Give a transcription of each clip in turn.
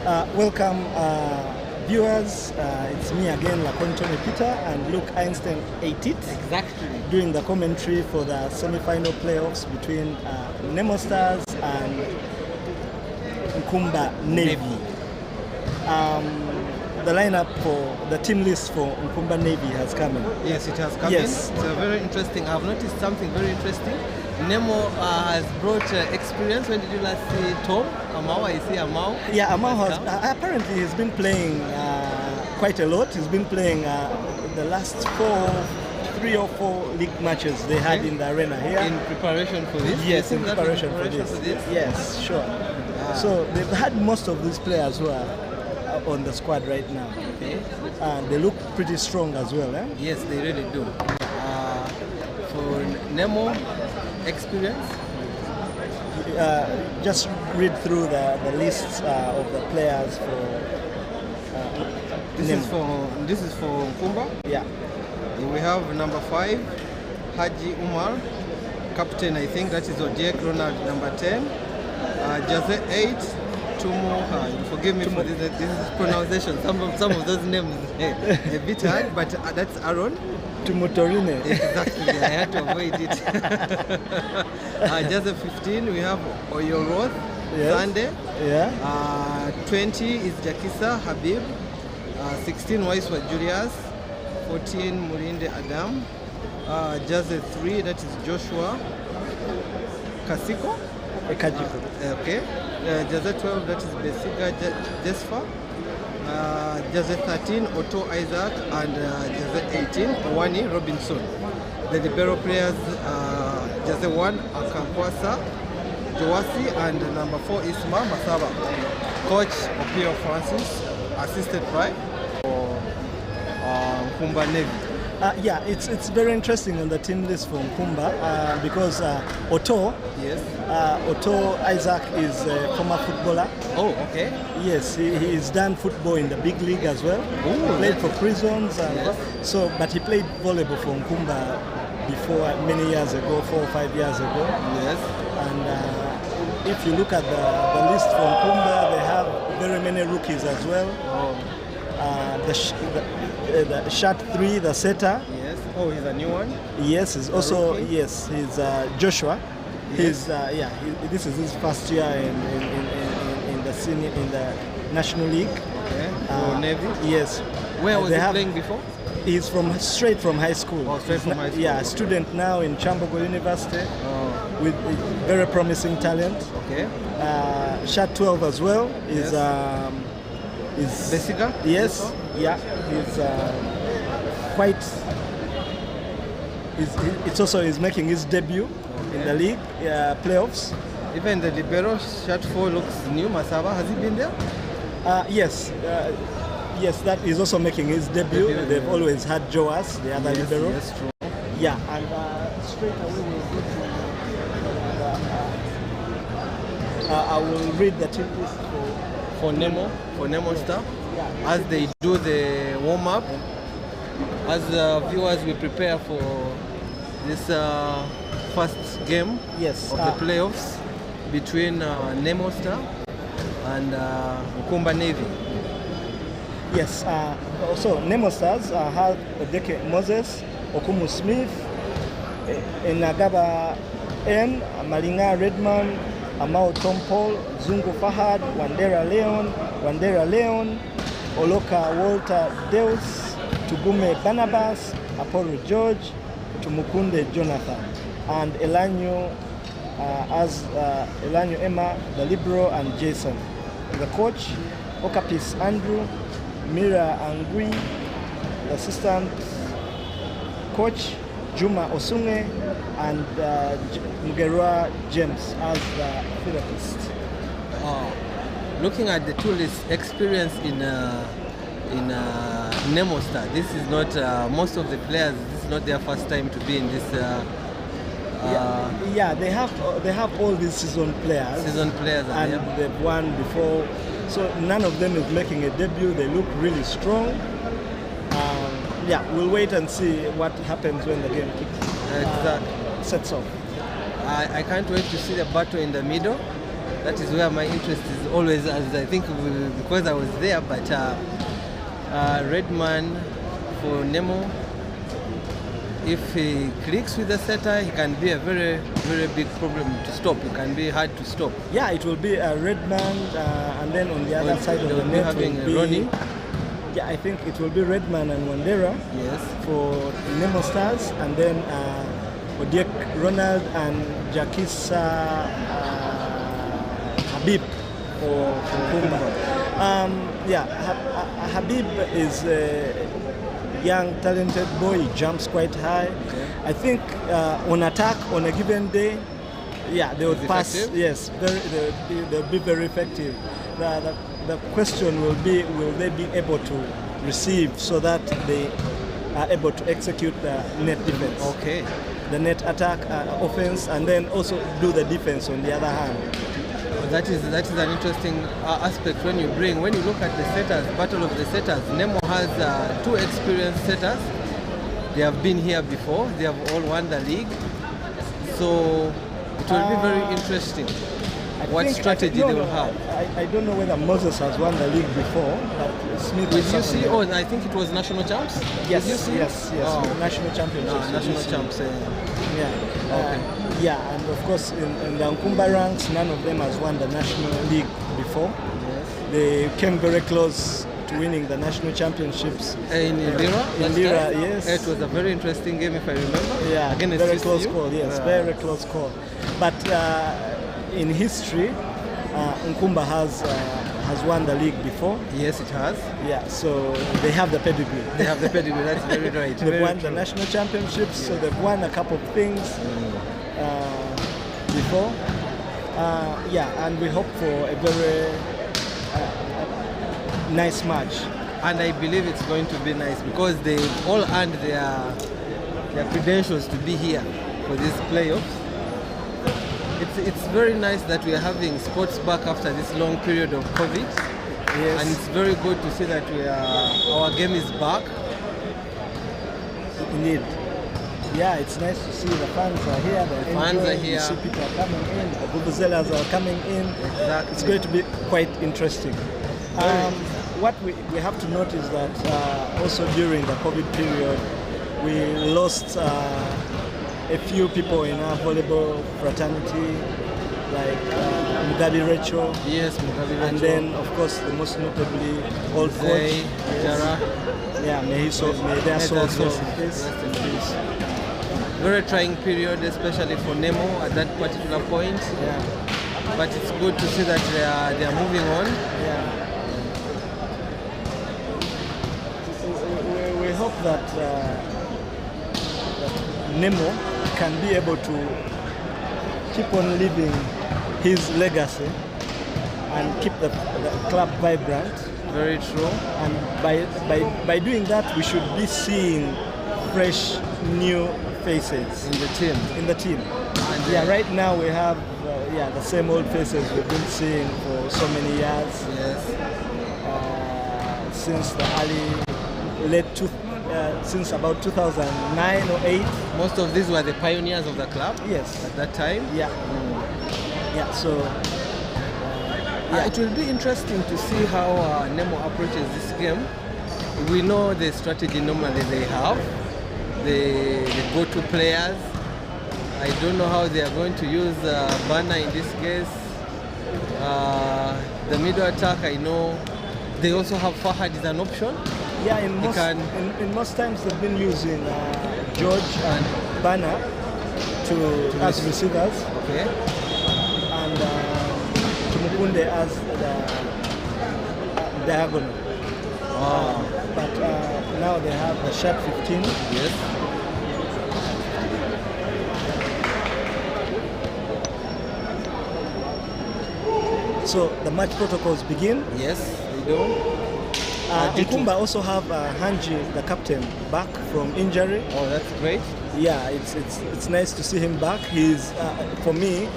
Welcome, viewers. It's me again, Lakontoni Peter, and Luke Einstein ate it. Exactly. Doing the commentary for the semi-final playoffs between Nemo Stars and Nkumba Navy. The lineup for the team list for Nkumba Navy has come in. Yes, it has come Yes. in. It's very interesting. I've noticed something very interesting. Nemo has brought experience. When did you last see Tom? Amau, I see Amau. Yeah, Amau has apparently he's been playing quite a lot. He's been playing the last 3 or 4 league matches they had in the arena here. In preparation for this? Yes, in preparation for this. Yes, sure. So they've had most of these players who are on the squad right now. Okay. And they look pretty strong as well. Eh? Yes, they really do. For Nemo experience? Just read through the lists of the players for Nemo. This is for Nkumba. Yeah. We have number 5, Haji Umar, captain. I think that is Odiek Ronald, number 10. Jose 8, Tumo. Forgive me for this pronunciation. Some of those names a bit hard, but that's Aaron. Tumutorine. Exactly, I had to avoid it. Just 15, we have Oyoroth, Sunday. Yeah. 20 is Jakisa Habib. 16 Waiswa Julius. 14 Murinde Adam. Just 3, that is Joshua Kasiko. Ekajiko. Okay. Just 12, that is Besiga Jesfa. Just 13, Otto Isaac, and just 18, Owani Robinson. The libero players, just 1, Akankwasa Joasi, and number 4 is Masaba. Coach Opio Francis, assisted by Nkumba Navy. Yeah, it's very interesting on the team list for Nkumba because Otto Isaac is a former footballer. Oh, okay. Yes, he's done football in the big league as well. Ooh, played for Prisons, and but he played volleyball for Nkumba before many years ago, 4 or 5 years ago. Yes. And if you look at the list for Nkumba, they have very many rookies as well. Oh. The shot 3, the setter. Yes. Oh, he's a new one. Yes, he's also he's Joshua. Yes. He's this is his first year in the senior in the National League. Okay. For Navy. Yes. Where was he playing before? He's straight from high school. Oh, straight from high school. Yeah, student now in Chambogo University with very promising talent. Okay. Shot 12 as well is Besiga? Yes. Yeah. He's quite. He's making his debut in the league playoffs. Even the libero shot 4 looks new. Masaba, has he been there? Yes. Yes, that is also making his debut. They've always had Joas, the other libero. Yes, true. Yeah, and straight away we'll go to. I will read the team list for Nemo Star. Yeah. As they do the warm up, as viewers we prepare for this first game of the playoffs between Nemo Star and Nkumba Navy. Yes, also Nemo Stars have Odeke Moses, Okumu Smith, Enagaba N, Malinga Redman, Amao Tom Paul, Zungu Fahad, Wandera Leon, Oloka Walter Deus, Tugume Barnabas, Apollo George, Tumukunde Jonathan, and Elanyo Emma, the Libero, and Jason. The coach, Okapis Andrew, Mira Angui, the assistant coach, Juma Osunge, and Mugerua James as the therapist. Looking at the two lists, experience in Nemo Star, this is not most of the players. This is not their first time to be in this. They have all these season players. And they've won before, so none of them is making a debut. They look really strong. We'll wait and see what happens when the game sets off. I can't wait to see the battle in the middle. That is where my interest is always, as I think because I was there. But Redman for Nemo, if he clicks with the setter, he can be a very, very big problem to stop. It can be hard to stop. Yeah, it will be a Redman, and then on the other side of the net will be Ronnie. Yeah, I think it will be Redman and Wandera. Yes. For Nemo Stars, and then Odiek Ronald and Jakisa Habib for Nkumba. Habib is a young, talented boy. He jumps quite high. Okay. I think on attack on a given day, they would pass. Effective? Yes, they'll be very effective. The question will be, will they be able to receive so that they are able to execute the net defense? Okay. The net attack offense, and then also do the defense on the other hand. That is an interesting aspect when you look at the setters, battle of the setters. Nemo has 2 experienced setters. They have been here before. They have all won the league. So it will be very interesting what strategy they will have. I don't know whether Moses has won the league before, but Smith. Did you see? Oh, I think it was national champs. Yes, Did you see? yes. Oh, national championships. national champs. Yeah, and of course in the Nkumba ranks, none of them has won the national league before. Yes. They came very close to winning the national championships In Lira? In Lira, yes. It was a very interesting game, if I remember. Yeah, again, very close call. Yes, very close call. But in history, Nkumba has won the league before. Yes, it has. Yeah, so they have the pedigree. They have the pedigree. That's very right. They've won the national championships, so they've won a couple of things before. And we hope for a very nice match. And I believe it's going to be nice because they all earned their credentials to be here for these playoffs. It's very nice that we are having sports back after this long period of COVID. Yes. And it's very good to see that our game is back. Indeed. Yeah, it's nice to see the fans are here. The fans are here. You see people are coming in. The vuvuzelas are coming in. Exactly. It's going to be quite interesting. What we have to note is that also during the COVID period, we lost a few people in our volleyball fraternity, like Mugabe Rachel. Yes, Mugabe Rachel. And then, of course, the most notably, old coach. Jara. Yeah, may their souls rest in peace. Very trying period, especially for Nemo at that particular point. Yeah. But it's good to see that they are moving on. Yeah. We hope that Nemo can be able to keep on living his legacy and keep the club vibrant. Very true. And by doing that, we should be seeing fresh, new faces in the team. And right now we have the same old faces we've been seeing for so many years. Yes. Since the since about 2009 or 8. Most of these were the pioneers of the club. Yes. At that time. Yeah. Yeah. So. It will be interesting to see how Nemo approaches this game. We know the strategy normally they have. The go-to players. I don't know how they are going to use Bana in this case. The middle attack, I know. They also have Fahad as an option. Yeah, in most times they've been using George and Bana as receivers. Okay. And Tumukunde as the diagonal. But now they have the sharp 15. Yes. So the match protocols begin. Yes, they do. Nkumba also have Hanji, the captain, back from injury. Oh, that's great. Yeah, it's nice to see him back. He's for me,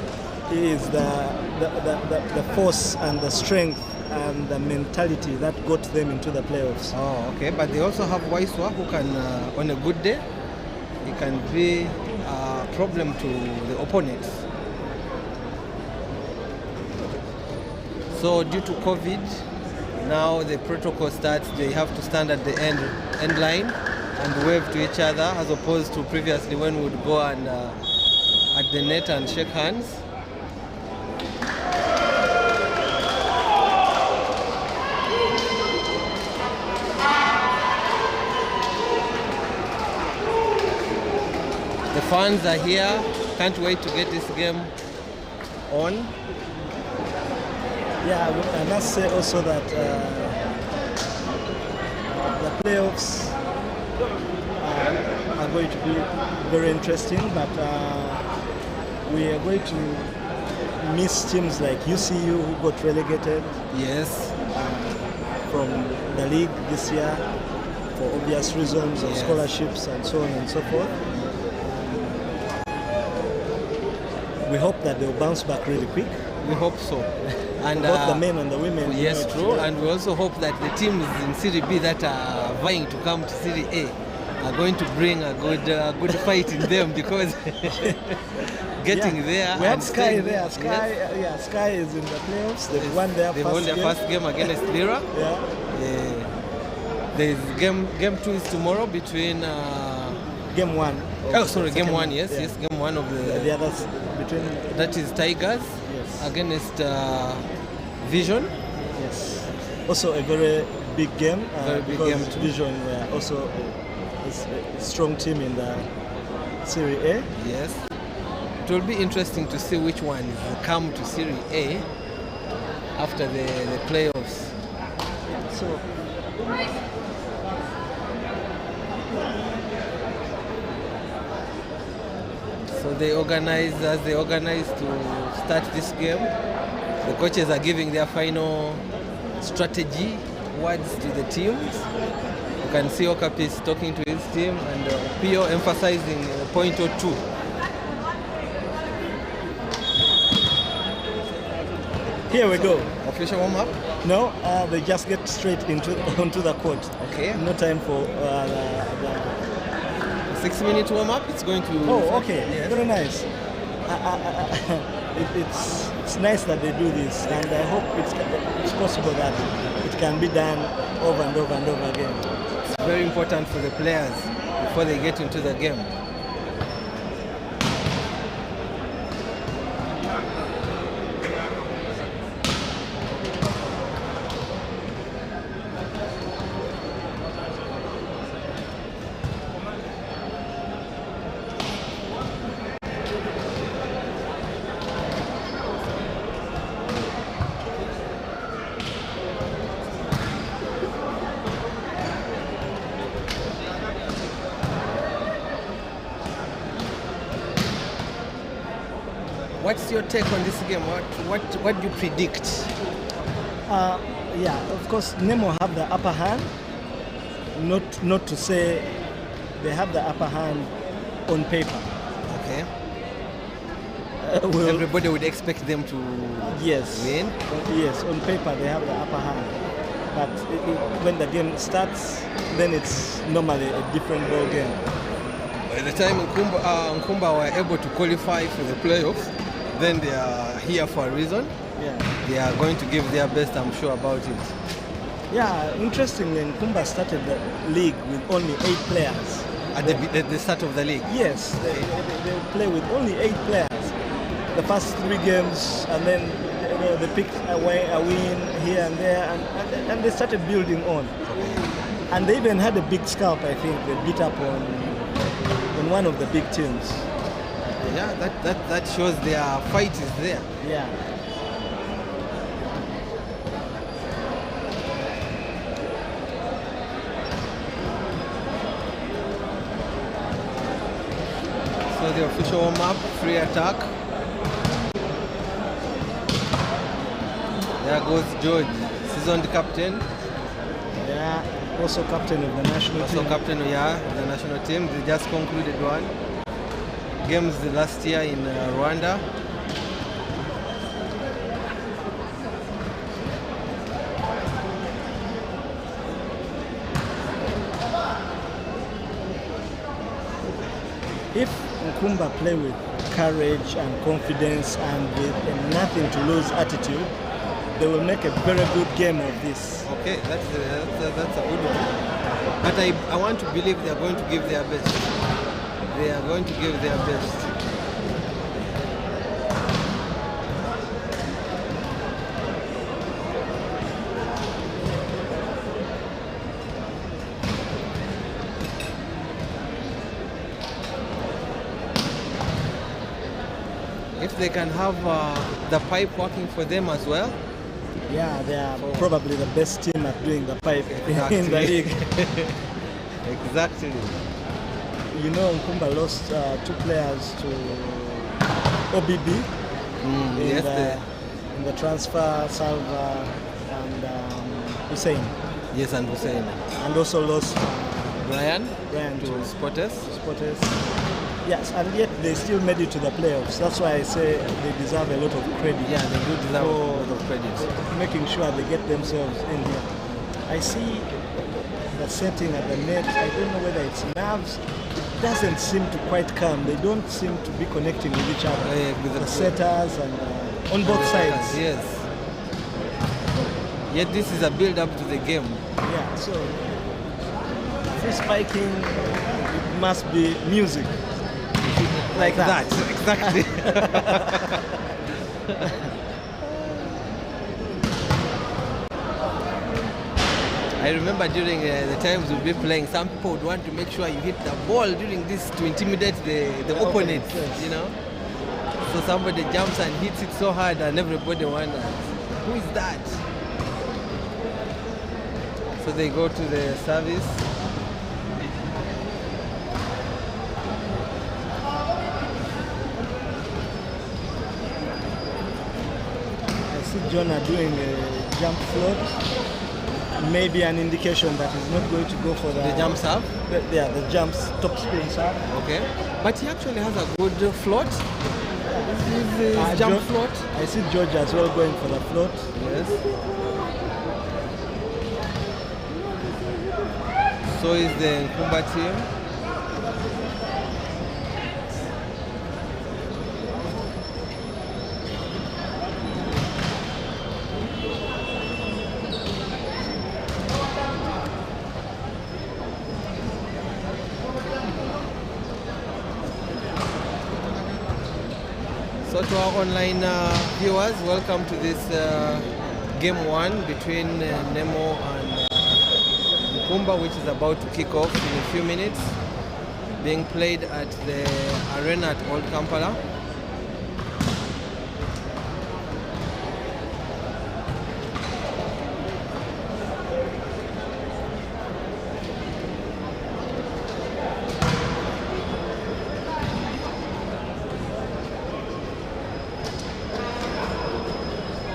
he is the force and the strength and the mentality that got them into the playoffs. Oh, okay. But they also have Waiswa who can, on a good day, he can be a problem to the opponents. So due to COVID, now the protocol starts. They have to stand at the end line and wave to each other, as opposed to previously when we would go and at the net and shake hands. The fans are here. Can't wait to get this game on. Yeah, I must say also that the playoffs are going to be very interesting, but we are going to miss teams like UCU, who got relegated. Yes. From the league this year for obvious reasons of scholarships and so on and so forth. We hope that they'll bounce back really quick. We hope so. And both the men and the women. Yes, true. And we also hope that the teams in Serie B that are vying to come to Serie A are going to bring a good fight in them, because getting there. We have Sky there. Sky is in the playoffs. They've won their first game against Serie. There's game 2 is tomorrow between game 1. Oh, sorry, game 1. Yes, game 1 of the others between. That is Tigers against Vision. Yes. Also a very big game. Very big game too. Vision were also a strong team in the Serie A. Yes. It will be interesting to see which ones come to Serie A after the playoffs. So they organize to start this game. The coaches are giving their final strategy words to the teams. You can see Okapis talking to his team, and Pio emphasizing point or two. Here we go. Official warm-up? No, they just get straight onto the court. Okay. No time for 6-minute warm-up. It's going to. Oh, okay. Yes. Very nice. It's nice that they do this, and I hope it's possible that it can be done over and over and over again. It's very important for the players before they get into the game. What's your take on this game? What do you predict? Of course, Nemo have the upper hand. Not to say they have the upper hand on paper. Okay. Everybody would expect them to win. Yes, on paper they have the upper hand. But when the game starts, then it's normally a different ball game. By the time Nkumba were able to qualify for the playoffs, then they are here for a reason. Yeah. They are going to give their best, I'm sure about it. Yeah, interestingly, Nkumba started the league with only 8 players. At the start of the league? Yes, they play with only 8 players. The first 3 games, and then they picked a win here and there, and they started building on. And they even had a big scalp, I think. They beat up on one of the big teams. Yeah, that shows their fight is there. Yeah. So the official warm-up, free attack. There goes George, seasoned captain. Yeah, also captain of the national team. Also captain, of the national team. They just concluded one. Games last year in Rwanda. If Nkumba play with courage and confidence and with a nothing to lose attitude, they will make a very good game of this. Okay, that's a good one. But I want to believe they are going to give their best. They are going to give their best. If they can have the pipe working for them as well. Yeah, they are probably the best team at doing the pipe in the league. Exactly. You know, Nkumba lost 2 players to OBB in the transfer, Salva and Hussein. Yes, and Hussein. And also lost Brian to Spotters. Yes, and yet they still made it to the playoffs. That's why I say they deserve a lot of credit. Yeah, they do deserve a lot of credit. Making sure they get themselves in here. I see the setting at the net. I don't know whether it's nerves. It doesn't seem to quite come. They don't seem to be connecting with each other. With the setters and on both sides. Yes. Yet this is a build-up to the game. Yeah, so free spiking, it must be music. Like that. Exactly. I remember during the times we'll be playing, some people would want to make sure you hit the ball during this to intimidate the opponent, yes. you know. So somebody jumps and hits it so hard and everybody wonders, who is that? So they go to the service. Jonah doing a jump float, maybe an indication that he's not going to go for the jump serve? The jumps, top spin serve. Okay. But he actually has a good float. His jump float. I see George as well going for the float. Yes. So is the Nkumba team. So to our online viewers, welcome to this game 1 between Nemo and Nkumba, which is about to kick off in a few minutes, being played at the arena at Old Kampala.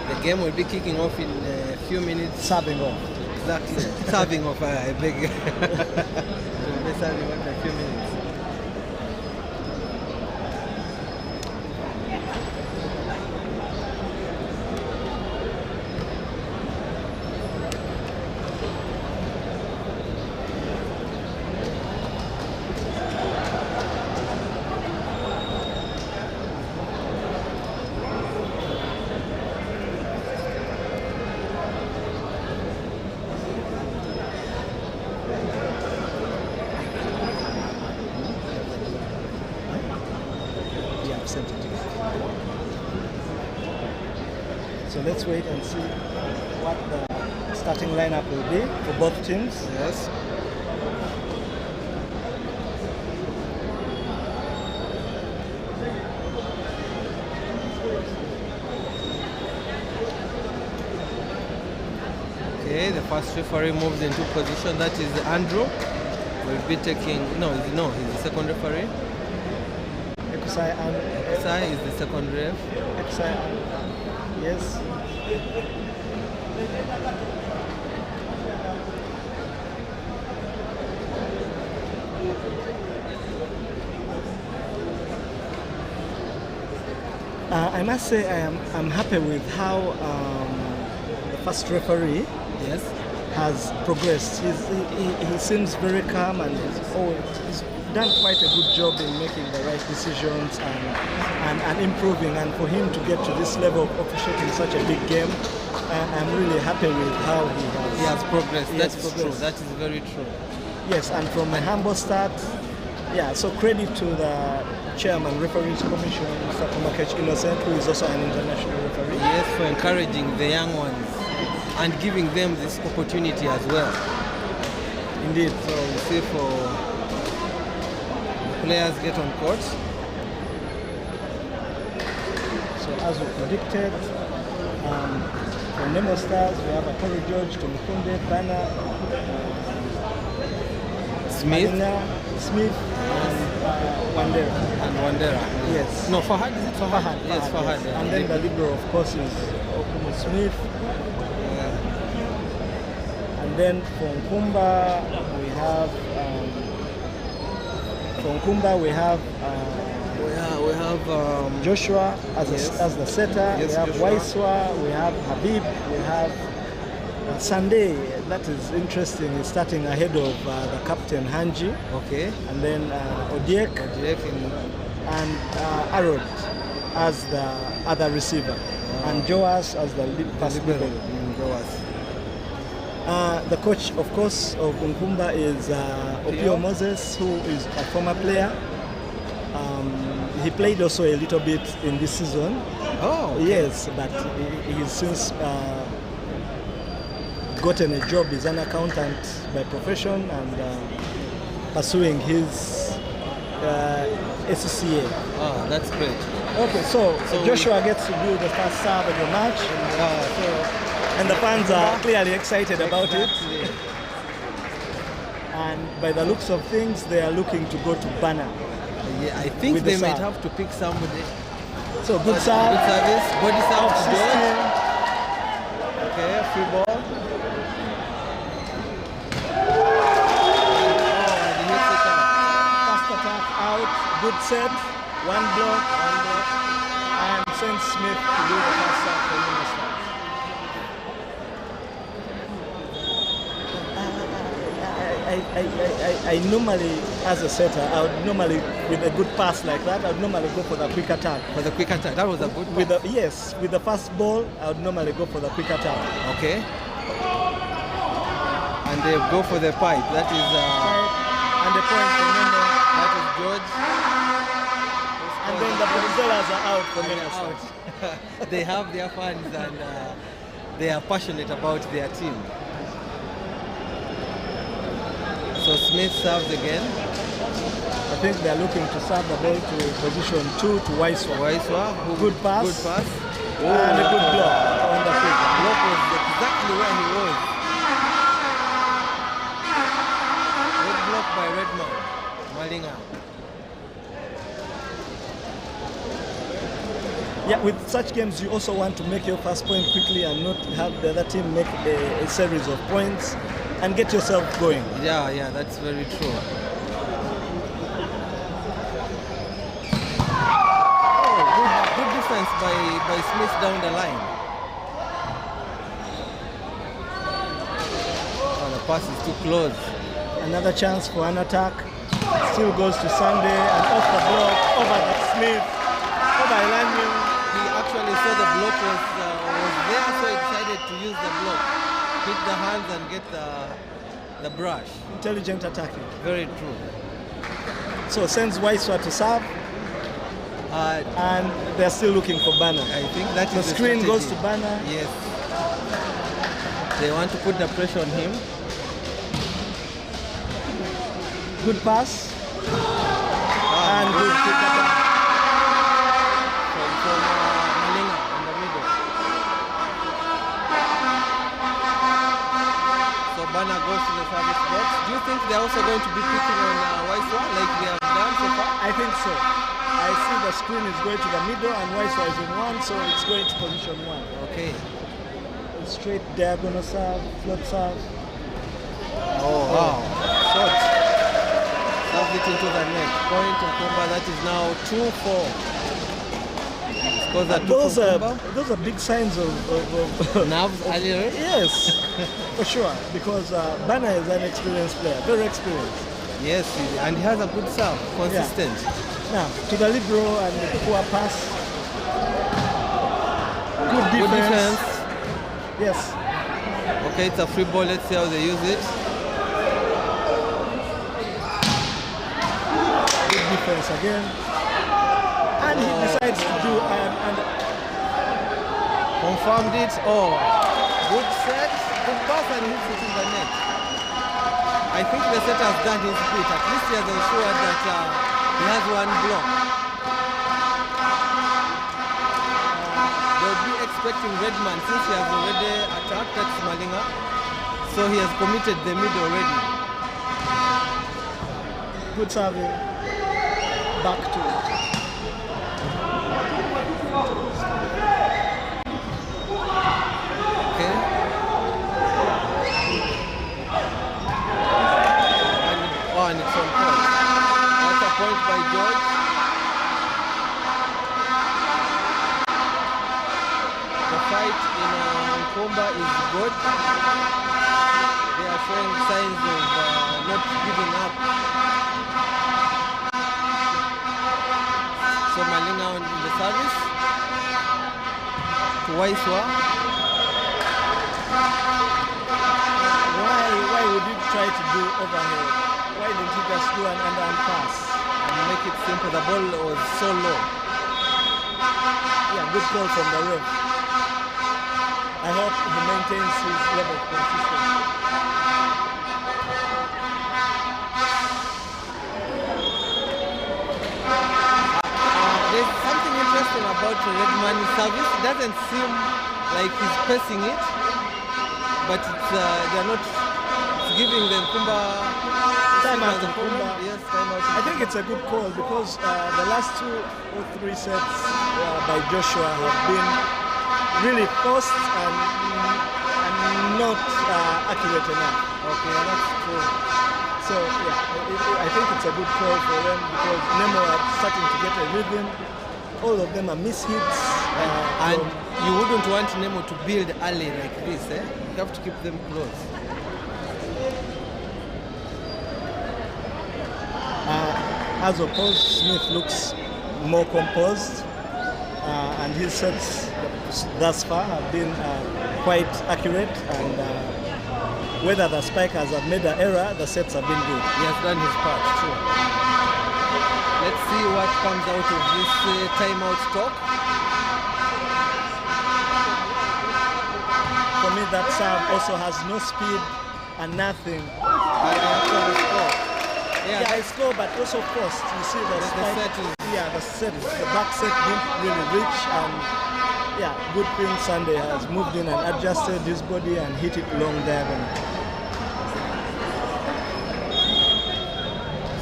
The game will be kicking off in a few minutes. Serving off. Exactly. Serving off, I beg. It will be serving off in a few minutes. So let's wait and see what the starting lineup will be for both teams. Yes. Okay, the first referee moves into position. That is Andrew. Will be taking he's the second referee. Ekusai is the second ref. Yes. I must say I'm happy with how the first referee has progressed. He seems very calm and he's done quite a good job in making the right decisions and improving. And for him to get to this level of officiating such a big game, I'm really happy with how He has progressed. He That has is true. progressed. That is very true. Yes, and from a humble start, yeah, so credit to the Chairman Referees Commission, Mr. Kumakech Innocent, who is also an international referee. Yes, for encouraging the young ones and giving them this opportunity as well. Indeed. So we see for players get on court. So as we predicted, from Nemo Stars, we have Akori George, Tumukunde, Bana, Smith Smith, and Wandera. and Wandera. Yes. No, Fahad, is it Fahad? Yes, Fahad. Yes. And then the libero, of course, is Okumu Smith. And then for Nkumba, we have Joshua as the setter. Yes, we have Joshua. Waiswa. We have Habib. We have Sunday. That is interesting. He's starting ahead of the captain Hanji. Okay. And then Odiek and Arod as the other receiver, and Joas as the pass libero. The coach, of course, of Nkumba is Opio Moses, who is a former player. He played also a little bit in this season. Oh, okay. Yes, but he's since gotten a job as an accountant by profession and pursuing his SCCA. Ah, that's great. Okay, so Joshua gets to do the first serve of the match, and the fans are clearly excited about it. And by the looks of things, they are looking to go to Bana. Yeah, I think With they the might serve. have to pick somebody. So good serve. Good service. Body serve to George. 16. Okay, free ball. Fast attack out. Good set. One block. And sends Smith to do the first serve for Minister. I normally, as a setter, I would normally, with a good pass like that, I would normally go for the quick attack. For the quick attack, that was a good With the, yes, with the fast ball, I would normally go for the quick attack. Okay. And they go for the pipe. That is And the point for Nemo. that is George. And then the Brazilians are out for Minnesota. Out. They have their fans and they are passionate about their team. So Smith serves again. I think they are looking to serve the ball to position 2 to Waiswa. Good pass. Good pass. And a good block on the quick. Block was exactly where he was. Good block by Redman. Malinga. Yeah, with such games, you also want to make your first point quickly and not have the other team make a series of points and get yourself going. Yeah, that's very true. Good defense by Smith down the line. Oh, the pass is too close. Another chance for an attack. Still goes to Sunday and off the block, over the Smith, over Elanio. He actually saw the block was there, so excited to use the block. Hit the hands and get the brush. Intelligent attacking. Very true. So sends Waiswa to serve, and they're still looking for Bana. I think that The is screen strategy. goes to Bana. Yes. They want to put the pressure on him. Good pass. And good kick attack. From Malinga in the middle. So Bana goes to the service box. Do you think they're also going to be picking on Waiswa like they have done so far? I think so. I see the screen is going to the middle and Waiswa is in 1, so it's going to position 1. Okay. Straight diagonal serve, float serve. Oh, wow. Shot. Serves it into the net. Point to Nkumba. That is now 2-4. Scores are 2 Those are big signs of nerves earlier. Yes, for sure. Because Bana is an experienced player, very experienced. Yes, and he has a good serve, consistent. Now to the libero and the poor pass. Good defense. Yes. Okay, it's a free ball. Let's see how they use it. Good defense again. And he decides to do and confirmed it. Oh, good set. Good pass and hits it in the net. I think the set has done his bit. At least he has ensured that he has one block. They'll be expecting Redman since he has already attacked. That's Malinga. So he has committed the mid already. good serving. Back to it. And it's on point. That's a point by George. The fight in Nkumba is good. They are showing signs of not giving up. So Malinga in the service to Waiswa. Why would you try to do overhead? Why didn't he just do an underhand pass? And make it simple, the ball was so low. Yeah, good call from the ref. I hope he maintains his level of consistency. There's something interesting about Redman's service. It doesn't seem like he's pressing it, but it's, they're not giving the Nkumba Time out to Nkumba. Yes, time out. I think it's a good call because the last 2 or 3 sets by Joshua have been really forced and not accurate enough. Okay, that's true. So yeah, I think it's a good call for them because Nemo are starting to get a rhythm. All of them are mishits. And you wouldn't want Nemo to build early like this, eh? You have to keep them close. As opposed, Smith looks more composed, and his sets thus far have been quite accurate. And whether the spikers have made an error, the sets have been good. He has done his part, sure. Let's see what comes out of this timeout talk. For me, that serve also has no speed and nothing. And they actually score. Yeah, I score, but also forced. You see the set is... Yeah, the back set didn't really reach, and yeah, good thing Sunday has moved in and adjusted his body and hit it long diagonal.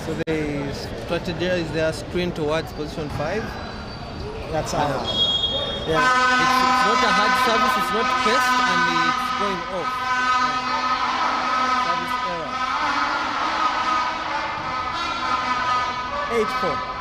So the strategy is their screen towards position 5. That's how. Yeah. It's not a hard service, it's not pressed, and it's going off. Service error. 8-4.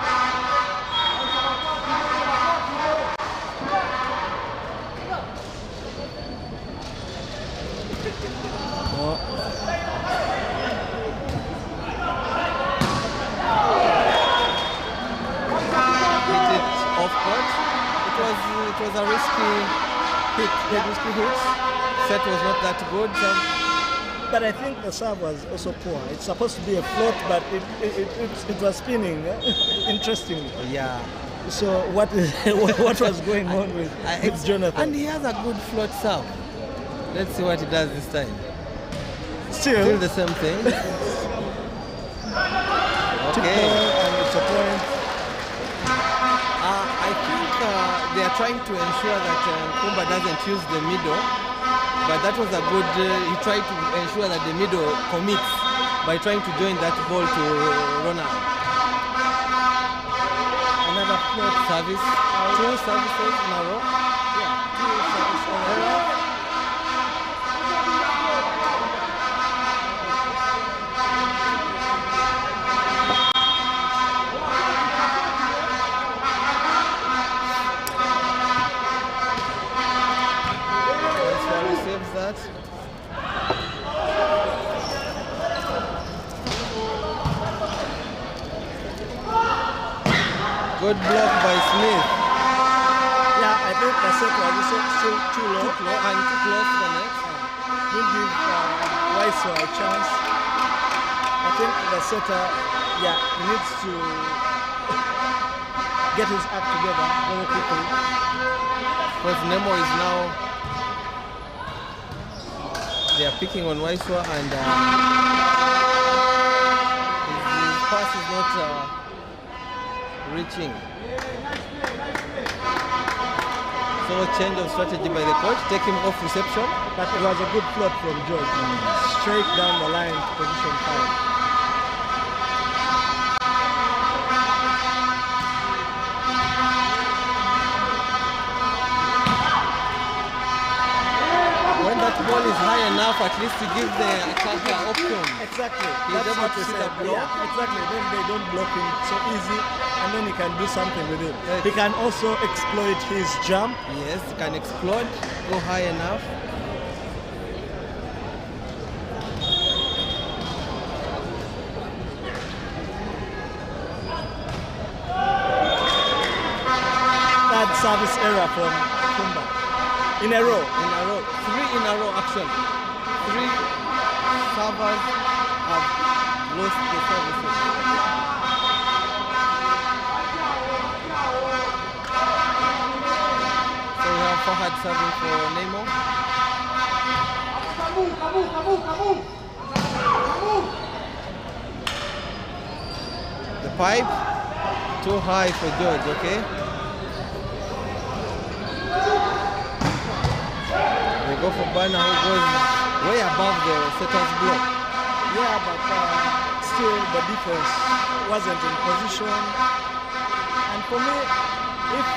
It was a risky hit. Set was not that good. But I think the serve was also poor. It's supposed to be a float, but it was spinning. Interesting. Yeah. So what was going on with Jonathan? And he has a good float serve. Let's see what he does this time. Still the same thing. Okay. And it's a point. I think they are trying to ensure that Nkumba doesn't use the middle, but that was a good, he tried to ensure that the middle commits by trying to join that ball to Ronald. Another float service, 2 services in a row. Yeah, 2 services in a row. That. Good block by Smith. Yeah, I think the set was also still too low. And too close to the net. Didn't give Wiseau a chance. I think the setter, yeah, he needs to get his act together very quickly. Because Nemo is now, they are picking on Wiseau and his pass is not reaching. So change of strategy by the coach, take him off reception. But it was a good float from George. Straight down the line to position 5. When that ball is high enough, at least to give the attacker option. Exactly. He's That's able what to we see said. the block. Yeah, exactly. Then they don't block him so easy, and then he can do something with it. Yes. He can also exploit his jump. Yes, he can explode, go high enough. Third service error from Nkumba. In a row. In a row. 3 in a row action. 3 servers have lost the services. So we have Fahad serving for Nemo. The pipe too high for George, okay? They go for Bana, who goes way above the setter's block. Yeah, but still the defense wasn't in position. And for me, if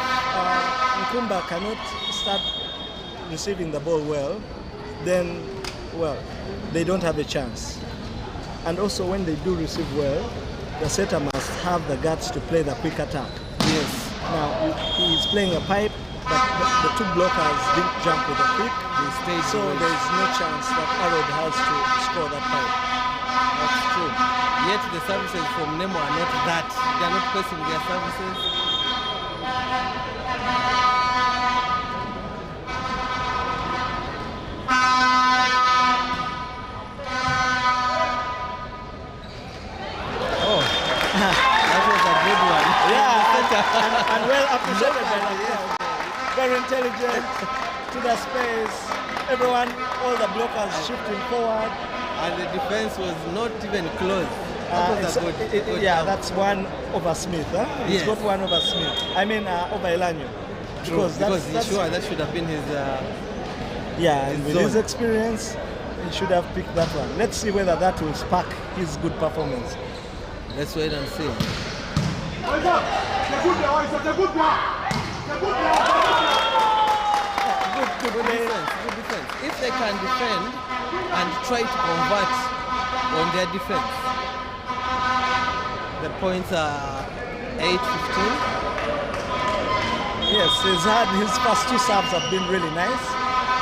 Nkumba cannot start receiving the ball well, then, well, they don't have a chance. And also when they do receive well, the setter must have the guts to play the quick attack. Yes. Now, he's playing a pipe, but the two blockers didn't jump with the quick. They stayed So away. there is no chance that Arod has to score that pipe. That's true. Yet the services from Nemo are not that. They are not pressing their services. Oh, that was a good one. Yeah, and well appreciated by the very intelligent to the space. Everyone, all the blockers shifting forward. And the defense was not even close. That was a good Yeah, job. that's one over Smith. Huh? He's Yes. got one over Smith. I mean, over Elanio. True, because that's sure that should have been his. yeah, and with zone. his experience, he should have picked that one. Let's see whether that will spark his good performance. Let's wait and see. Good Good play. defense, good defense. If they can defend and try to convert on their defense, the points are 8-15. Yes, his first two serves have been really nice.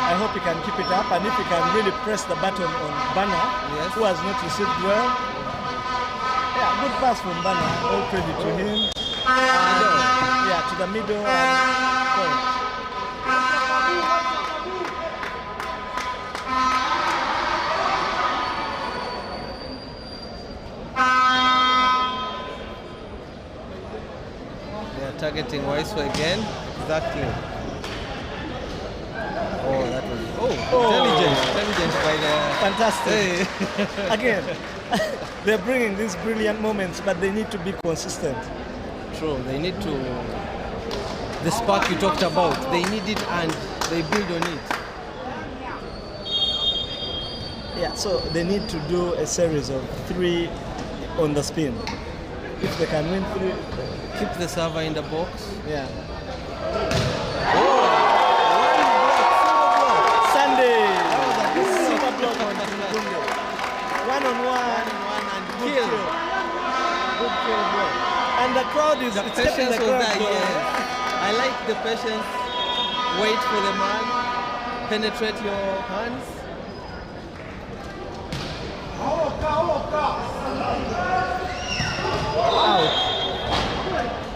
I hope he can keep it up, and if he can really press the button on Bana, Yes. who has not received well. Yeah, good pass from Bana. All credit to him. Yeah, to the middle and point. They are targeting Wiseau again. Exactly. Oh, that was intelligent by the. Fantastic. Hey. Again, they're bringing these brilliant moments, but they need to be consistent. True. They need to. The spark you talked about, they need it and they build on it. Yeah, so they need to do a series of 3 on the spin. If they can win 3, Keep the server in the box. yeah. Oh, Sunday! Super block on Nkumba. One-on-one. and Good kill. Good kill block. And the crowd is The it's keeping patience the was crowd there, going. yes. I like the patience. Wait for the man. Penetrate your hands. Out.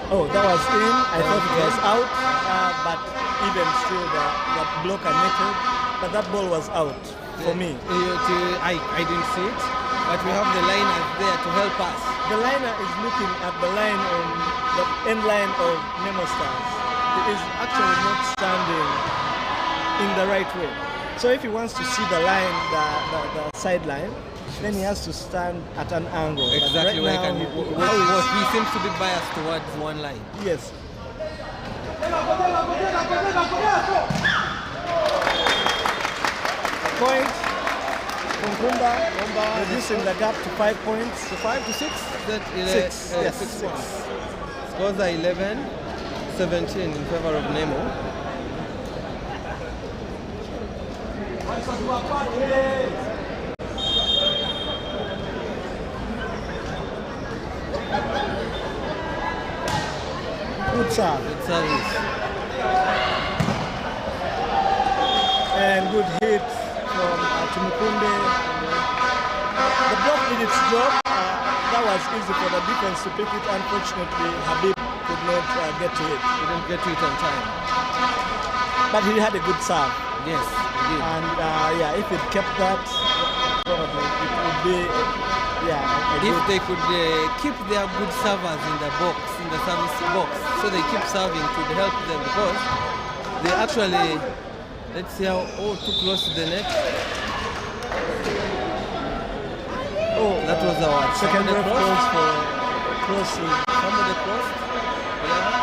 Oh, that was in. I thought it was out, but even still the blocker netted, but that ball was out for me. I didn't see it, but we have the liners there to help us. The liner is looking at the line on the end line of Nemo Stars. He is actually not standing in the right way. So if he wants to see the line, the sideline, then he has to stand at an angle. Exactly. Right now, he seems to be biased towards one line. Yes. Point from Nkumba, reducing the gap to 5 points. To 5 to 6? Six. Yes, 6 points. Scores are 11-17 in favor of Nemo. Good serve. Good service. And good hit from Nkumba. The block did its job. That was easy for the defense to pick it. Unfortunately, Habib could not get to it. He didn't get to it on time. But he had a good serve. Yes, he did. And yeah, if it kept that, probably it would be, if they could keep their good servers in the box, in the service box, so they keep serving, it would help them because they actually, let's see how, too close to the net. That was our second ref calls for crossing. Somebody crossed. Yeah.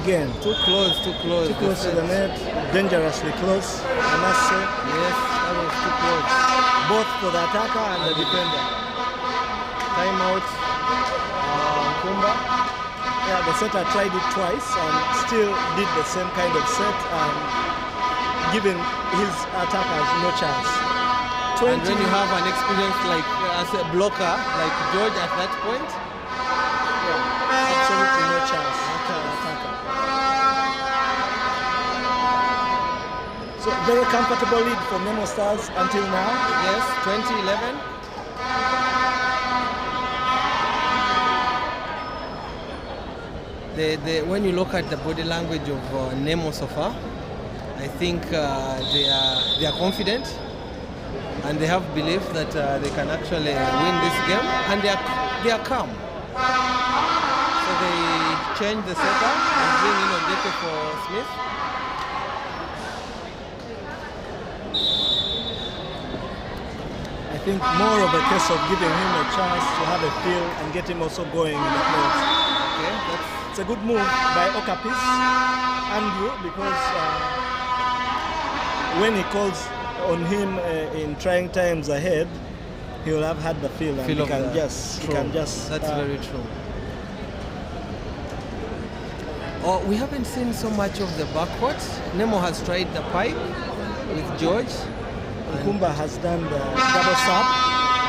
Again, too close to the net, dangerously close, I must say. Yes, that was too close. Both for the attacker and the defender. Timeout, Nkumba. Yeah, the setter tried it twice and still did the same kind of set and giving his attackers no chance. And when you have an experience like as a blocker like George at that point, absolutely no chance. So very comfortable lead for Nemo Stars until now. Yes, 2011. When you look at the body language of Nemo so far, I think they are confident and they have belief that they can actually win this game, and they are calm. So they change the setup and bring in Odeke for Smith. I think more of a case of giving him a chance to have a feel and get him also going in the playoffs. Okay, it's a good move by Okapis, Andrew, because when he calls on him in trying times ahead, he will have had the feel and he can just. That's very true. We haven't seen so much of the backcourt. Nemo has tried the pipe with George. Nkumba has done the double sub,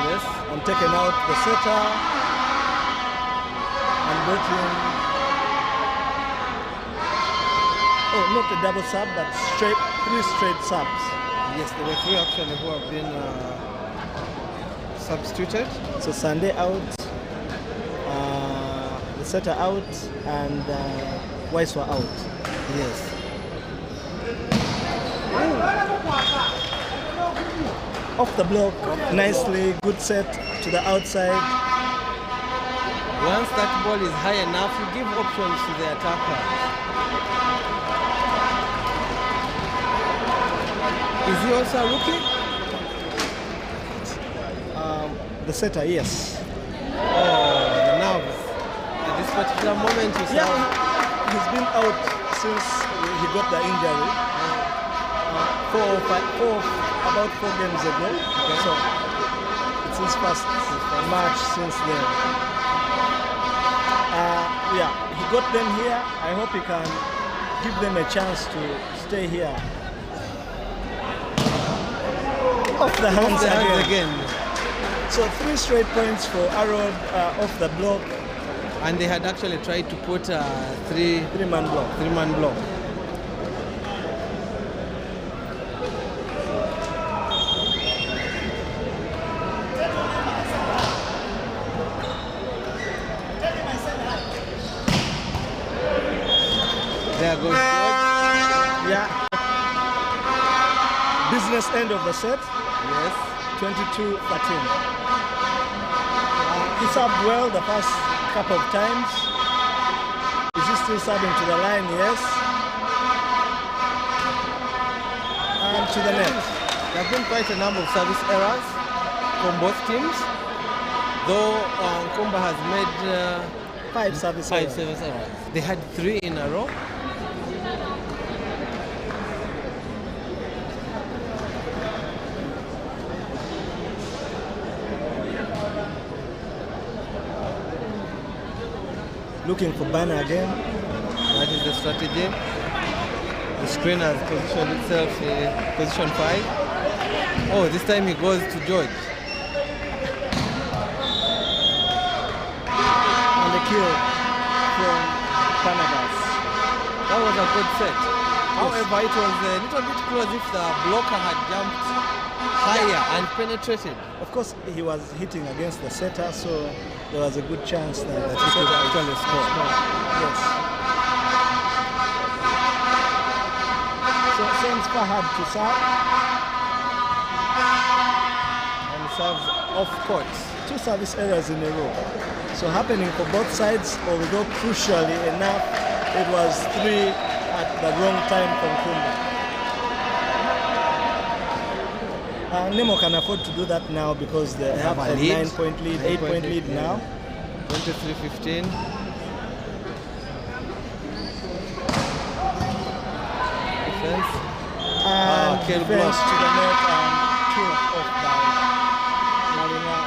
yes, and taken out the setter and brought in, not a double sub, but three straight subs. Yes, there were three actually who have been substituted. So Sunday out, the setter out, and Weiss were out. Yes. Off the block, nicely, good set to the outside. Once that ball is high enough, you give options to the attacker. Is he also a rookie? The setter, yes. The nerves. At this particular moment, you saw. He's been out since he got the injury. About 4 games ago. Okay. So it's his first match since then. He got them here. I hope he can give them a chance to stay here. Off the hands again. So 3 straight points for Arod off the block. And they had actually tried to put a Three-man block. three-man block. There goes George. Yeah. Business end of the set. Yes. 22-13. He served well the first couple of times. Is he still serving to the line? Yes. And to the net. There have been quite a number of service errors from both teams, though Nkumba has made 5 service errors. service errors. They had 3 in a row. Looking for Banner again. That is the strategy. The screen has positioned itself in position 5. Oh, this time he goes to George. And the kill from Panabas. That was a good set. However, it was a little bit close if the blocker had jumped higher and penetrated. Of course, he was hitting against the setter, so there was a good chance that That he could actually score. Yes. So sends Fahad to serve. And serves off court. 2 service errors in a row. So happening for both sides, although crucially enough, it was 3 at the wrong time from Nkumba. Nemo can afford to do that now because they have a lead. 9-point lead, 8-point lead now. 23-15. Defense. And kill defense block. to the net and kill off by Marina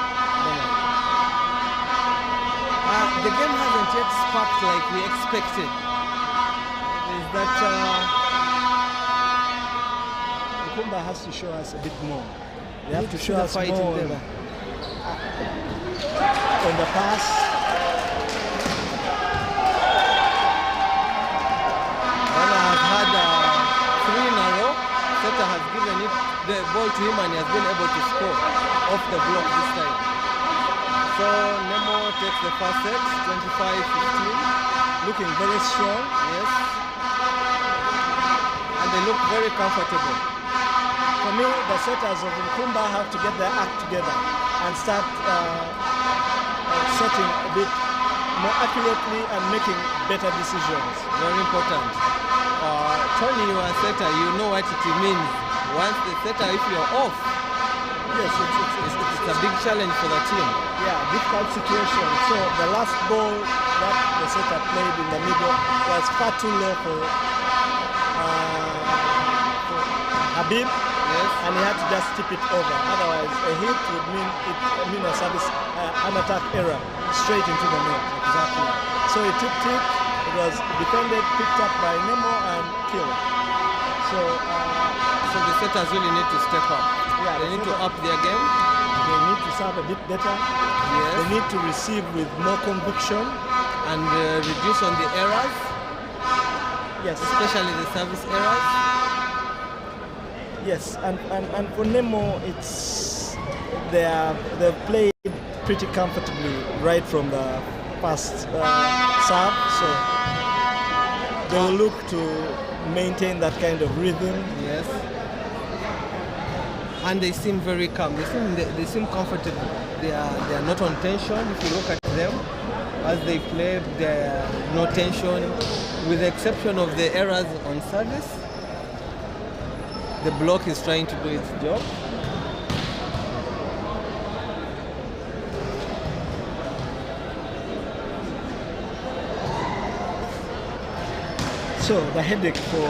Bennett. The game hasn't yet sparked like we expected. Is that Nkumba has to show us a bit more. They have to see show the us fight in more them. on the pass. Ghana has had 3 in a row. Setter has given it the ball to him and he has been able to score off the block this time. So Nemo takes the first set, 25-15. Looking very strong. Yes. And they look very comfortable. For me, the setters of Nkumba have to get their act together and start setting a bit more accurately and making better decisions. Very important. Tony, you are a setter, you know what it means. Once the setter, if you're off, Yes, it's a big challenge for the team. yeah, difficult situation. So the last ball that the setter played in the middle was far too low for Habib. Yes. And he had to just tip it over. Otherwise, a hit would mean a service, an attack error straight into the net. Exactly. So he tipped it. It was defended, picked up by Nemo, and killed. So So the setters really need to step up. Yeah, They need to up their game. they need to serve a bit better. Yes. They need to receive with more conviction. And reduce on the errors, Yes, especially the service errors. yes. And for Nemo, it's they've played pretty comfortably right from the first serve. So they will look to maintain that kind of rhythm. Yes. And they seem very calm. They seem comfortable. They are not on tension. If you look at them as they play, there are no tension, with the exception of the errors on service. The block is trying to do its job. So the headache for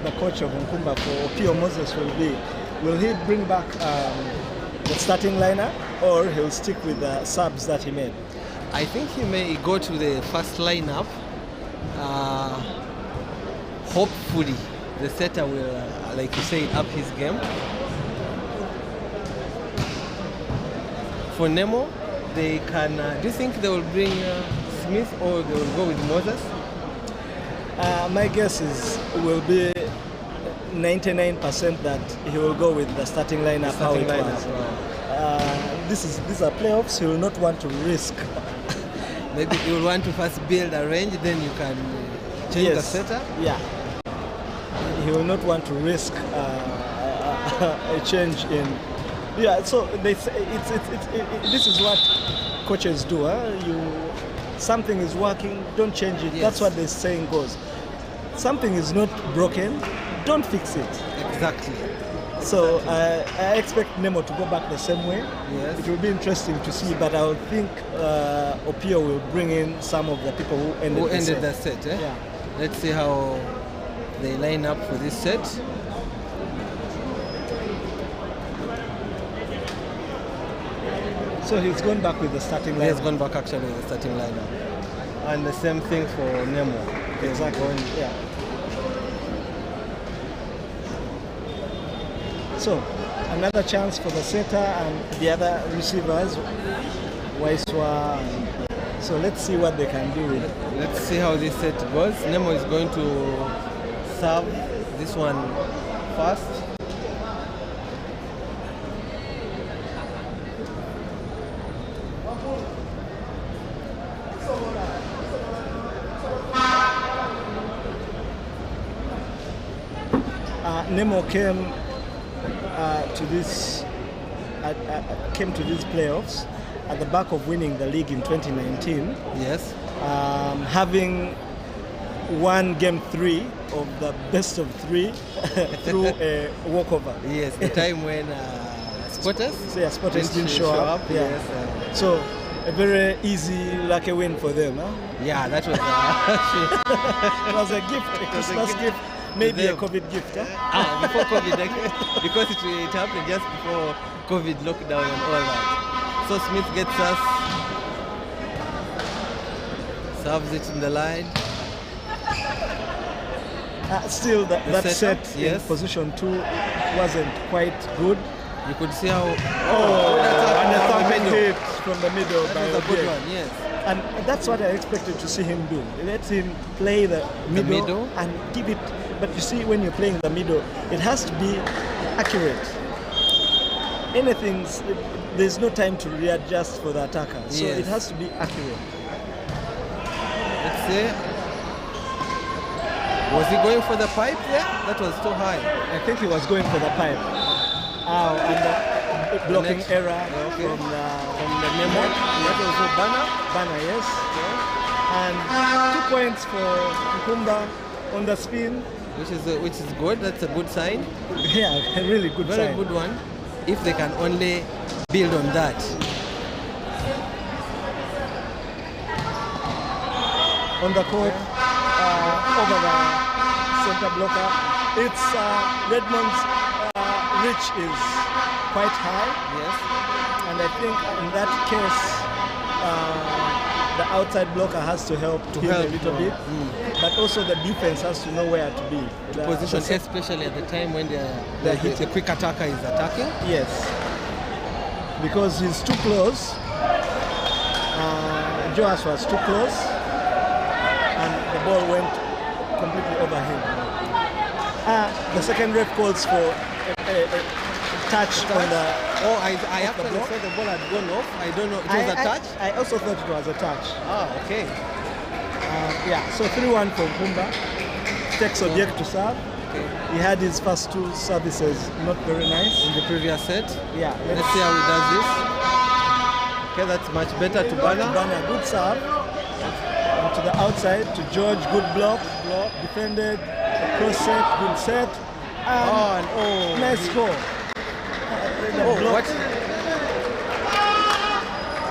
the coach of Nkumba, for Pio Moses, will he bring back the starting lineup, or he'll stick with the subs that he made? I think he may go to the first lineup. Hopefully, the setter will, like you say, up his game. For Nemo, they can. Do you think they will bring Smith or they will go with Moses? My guess is will be 99% that he will go with the starting lineup. These are playoffs. He will not want to risk. Maybe you will want to first build a range, then you can change the setup. Yeah. He will not want to risk a change in. Yeah. So they say this is what coaches do. Something is working, don't change it. Yes. That's what the saying goes. Something is not broken, don't fix it. Exactly. So I expect Nemo to go back the same way. Yes. It will be interesting to see, but I would think Opio will bring in some of the people who ended the set. Eh? Yeah. Let's see how they line up for this set. So he's gone back with the starting lineup. He has gone back actually with the starting lineup. And the same thing for Nemo. Exactly. Yeah. So another chance for the setter and the other receivers, Waiswa. So let's see what they can do with it. Let's see how this set goes. Nemo is going to serve this one first. Nemo came to these playoffs at the back of winning the league in 2019. Yes. Having won game 3 of the best of 3 through a walkover. Yes, the time when Spotters didn't show up. Yeah. Yes, so a very easy, lucky win for them. Huh? Yeah, that was it was a gift, a Christmas gift. Maybe a COVID gift, huh? Before COVID, because it happened just before COVID lockdown and all that. So Smith gets us, serves it in the line. Still, that set in position 2 wasn't quite good. You could see how... and a thumb hit from the middle. That was a good one, yes. And that's what I expected to see him do. Let him play the middle and give it. But you see, when you're playing the middle, it has to be accurate. There's no time to readjust for the attacker. So it has to be accurate. Let's see. Was he going for the pipe there? That was too high. I think he was going for the pipe. And the blocking error from the Nemo. That was a banner. Banner, yes. And 2 points for Nkumba on the spin. Which is good. That's a good sign. Yeah, a really good sign. Very good one. If they can only build on that. On the court, over the center blocker, it's Redmond's reach is quite high. Yes. And I think in that case, the outside blocker has to help him a little bit. But also the defense has to know where to be. Position, especially at the time when the quick attacker is attacking. Yes. Because he's too close. Joas was too close. And the ball went completely over him. The second ref calls for a touch on the... I actually saw the ball had gone off. I don't know. It was a touch? I also thought it was a touch. Okay. So 3-1 for Nkumba. Takes Object to serve. Okay. He had his first 2 services not very nice. In the previous set? Yeah. Let's see how he does this. Okay, that's much better to Banner. Banner, good serve. And to the outside, to George, good block. Defended, cross set, good set. Nice score. What?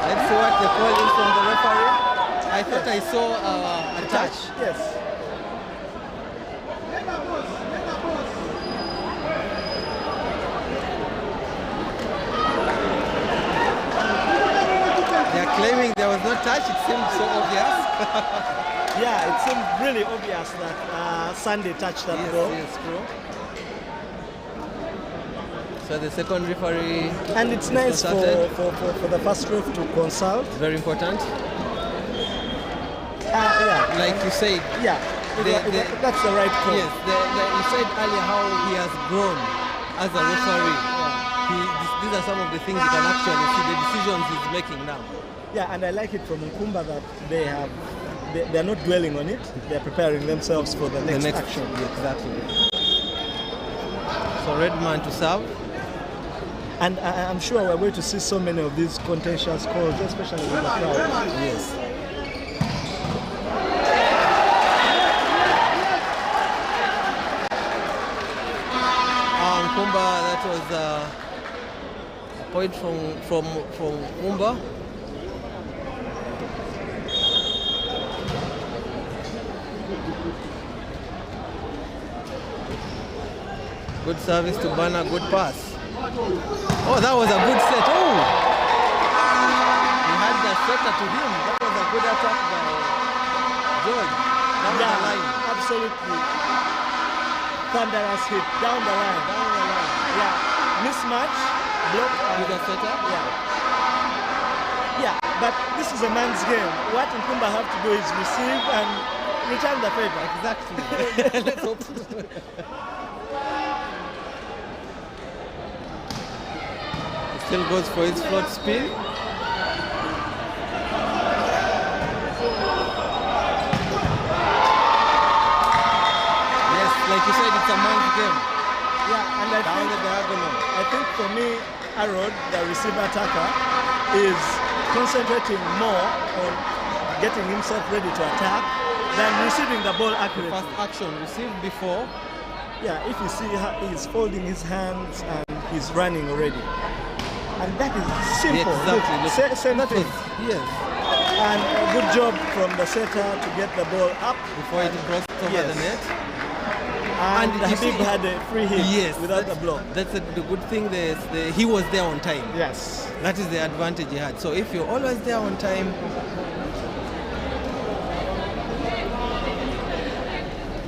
Let's see what they call in from the referee. I thought I saw a touch. Yes. They are claiming there was no touch. It seemed so obvious. Yeah, it seemed really obvious that Sunday touched that ball. Yes, true. So why the second referee. And it's nice for the first ref to consult. Very important. Yeah. Like you said. Yeah. That's the right call. Yes. You said earlier how he has grown as a referee. These are some of the things you can actually see the decisions he's making now. Yeah, and I like it from Nkumba that they're not dwelling on it. They're preparing themselves for the next action. Exactly. So red man to serve. And I'm sure we're going to see so many of these contentious calls, especially with the crowd. Yes. Nkumba, that was a point from Nkumba. Good service to Bana, good pass. Oh, that was a good set. Oh! He had the setter to him. That was a good attack by George. Down the line. Absolutely. Thunderous hit. Down the line. Yeah. Mismatch. Block. With the setter? Yeah, but this is a man's game. What Nkumba have to do is receive and return the favor. Exactly. Let's hope. Still goes for his float spin. Yes, like you said, it's a man's game. Yeah, and I think for me, Arod, the receiver attacker, is concentrating more on getting himself ready to attack than receiving the ball accurately. First action, received before. Yeah, if you see he's folding his hands and he's running already. And that is simple. Exactly. Same thing. Yes. And a good job from the setter to get the ball up before it crossed over the net. And Habib had a free hit without a block. That's the good thing. He was there on time. Yes. That is the advantage he had. So if you're always there on time.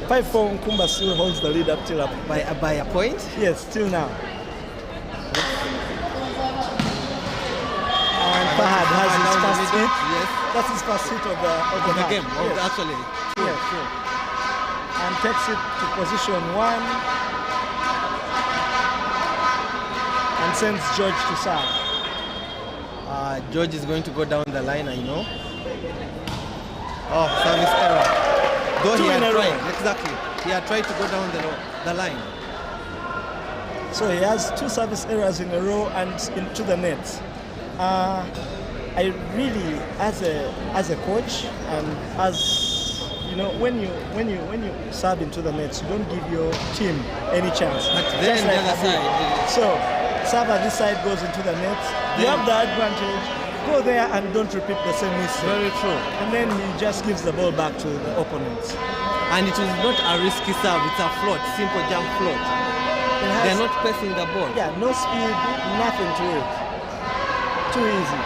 5-4, Nkumba still holds the lead up till by a point? Yes, till now. And Fahad has his first hit. Yes. That's his first hit of the game. Yes. Actually. Yes, sure. And takes it to position 1 and sends George to serve. George is going to go down the line, I know. Oh, service error. Though he had tried. Exactly. He had tried to go down the line. So he has 2 service errors in a row and into the net. I really, as a coach and as you know, when you serve into the nets, you don't give your team any chance. But then the other side. So server this side goes into the nets. You have the advantage. Go there and don't repeat the same mistake. Very true. And then he just gives the ball back to the opponents. And it was not a risky serve. It's a float, simple jump float. They're not pressing the ball. Yeah, no speed, nothing to it. Too easy.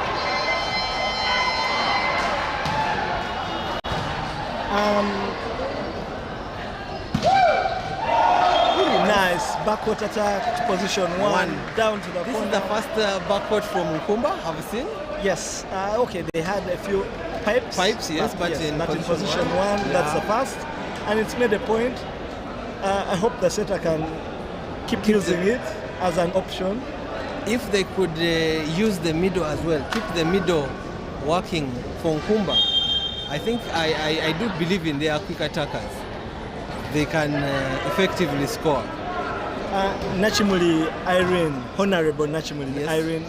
Really nice backward attack to position 1 down to the corner. This is the first backward from Nkumba, have you seen? Yes. Okay, they had a few pipes. Yes, but in position 1, that's the first. And it's made a point. I hope the setter can keep using it as an option. If they could use the middle as well, keep the middle working for Nkumba, I think I do believe in their quick attackers. They can effectively score. Nachimuli Irene, Honorable Nachimuli Irene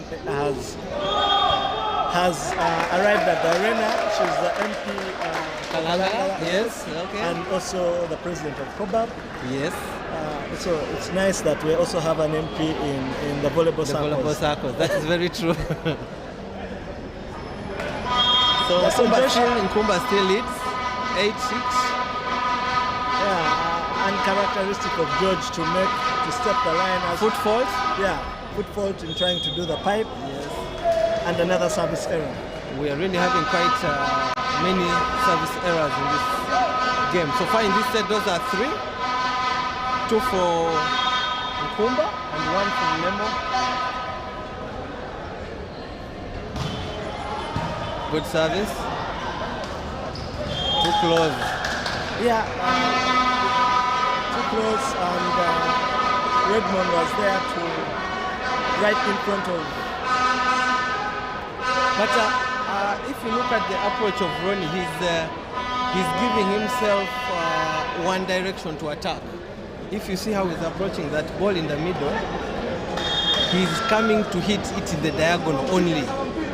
has arrived at the arena. She's the MP Kalanga, yes, okay. And also the president of Kobab. Yes. So it's nice that we also have an MP in the volleyball circles. That is very true. So Nkumba still leads 8-6. Yeah, uncharacteristic of George to step the line as foot fault. Yeah, foot fault in trying to do the pipe. Yes. And another service error. We are really having quite many service errors in this game. So far in this set, those are 3. 2 for Nkumba and one from Nemo. Good service. Too close. Yeah, too close, and Redmond was there to right in front of. But if you look at the approach of Ronnie, he's giving himself one direction to attack. If you see how he's approaching that ball in the middle, he's coming to hit it in the diagonal only.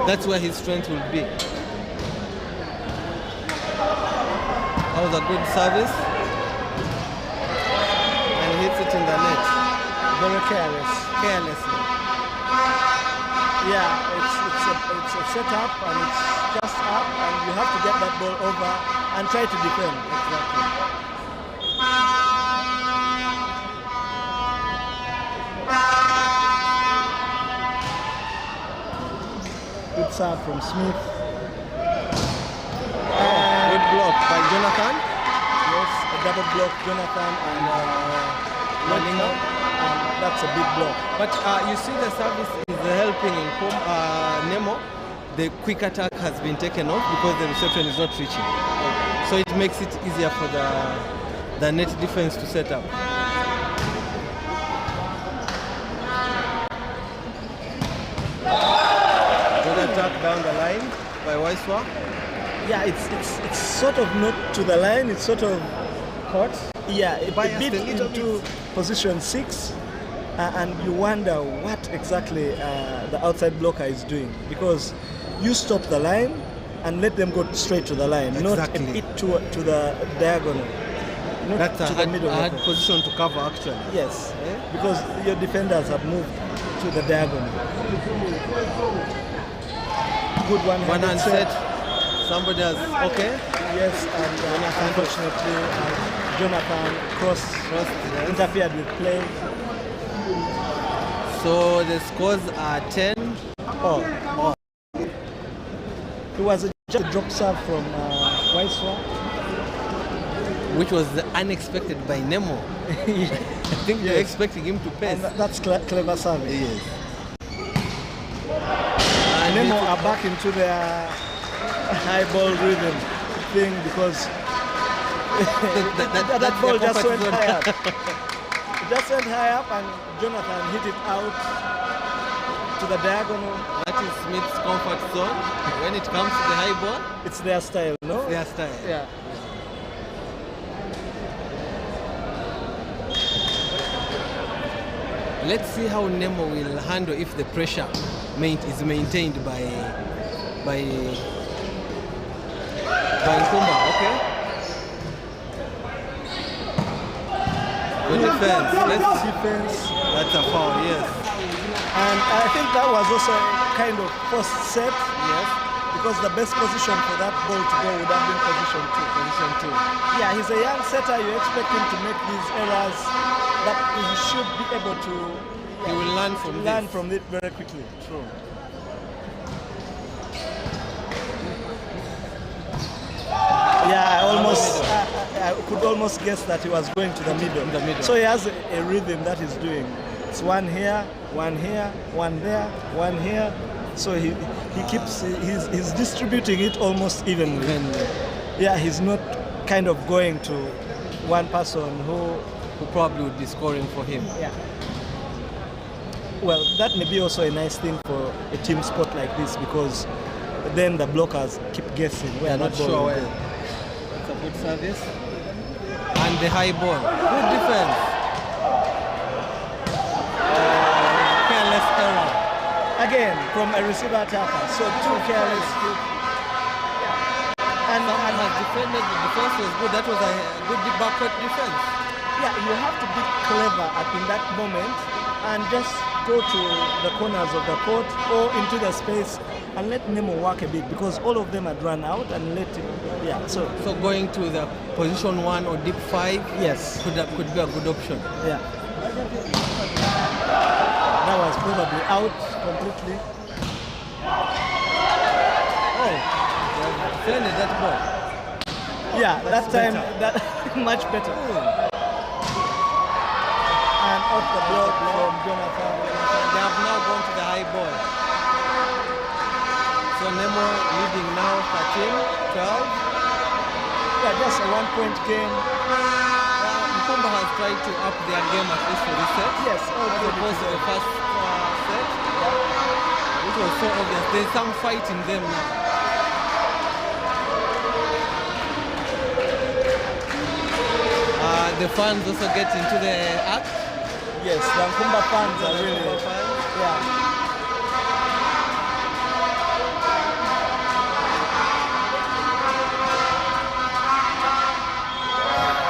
That's where his strength will be. That was a good service. And he hits it in the net. Very carelessly. Yeah, it's a setup, and it's just up, and you have to get that ball over and try to defend. Exactly. Good serve from Smith. Good block by Jonathan. Yes, a double block, Jonathan and Nemo, and that's a big block. But you see the service is helping in Nemo. The quick attack has been taken off because the reception is not reaching. So it makes it easier for the net defense to set up. Good attack down the line by Waiswa. Yeah, it's sort of not to the line, it's sort of Caught. yeah, a Biased bit a little into position 6, and you wonder what exactly the outside blocker is doing, because you stop the line and let them go straight to the line, not a Exactly. bit to the diagonal, not That's to the middle. a hard of it. position to cover actually. Yes, Eh? because your defenders have moved to the diagonal. Good One hand set. Somebody has okay. Yes, and unfortunately, Jonathan Crossed, yes. interfered with play. So the scores are 10. Oh. It was just a drop serve from Waiswa. Which was unexpected by Nemo. I think they're Yes. expecting him to pass. And that's clever service. Yes. Nemo are back into their high ball rhythm thing, because that that's ball their just went comfort zone. high up. It just went high up, and Jonathan hit it out to the diagonal. That is Smith's comfort zone. When it comes to the high ball, It's their style, no? their style. Yeah. Let's see how Nemo will handle if the pressure is maintained by Nkumba. Okay. Good defense. Defense. That's a foul. Yes. And I think that was also a kind of first set, Yes. because the best position for that ball to go would have been position 2. Position 2. Yeah, he's a young setter. You expect him to make these errors, but he should be able to He will learn from it very quickly. True. Yeah, I could almost guess that he was going to the middle. In the middle. So he has a rhythm that he's doing. It's one here, one here, one there, one here. So he keeps he's distributing it almost evenly. Yeah, he's not kind of going to one person who probably would be scoring for him. yeah. Well, that may be also a nice thing for a team sport like this, because then the blockers keep guessing where They're not that ball sure will where. go. It's a good service. And the high ball. Good defense. Careless error. Again, from a receiver attacker, so too careless. And Someone has defended. The defense was good. That was a good backward defense. yeah, you have to be clever in that moment and just go to the corners of the court or into the space and let Nemo work a bit, because all of them had run out, and let him, yeah. So going to the position 1 or deep 5, yes, could be a good option. yeah. That was probably out completely. Oh, they have defended that ball. Yeah, That's that time better. that much better. And off the block from Jonathan. They have now gone to the high ball. So Nemo leading now 13-12. Yeah, just a 1-point game. Nkumba has tried to up their game at least for this set. Yes, as opposed to the first set. It was so obvious. There's some fight in them now. The fans also get into the act. Yes, the Nkumba fans are really. Yeah.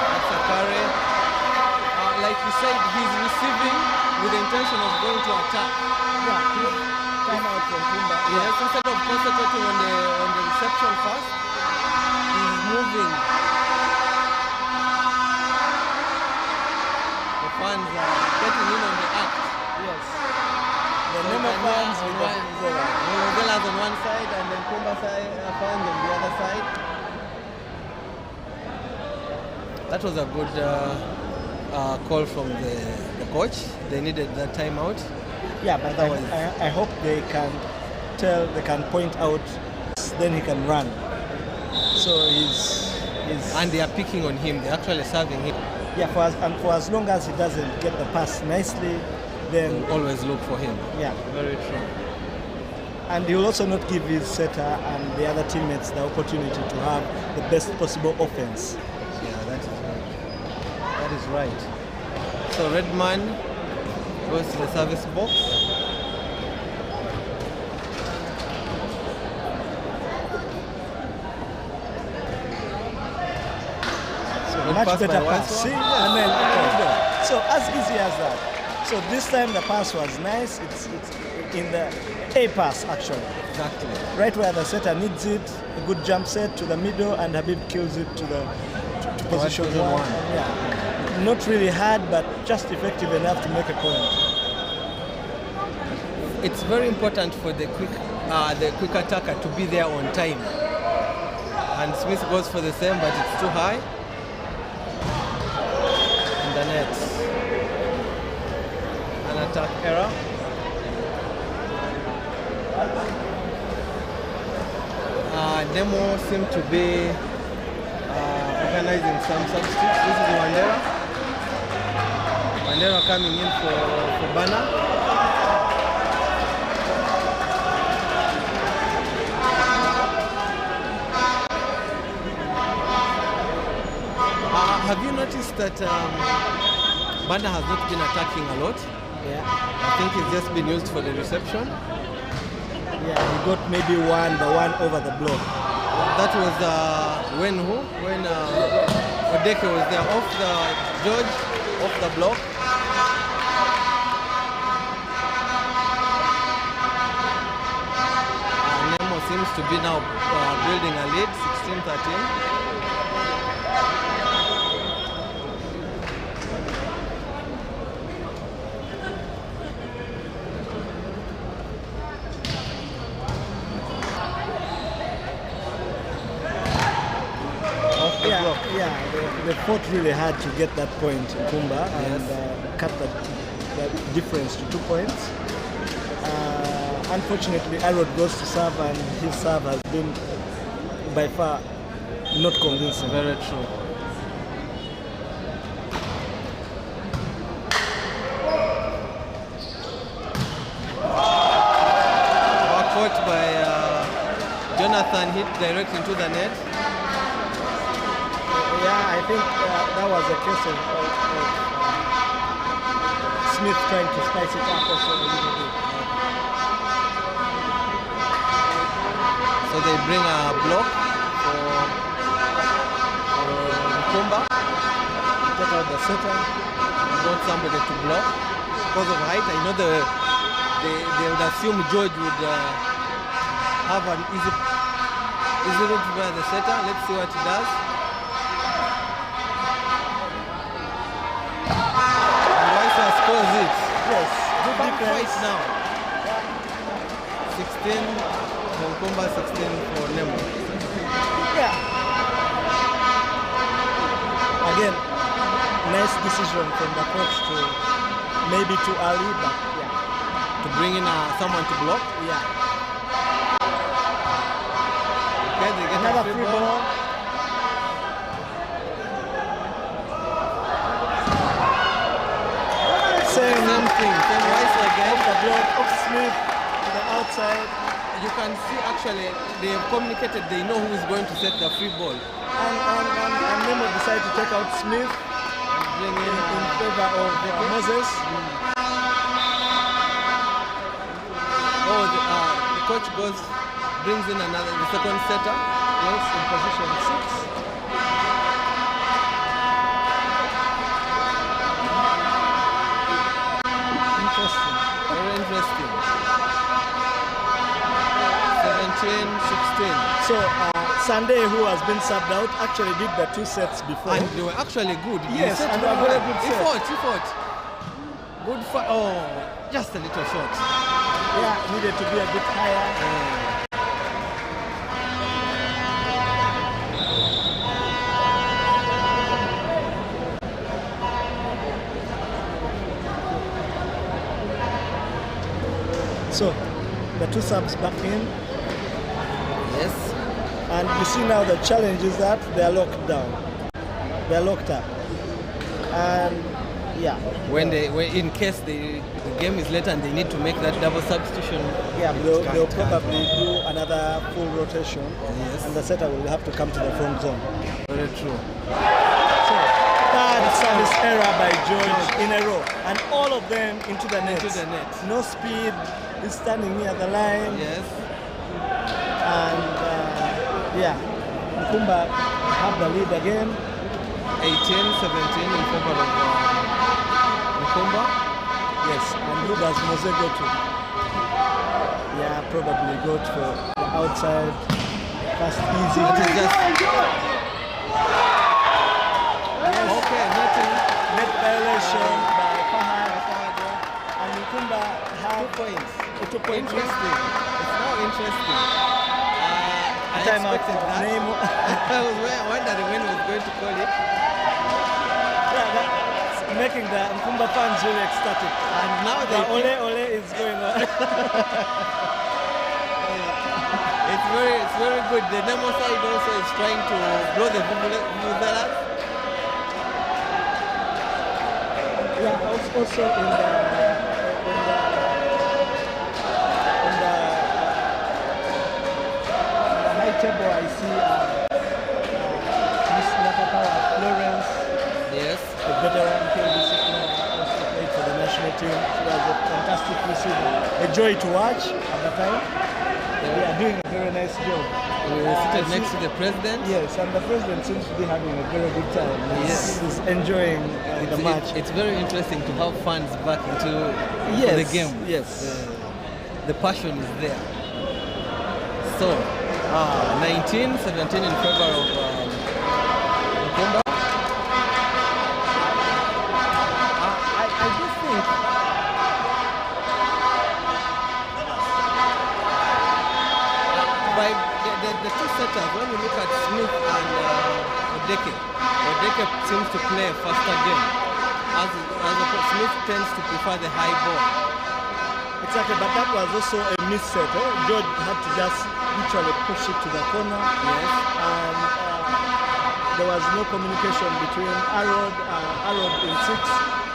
That's a carry. Like you said, he's receiving with the intention of going to attack. Yeah, time out from Nkumba. Yes, instead of concentrating on the reception first, he's moving. The fans are getting in on the act. Yes. The Nemo fans with the Vuvuzelas on one side and then Nkumba fans on the other side. That was a good call from the coach. They needed that timeout. Yeah, but I hope they can point out, then he can run. So he's and they are picking on him. They're actually serving him. Yeah, for as long as he doesn't get the pass nicely, then they'll always look for him. Yeah, very true. And he will also not give his setter and the other teammates the opportunity to have the best possible offense. Yeah, that is right. That is right. So Redman goes to the service box. So much better pass. See? And then, so as easy as that. So this time the pass was nice. It's in the A pass actually. Exactly. Right where the setter needs it, a good jump set to the middle, and Habib kills it to position one. Yeah. Not really hard, but just effective enough to make a point. It's very important for the quick attacker to be there on time. And Smith goes for the same, but it's too high. In the net. An attack error. Nemo seem to be organizing some substitutes. This is Wandera. Wandera coming in for Bana. Have you noticed that Bana has not been attacking a lot? Yeah. I think it's just been used for the reception. Yeah, he got maybe the one over the block. That was when Odeke was there, off the George, off the block. Nemo seems to be now building a lead, 16-13. They fought really hard to get that point, Nkumba, and cut the difference to 2 points. Unfortunately, Arod goes to serve, and his serve has been by far not convincing. Very true. Caught by Jonathan, hit direct into the net. Yeah, I think that was a case of Smith trying to spice it up also a little bit. So they bring a block for Nkumba. Take out the setter. They want somebody to block. Because of height, I know they would assume George would have an easy route by the setter. Let's see what he does. Scores it. Yes, good defense now. 16 for Nkumba, 16 for Nemo. Yeah. Again, nice decision from the coach to maybe too early, but yeah. To bring in someone to block? Yeah. Okay, they get Another free ball. Same thing, same Rice again. Off the block, off Smith to the outside. You can see actually they have communicated, they know who is going to set the free ball. And Nemo decided to take out Smith And bring in favor of Moses. Oh, the coach brings in the second setter. Yes, in position 6. Interesting. Very interesting. 17-16. So Sunday, who has been subbed out, actually did the 2 sets before. And they were actually good. Yes, and they were very good He sets. fought. Good fight. Oh, just a little short. Yeah, needed to be a bit higher. So, the 2 subs back in. Yes. And you see now the challenge is that they are locked down. They are locked up. And yeah. When in case the game is late and they need to make that double substitution. Yeah, they'll probably do another full rotation. Yes. And the setter will have to come to the front zone. Very true. So, third service error by George in a row. And all of them into the net. Into the net. No speed. He's standing near the line. Yes. And yeah, Nkumba have the lead again. 18-17 in favor of Nkumba. Yes, and who does Mose go to? Yeah, probably go to the outside. Fast, easy. It is just... Yes. Okay, nothing. Net violation by Fahad. And Nkumba have 2 points. 2 points. Interesting. It's now interesting. I Time out expected for that. Nemo. I was wondering when he was going to call it. Yeah, that's making the Nkumba fans really ecstatic. And now The ole is going on. It's very good. The Nemo side also is trying to blow the vuvuzelas. Yeah, also in the high table I see Miss Nakakawa Florence, Yes. a veteran KBC player, also played for the national team. She was a fantastic receiver. A joy to watch at the time. They are doing a very nice job. We were seated next to the president. Yes, and the president seems to be having a very good time. He's enjoying the match. It's very interesting to have fans back into Yes, the game. yes. The passion is there. So, 19-17 in favor of Nkumba. I do think by the 2 setters, when we look at Smith and Odeke seems to play a faster game. As Smith tends to prefer the high ball. Exactly, but that was also a misset. George had to just literally push it to the corner. Yes. And there was no communication between Arod in 6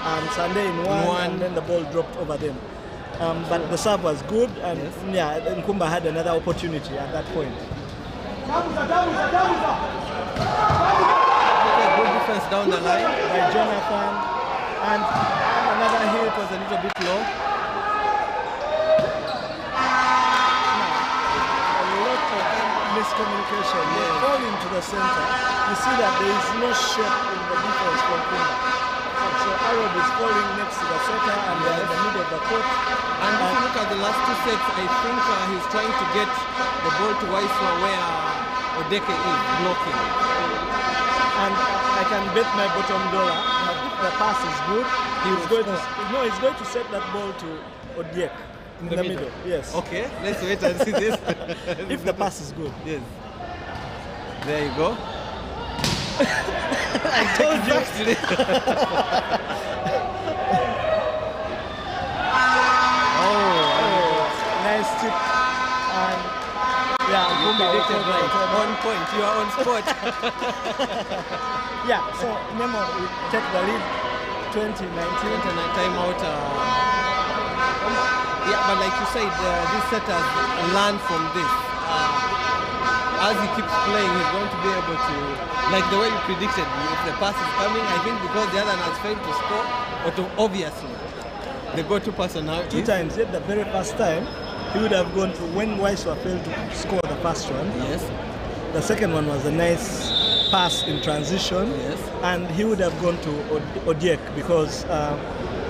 and Sunday in 1, and then the ball dropped over them. But the serve was good, and yeah, Nkumba had another opportunity at that point. Okay, good defense down the line By Jonathan, and another hit was a little bit low. Miscommunication. They fall into the center. You see that there is no shape in the defense from Nkumba. So Arab is falling next to the center and they're in the middle of the court. And if you look at the last 2 sets, I think he's trying to get the ball to Waiswa where Odeke is blocking. And I can bet my bottom dollar that if the pass is good, he's going to set that ball to Odeke. In the middle. Yes. Okay, let's wait and see this. If the pass is good. Yes. There you go. I told you. predict it. And yeah, You Nkumba will predicted take right. whatever. 1 point. You are on spot. Yeah, so Nemo will take the lead 2019. Timeout. Yeah, but like you said, this setter learned from this. As he keeps playing, he's going to be able to, like the way you predicted, if the pass is coming, I think because the other has failed to score, but obviously the go-to person now 2 times, yet the very first time, he would have gone to, when Waiswa failed to score the first one. Yes. The second one was a nice pass in transition. Yes. And he would have gone to Odiek because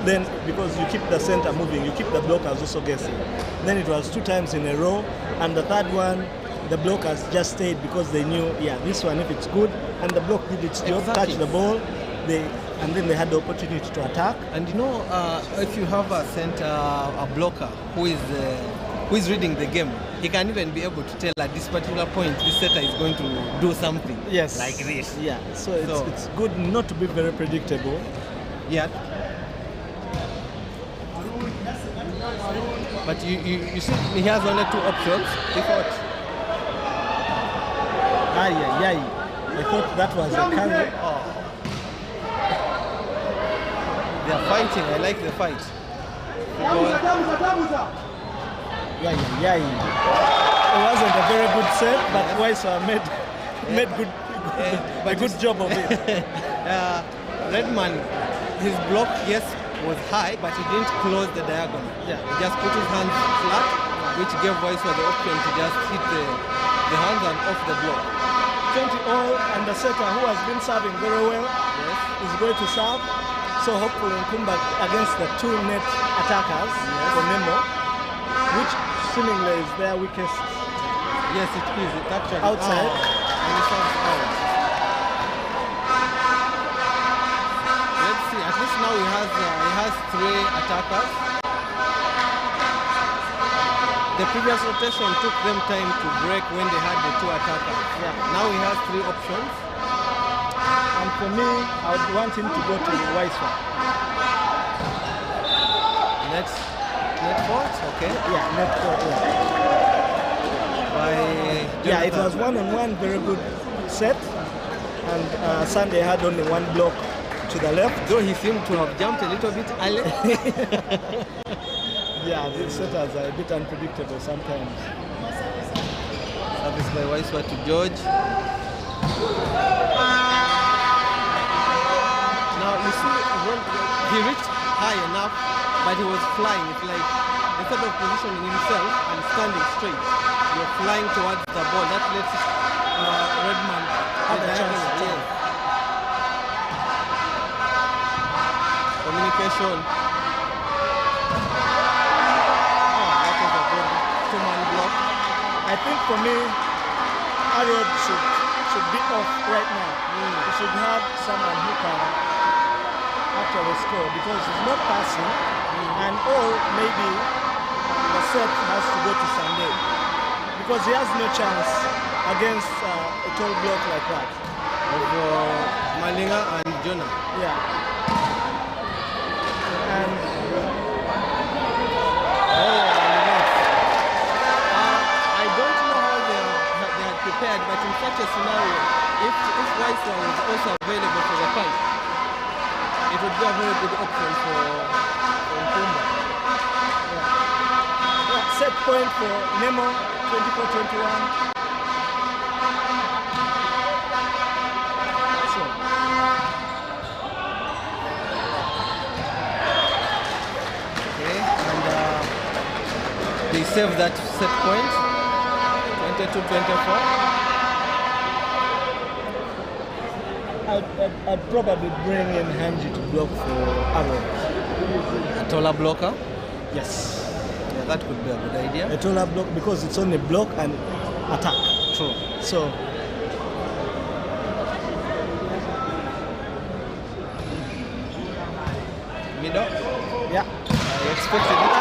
then because you keep the center moving, you keep the blockers also guessing. Then it was 2 times in a row, and the third one, the blockers just stayed because they knew, yeah, this one, if it's good, and the block did its job, touch the ball, and then they had the opportunity to attack. And you know, if you have a center, a blocker who is reading the game, he can even be able to tell at this particular point this setter is going to do something. Yes. Like this. Yeah. So it's good not to be very predictable. Yeah. But you see, he has only 2 options. He thought. I thought that was a carry. Oh. They are fighting. I like the fight. It wasn't a very good set, but Waiswa made a good job of it. Redman, his block, yes, was high, but he didn't close the diagonal. Yeah. He just put his hands flat, which gave Waiswa the option to just hit the hands and off the block. 20 all, and the setter who has been serving very well is going to serve. So hopefully Nkumba against the 2 net attackers for Nemo, which seemingly is their weakest. Yes, it is. It's actually outside. And it serves out. Let's see. At least now he has 3 attackers. The previous rotation took them time to break when they had the 2 attackers. Yeah. Now he has 3 options. And for me, I would want him to go to Waiswa. Net forward, okay. Yeah, net forward. Yeah, it was 1-on-1, very good set. And Sunday had only 1 block to the left. Though he seemed to have jumped a little bit early. Yeah, these setters are a bit unpredictable sometimes. Service by Waiswa to George. Now you see, he reached high enough, but he was flying. It's like instead of positioning himself and standing straight, you're flying towards the ball. That lets Redman Have a chance to yes. Communication. That was a good 2-man block. I think for me, Arrow should be off right now. We should have someone who can actually score because he's not passing, and or maybe the set has to go to Sunday because he has no chance against a tall block like that. Of Malinga and Jonah. Yeah. And I don't know how they had prepared, but in such a scenario, if Waiswa was also available for the fight, it would be a very good option for Nkumba. yeah, set point for Nemo, 24-21. So, Okay, and they save that set point, 22-24. I'd probably bring in Hanji to block for Arrow. A taller blocker. Yes. Yeah, that could be a good idea. A taller block because it's only block and attack. True. So Middle. yeah, I expected it.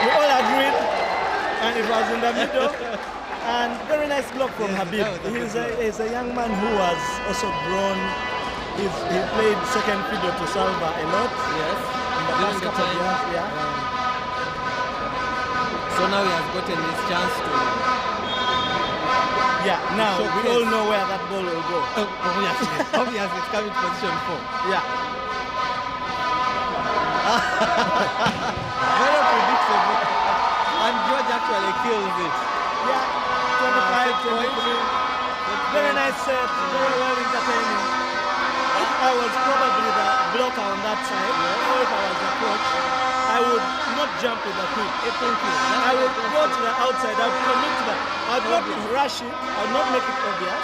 we all agreed, and it was in the middle. And very nice block from Habib. He's a young man who has also grown. He played second fiddle to Salva a lot. Yes. In the past couple of years, yeah. So now he has gotten his chance to. Yeah, now we showcase. all know where that ball will go. Obviously, it's coming to position 4. Yeah. Very predictable. And George actually kills it. Yeah, 25, 23. Very nice set, very well entertaining. If I was probably the blocker on that side, or if I was the coach, I would not jump with the quick. I would go to the outside, I would commit to that. I would not rush it, I would not make it obvious,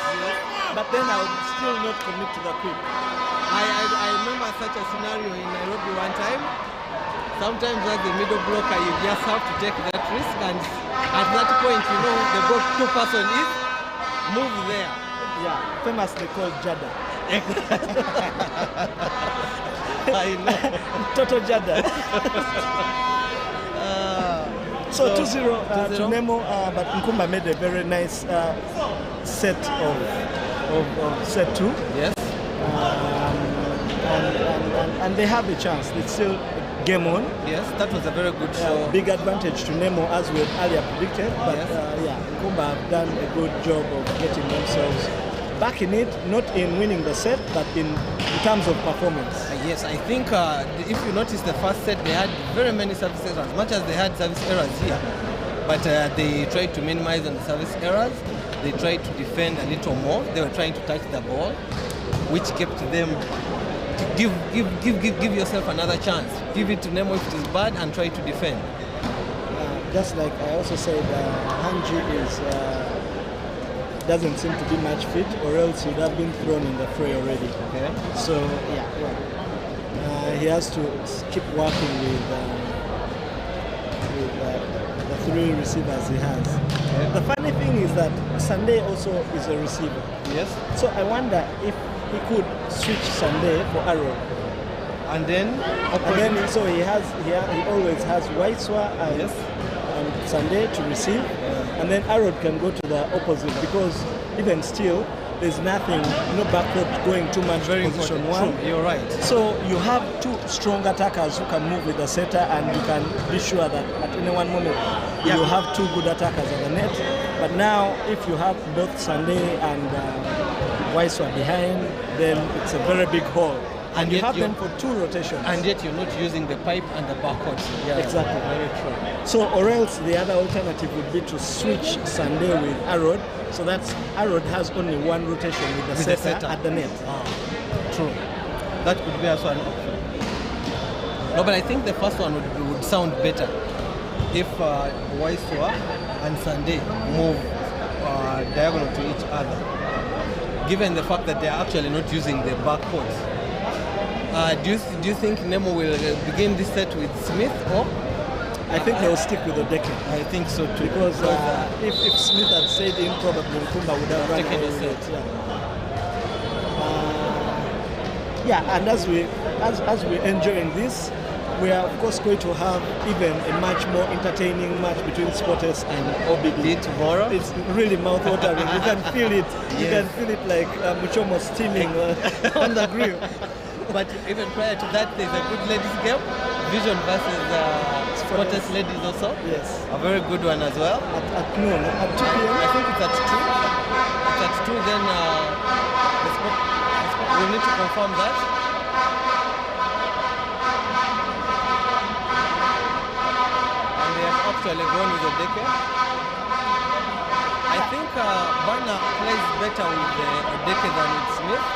but then I would still not commit to the quick. I remember such a scenario in Nairobi one time. Sometimes as the middle blocker, you just have to take that risk, and at that point, you know, the goal-two person is move there. Yeah, famously called Jada. I know. Total Jada. So 2-0 to Nemo, but Nkumba made a very nice set of set 2. Yes. And they have a chance. It's still game on. Yes, that was a very good show. Big advantage to Nemo as we had earlier predicted, but Nkumba have done a good job of getting themselves back in it, not in winning the set, but in terms of performance. Yes, I think if you notice the first set, they had very many service errors, as much as they had service errors here. But they tried to minimize on the service errors. They tried to defend a little more. They were trying to touch the ball, which kept them to give yourself another chance. Give it to Nemo if it is bad and try to defend. Just like I also said, Hanji doesn't seem to be much fit, or else he would have been thrown in the fray already. Okay. So he has to keep working with the 3 receivers he has. Okay. The funny thing is that Sunday also is a receiver. Yes. So I wonder if he could switch Sunday for Arrow. And then so he always has Waiswa and Sunday to receive, and then Arrow can go to the opposite, because even still there's nothing, no backcourt going too much. Very position important. 1. True. You're right. So you have 2 strong attackers who can move with the setter, and you can be sure that at any one moment you have 2 good attackers at the net. But now if you have both Sunday and Waiswa behind, then it's a very big hole. And you have them for 2 rotations. And yet you're not using the pipe and the backcourt. Yeah, exactly. Very true. So, or else the other alternative would be to switch Sunday with Arrod. So that's Arrod has only 1 rotation with the setter at the net. True. That could be also an option. No, but I think the first one would sound better if Waiswa and Sunday move diagonal to each other, given the fact that they are actually not using the backcourt. Do you think Nemo will begin this set with Smith, or? I think they'll stick with the decade. I think so too. Because if Smith had stayed in, probably Nkumba would have run away with it. And as we're enjoying this, we are of course going to have even a much more entertaining match between Spotters and OBB tomorrow. It's really mouth-watering. You can feel it. You can feel it like Muchomo steaming on the grill. But even prior to that, there's a good ladies game. Vision versus Spotters ladies also. Yes. A very good one as well. At noon, at 2 p.m. I think it's at 2. It's at 2, then we need to confirm that. And they have actually gone with the decade. I think Barna plays better with the decade than with Smith.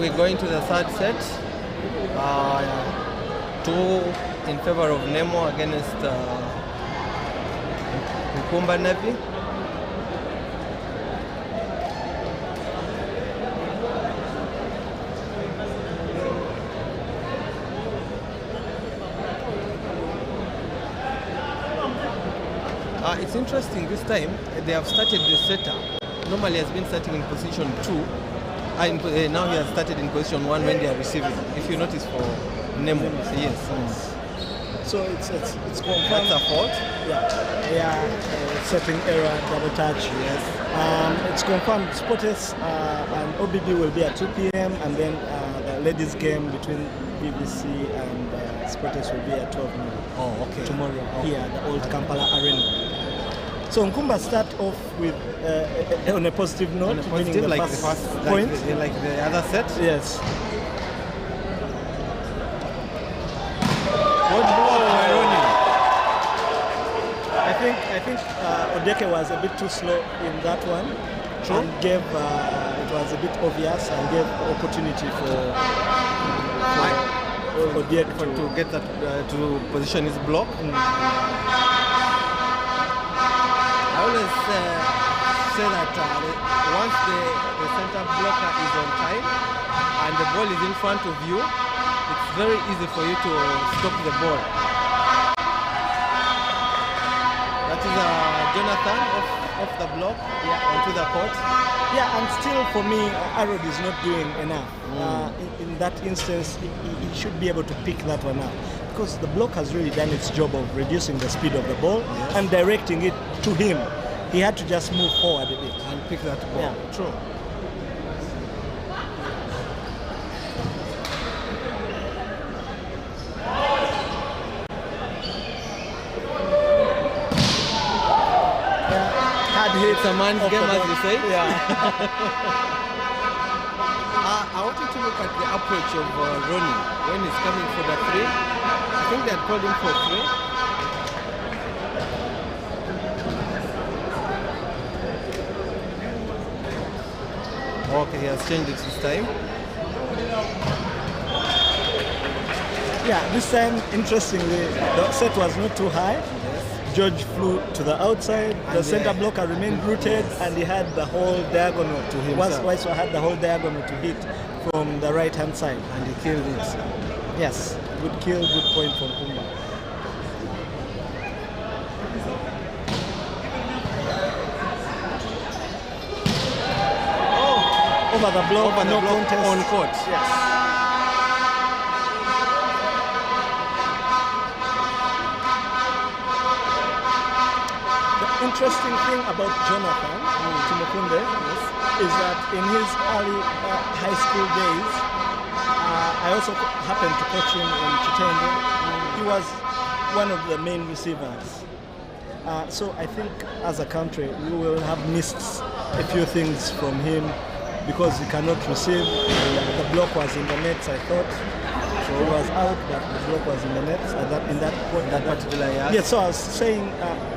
We're going to the third set. 2 in favor of Nemo against Nkumba Navy. It's interesting this time, they have started the setter. Normally has been starting in position 2. Now he has started in position 1 when they are receiving. If you notice for Nemo, yes. So it's confirmed. That's a fault. Setting error, double touch. Yes. It's confirmed. Sports and OBB will be at 2 p.m. and then the ladies' game between BBC and Sports will be at 12 noon. Oh, okay. Tomorrow here at the old Kampala Arena. So Nkumba start off with on a positive note, winning the like first the first point. like the other set. Yes. Good block by Ronnie. I think Odeke was a bit too slow in that one. True. And gave it was a bit obvious and gave opportunity for Odeke to get that to position his block. I always say that once the center blocker is on time and the ball is in front of you, it's very easy for you to stop the ball. That is Jonathan off the block onto the court. Yeah, and still for me, Arod is not doing enough. In that instance, he should be able to pick that one up because the block has really done its job of reducing the speed of the ball and directing it to him. He had to just move forward a bit and pick that ball. Yeah, true. It's a man's game, as you say. Yeah. I want you to look at the approach of Ronnie when he's coming for the 3. I think they had called him for 3. Okay, he has changed it this time. Yeah, this time, interestingly, the set was not too high. George flew to the outside, the center blocker remained rooted, and he had the whole diagonal to himself. Waiswa had the whole diagonal to hit from the right hand side. And he killed it. Yes, good kill, good point from Nkumba. Oh, over the block, over the no block contest. On court. Yes. Interesting thing about Jonathan Tumukunde is that in his early high school days, I also happened to coach him in Chitende. He was one of the main receivers. So I think as a country, we will have missed a few things from him because he cannot receive. The block was in the nets, I thought. So he was out, but the block was in the nets in that particular yard. Yeah, so I was saying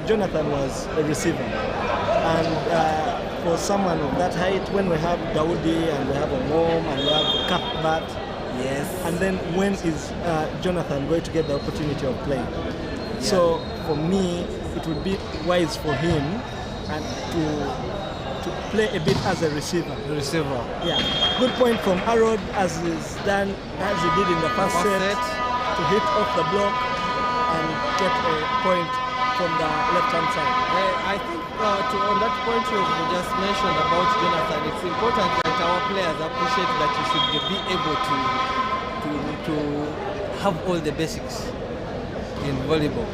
Jonathan was a receiver. And for someone of that height, when we have Daudi and we have Omom and we have Kapbat, yes. And then when is Jonathan going to get the opportunity of playing? Yeah. So for me, it would be wise for him and to play a bit as a receiver. The receiver. Yeah. Good point from Arod as he did in the first set to hit off the block and get a point from the left-hand side. I think on that point you just mentioned about Jonathan, it's important that our players appreciate that you should be able to have all the basics in volleyball.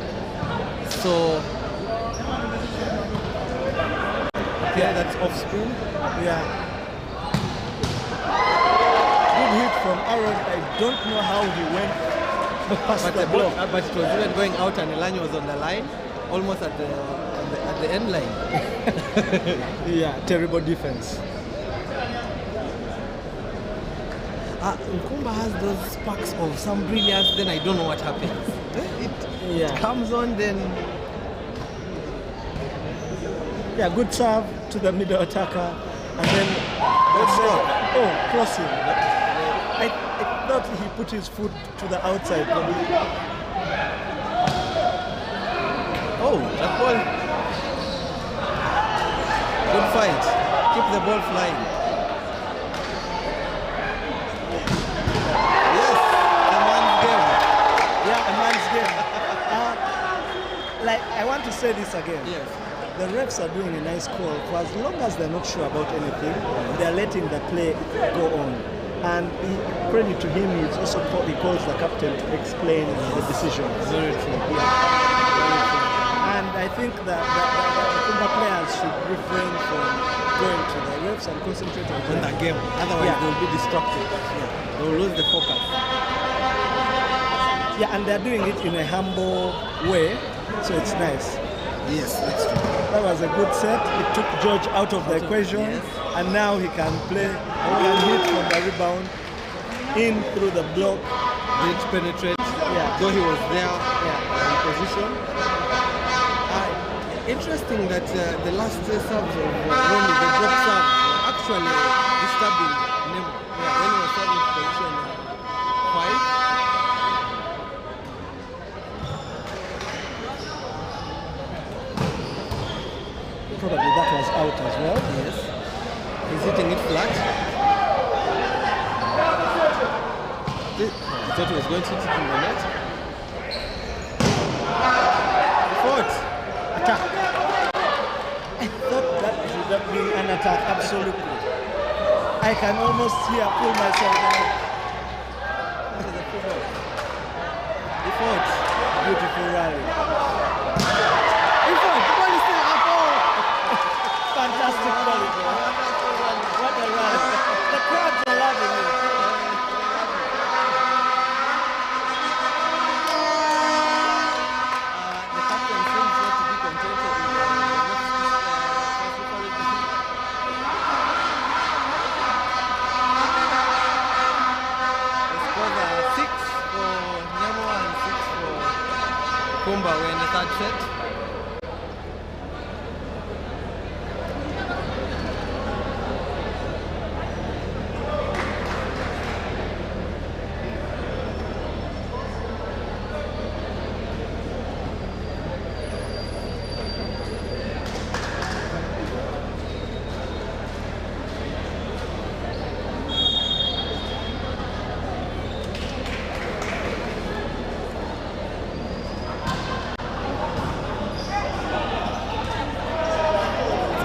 So that's off spin. Yeah. Good hit from Aaron. I don't know how he went past the block. But it was even going out and Elani was on the line, almost at the end line. Yeah, terrible defense. Nkumba has those sparks of some brilliance, then I don't know what happens. It comes on, then... Yeah, good serve to the middle attacker, and then crossing. I thought he put his foot to the outside. Oh, that ball. Good fight. Keep the ball flying. Yes, a man's game. Yeah, a man's game. Like, I want to say this again. Yes. the refs are doing a nice call. For as long as they're not sure about anything, they're letting the play go on. And credit to him, he calls the captain to explain the decisions. Very true. Yeah. Very true. And I think that the players should refrain from going to the refs and concentrate on the game. Otherwise, they'll be distracted. They'll lose the focus. Yeah, and they're doing it in a humble way, so it's nice. Yes, that's true. That was a good set. It took George out of the equation, and now he can play, he can hit from the rebound, in through the block. Did penetrate, though he was there in position. Interesting that the last serves of Ronnie, the drop serve, actually disturbing Nemo. When he was serving to position 5. Probably that was out as well. Yes. He's hitting it flat. I thought he was going to hit it in the net. Fought. Attack. I thought that should have been an attack, absolutely. I can almost pull myself down. That is a football. He fought. Beautiful rally. He fought. The ball is still up. Fantastic volleyball. What a run. The crowds are loving it. The captain seems not to be contented with the scores are 6 for Nemo and 6 for Nkumba. We're in the third set.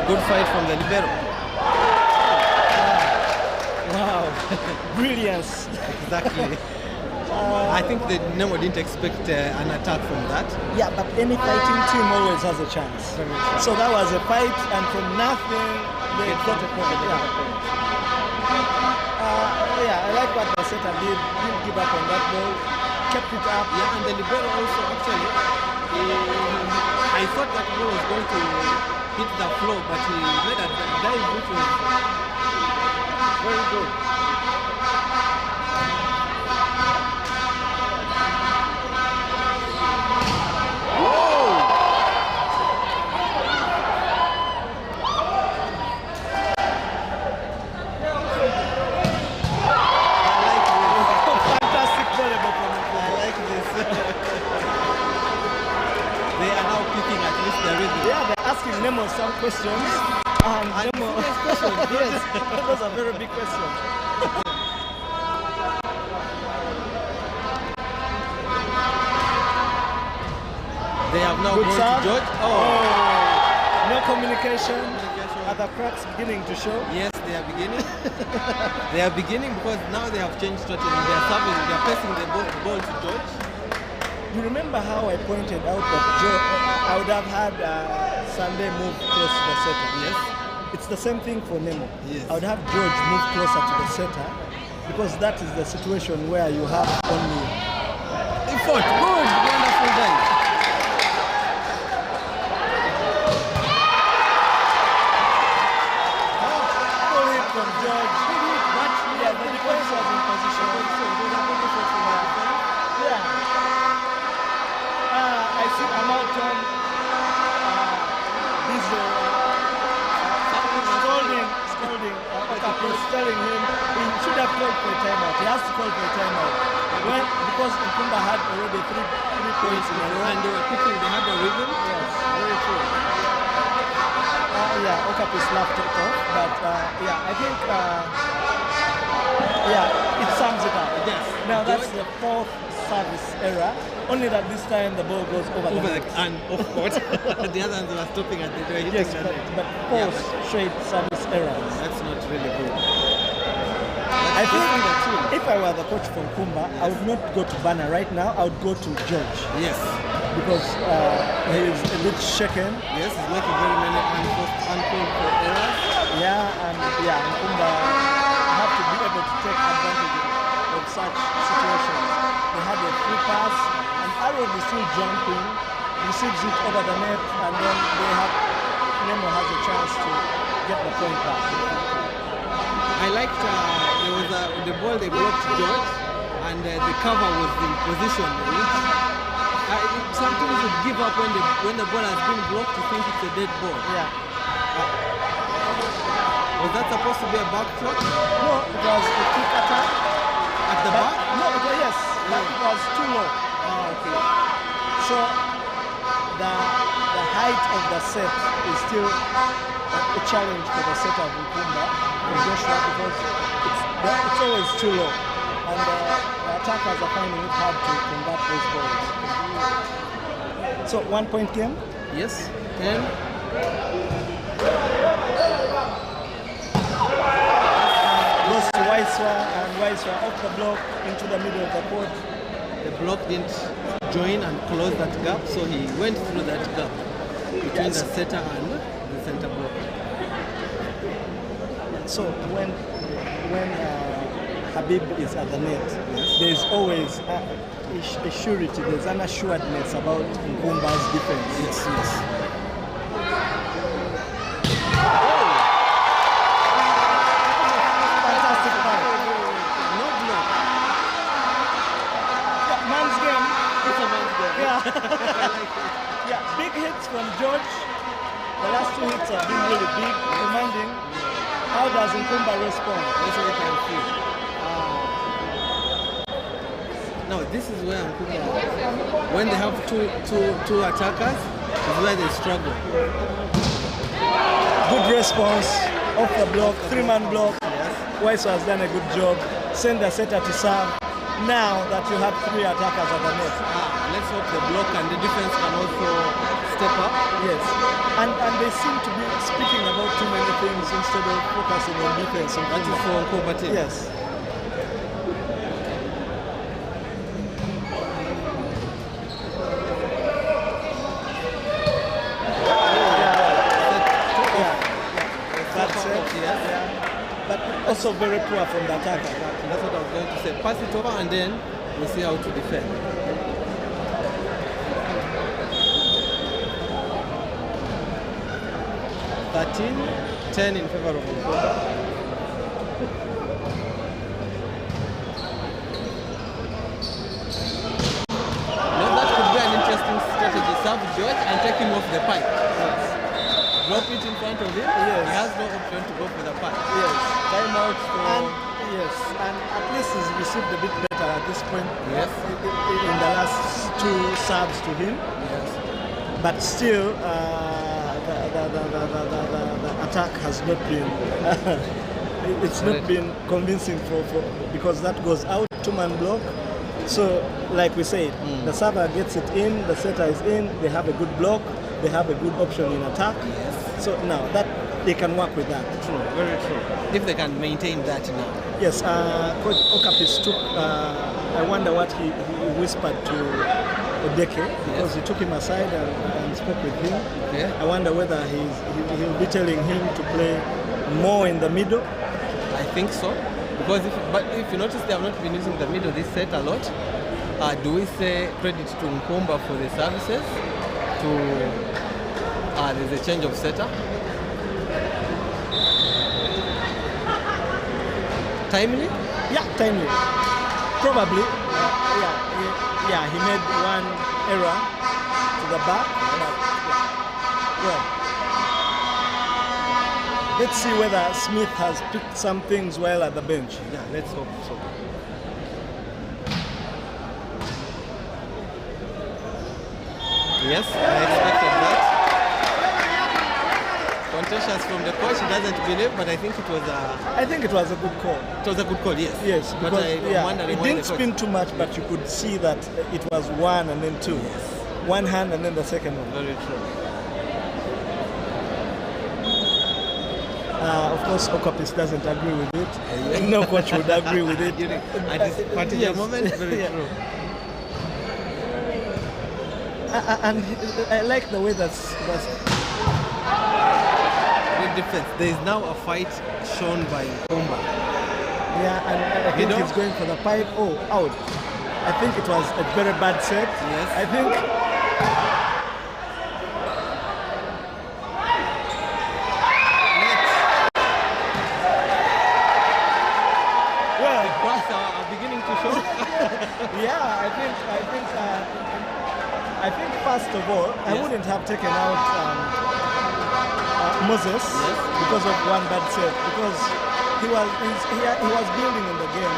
Good fight from the libero. Wow. Brilliance. Exactly. I think that Nemo didn't expect an attack from that. Yeah, but any fighting team always has a chance. So that was a fight, and from nothing, they got a point. I like what Baseta did. Didn't give up on that ball. Kept it up. Yeah, and the libero also actually, I thought that ball was going to hit the floor, but he made a dive which was very good. Fantastic volleyball from Nkumba. I like this. They are now picking at least the rhythm. Yeah, they're asking Nemo some questions. And Nemo, yes, those are very big questions. They have now Good gone serve. to George. No communication. Are the cracks beginning to show? Yes, they are beginning. They are beginning because now they have changed strategy. They are serving, they are passing the ball to George. You remember how I pointed out that I would have had Sunday move close to the setter? Yes. It's the same thing for Nemo. Yes. I would have George move closer to the setter because that is the situation where you have only. He fought. Good. Wonderful dive. Pull it from George. But yeah, the defense was in position. Yeah. I see Amalton, Bizo, scolding, Okapis telling him he should have called for a timeout. He has to call for a timeout. Because Nkumba had already three points in a row. And they were picking, they had a rhythm. Yes. Very true. Okapis laughed it off, but I think it sums it up. Yes. Now that's the fourth service error. Only that this time the ball goes over the net. And off court. The other ones were stopping at the door. Yes, but four straight service errors. That's not really good. I think if I were the coach from Nkumba, I would not go to Bana right now. I would go to George. Yes. Because he is a bit shaken. Yes, he's making very many uncalled for errors. Nkumba have to be able to take advantage of such situations. They had a free pass, and Arrow is still jumping, receives it over the net, and then Nemo has a chance to get the point back. I liked there was the ball they blocked George, and the cover was in position. Sometimes you give up when the ball has been blocked. You think it's a dead ball. Yeah. Was that supposed to be a back shot? No, it was a quick attack. At the back? No, yes, but it was too low. Okay. So the height of the set is still a challenge for the setter of Nkumba, for Joshua, because it's always too low. And the attackers are finding it hard to combat those balls. So 1 point game? Yes. 10. Goes to Waiswa, and Waiswa off the block into the middle of the court. The block didn't join and close that gap, so he went through that gap between the setter and the center block. So when Habib is at the net, there's always a surety, there's an assuredness about Nkumba's defense. Yes. Fantastic ball. No block. Yeah, man's game. It's a man's game. Yeah. I like it. Yeah, big hits from George. The last two hits have been really big, commanding. How does Nkumba respond? That's what I can feel. Now this is where Nkumba, when they have two attackers, is where they struggle. Good response off the block, three-man block. Weiss has done a good job. Send the setter to serve. Now that you have three attackers at the net. Let's hope the block and the defense can also step up. Yes. And they seem to be speaking about too many things instead of focusing on defense. That is for Nkumba team. Yes. But also very poor from the attacker. That's what I was going to say. Pass it over and then we'll see how to defend. (13-10) in favor of Nkumba. Now that could be an interesting strategy. Serve George and take him off the pipe. Drop it in front of him. Yes. He has no option to go for the pass. Yes. Time out for... And at least he's received a bit better at this point. Yes. In the last two serves to him. Yes. But still, the attack has not been... it's not been convincing because that goes out, two-man block. So, like we said, the server gets it in, the setter is in, they have a good block, they have a good option in attack. Yes. So now that they can work with that. True, very true. If they can maintain that now. Yes, Coach Okapis took, I wonder what he whispered to Odeke, because he took him aside and spoke with him. Okay. I wonder whether he'll be telling him to play more in the middle. I think so. Because if you notice, they have not been using the middle this set a lot. Do we say credit to Nkumba for the services? There's a change of setter. Timely? Yeah, timely. Probably. He made one error to the back. Well, let's see whether Smith has picked some things well at the bench. Yeah, let's hope so. Yes, I expected that. contentious from the coach. He doesn't believe, but I think it was I think it was a good call. it was a good call. Yes. Yes, But because I'm wondering it why didn't the coach- spin too much, but you could see that it was one and then two. Yes. One hand and then the second one. Very true. Of course, Okapis doesn't agree with it. No coach would agree with it. At this particular Yes. moment, very Yeah. true. And I like the way that's Good defense. There is now a fight shown by Nkumba. yeah, and I think know- he's going for the pipe. Oh, out. I think it was a very bad set. Yes. I think. Well, The cross are beginning to show. yeah, I think first of all, I Yes. wouldn't have taken out Moses Yes. because of one bad set, because he was building in the game,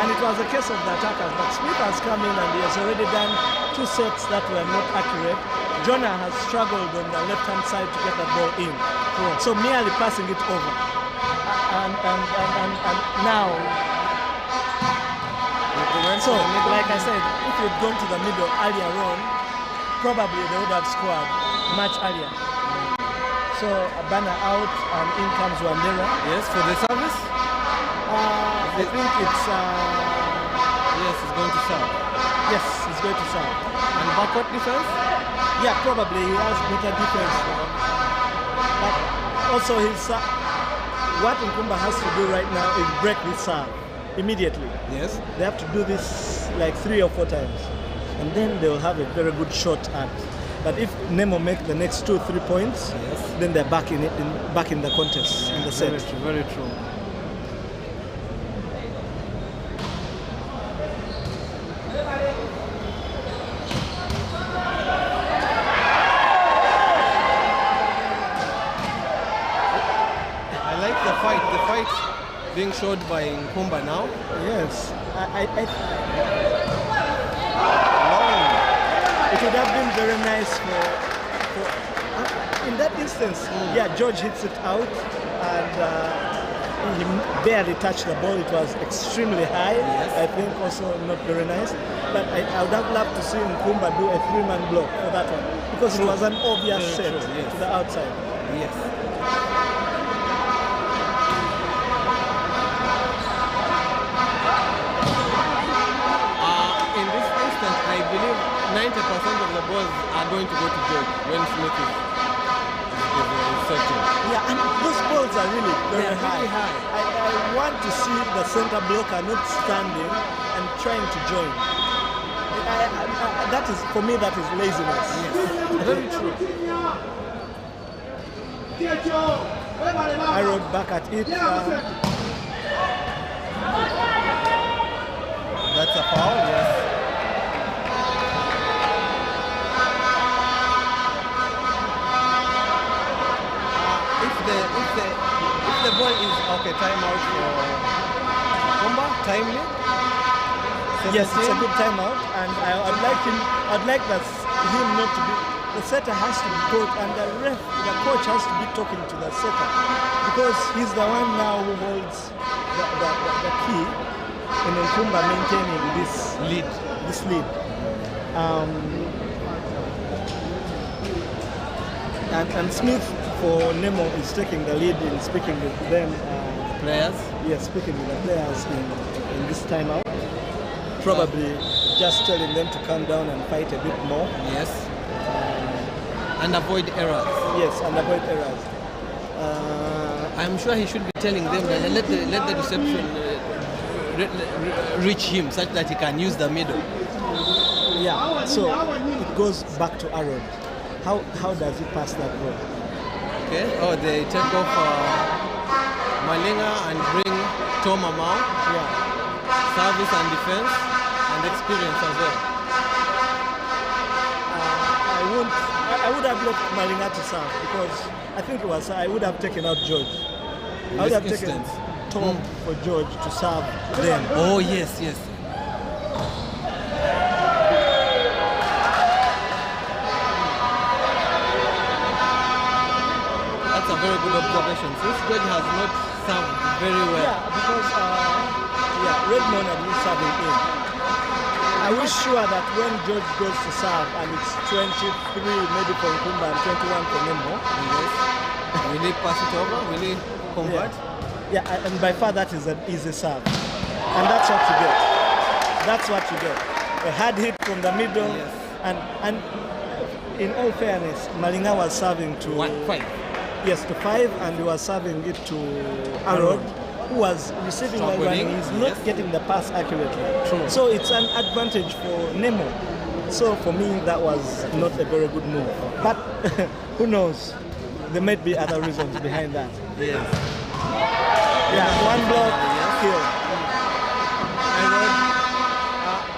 and it was a case of the attackers. But Smith has come in and he has already done two sets that were not accurate. Jonah has struggled on the left-hand side to get the ball in, so merely passing it over, and now. So, like I said, if you'd gone to the middle earlier on, probably they would have scored much earlier. So, a banner out and in comes Wandera. Yes, for the service. I think it's, Yes, he's going to serve. yes, he's going to serve. And backward defense. Yeah, probably he has better defense. But also, what Nkumba has to do right now is break this serve immediately. Yes. They have to do this like 3 or 4 times, and then they'll have a very good shot at. But if Nemo make the next 2-3 points, Yes. then they're back in it, back in the contest, in the set. Very true. Very true. I like the fight. The fight being showed by Nkumba now. Yes, Long. it would have been very nice for in that instance. Yeah, George hits it out, and he barely touched the ball. It was extremely high. Yes. I think also not very nice. But I would have loved to see Nkumba do a 3-man block for that one, because it was an obvious Very set true, yes. to the outside. Yes. In this instance, I believe 90% of the balls are going to go to George when Smith is setting. Yeah, and those balls are really very They are high. really high. I want to see the center blocker not standing and trying to join. That is, for me, that is laziness. Very true. I rode back at it. That's a foul, yes. If the ball is okay, timeout for Nkumba, timely. Yes, it's a 17. good timeout, and I'd like him not to be. The setter has to be taught, and the coach has to be talking to the setter, because he's the one now who holds the key in Nkumba maintaining this lead. And Smith for Nemo is taking the lead in speaking with them. Players. Yes, speaking with the players in this timeout. Probably just telling them to calm down and fight a bit more. Yes. And avoid errors. Yes, and avoid errors. I'm sure he should be telling them that let the reception reach him such that he can use the middle. Yeah, so it goes back to Aaron. How does he pass that ball? Okay. Oh, they take off Malinga and bring Tom Amau. Yeah. Service and defense and experience as well. I would have left Malinga to serve, because I think it was I would have taken out George. I would have taken Tom for George to serve them. Oh yes, yes. That's a observation. Since George has not served very well. Yeah, because Redmond are really serving in. I was sure that when George goes to serve and it's 23 maybe for Nkumba and 21 for Nemo. Yes. Will he pass it over? Will he convert? Yeah, and by far that is an easy serve. And that's what you get. That's what you get. A hard hit from the middle. Yes. And in all fairness, Malinga was serving to 5. Yes, to 5, and he was serving it to Arod, who was receiving the one. He's not getting the pass accurately. True. So it's an advantage for Nemo. So for me, that was not a very good move. But who knows? There might be other reasons behind that. Yes. Yeah, one block, kill.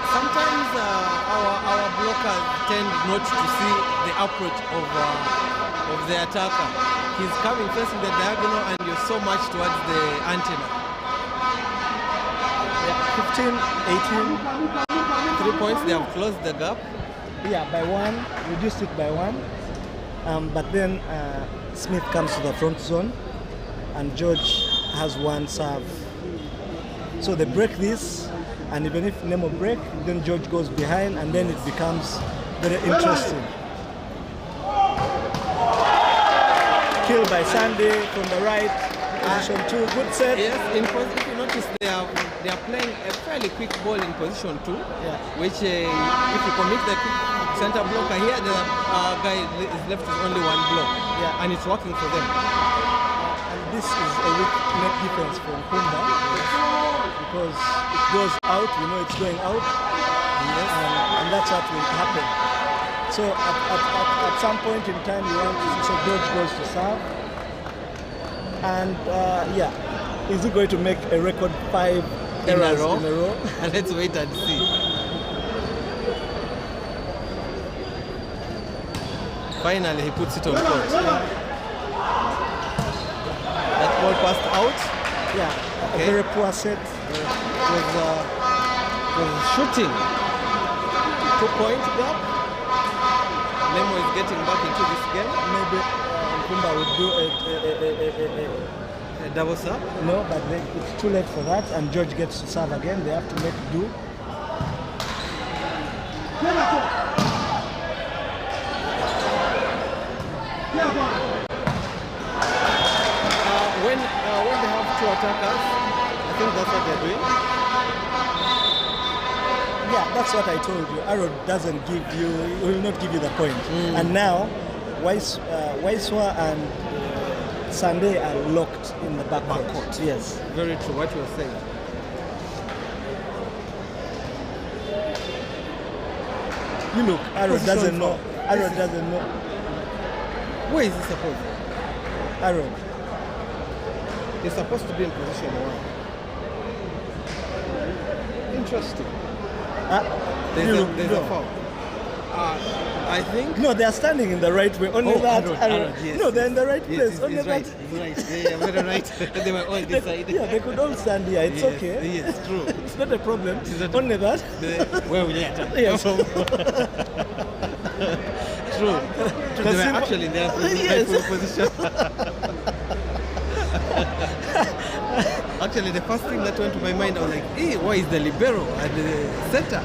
Sometimes our blockers tend not to see the approach of the attacker. He's coming facing the diagonal and you're so much towards the antenna. Yeah, 15, 18. 3 points, they have closed the gap. Yeah, by 1, reduced it by 1. But then Smith comes to the front zone and George has 1 serve. So they break this, and even if Nemo break, then George goes behind, and then it becomes very interesting. Kill by Sandy from the right, position 2, good set. Yes, if you notice, they are playing a fairly quick ball in position 2, which if you commit the center blocker here, the guy is left with only 1 block, and it's working for them. And this is a weak net defense for Nkumba, because it goes out, we know it's going out, and that's what will happen. So at some point in time, you want to see, so George goes to serve, and is he going to make a record 5 errors in a row? And let's wait and see. Finally, he puts it on court. That ball passed out. Yeah, a very poor set. Was shooting. 2-point gap. Nemo is getting back into this game. Maybe Nkumba would do a double serve. No, but it's too late for that, and George gets to serve again. They have to make do. When they have 2 attackers, I think that's what they're doing. Yeah, that's what I told you. Arrow doesn't give you, will not give you the point. And now, Waiswa and Sunday are locked in the backcourt. Yes. Very true, what you were saying. You look, Arrow doesn't know. Arrow doesn't know. Where is he supposed? Arrow. He's supposed to be in position 1. Interesting. There's a foul. I think. No, they are standing in the right way. Only that. Arrow, yes, no, they're in the right place. He's Only right. that. He's right. Yeah, very right. They were all this side. Yeah, they could all stand here. It's okay. Yes, true. It's not a problem. Only that. Where will you attack? Yes. True. They were actually in their position. Actually, the first thing that went to my mind, I was like, hey, why is the libero at the center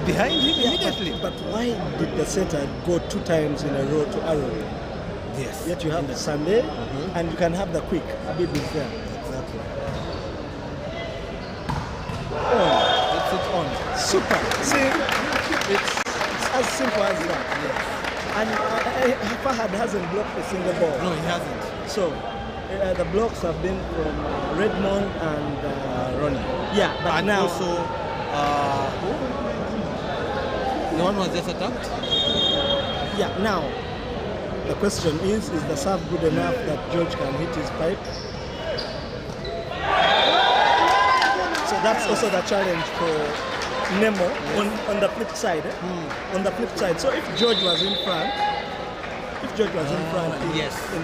behind him immediately? But why did the center go 2 times in a row to Arrow? Yes. Yet you have the Sunday, and you can have the quick. Abib is there. Exactly. It's it on. Super. See, it's as simple as that. Yes. And Fahad hasn't blocked a single ball. No, he hasn't. So, the blocks have been from Redmond and Ronnie. Yeah, but and now also, the one was just attacked? Yeah, now the question is the serve good enough that George can hit his pipe? So that's also the challenge for Nemo on the flip side. On the flip side. So if George was in front, in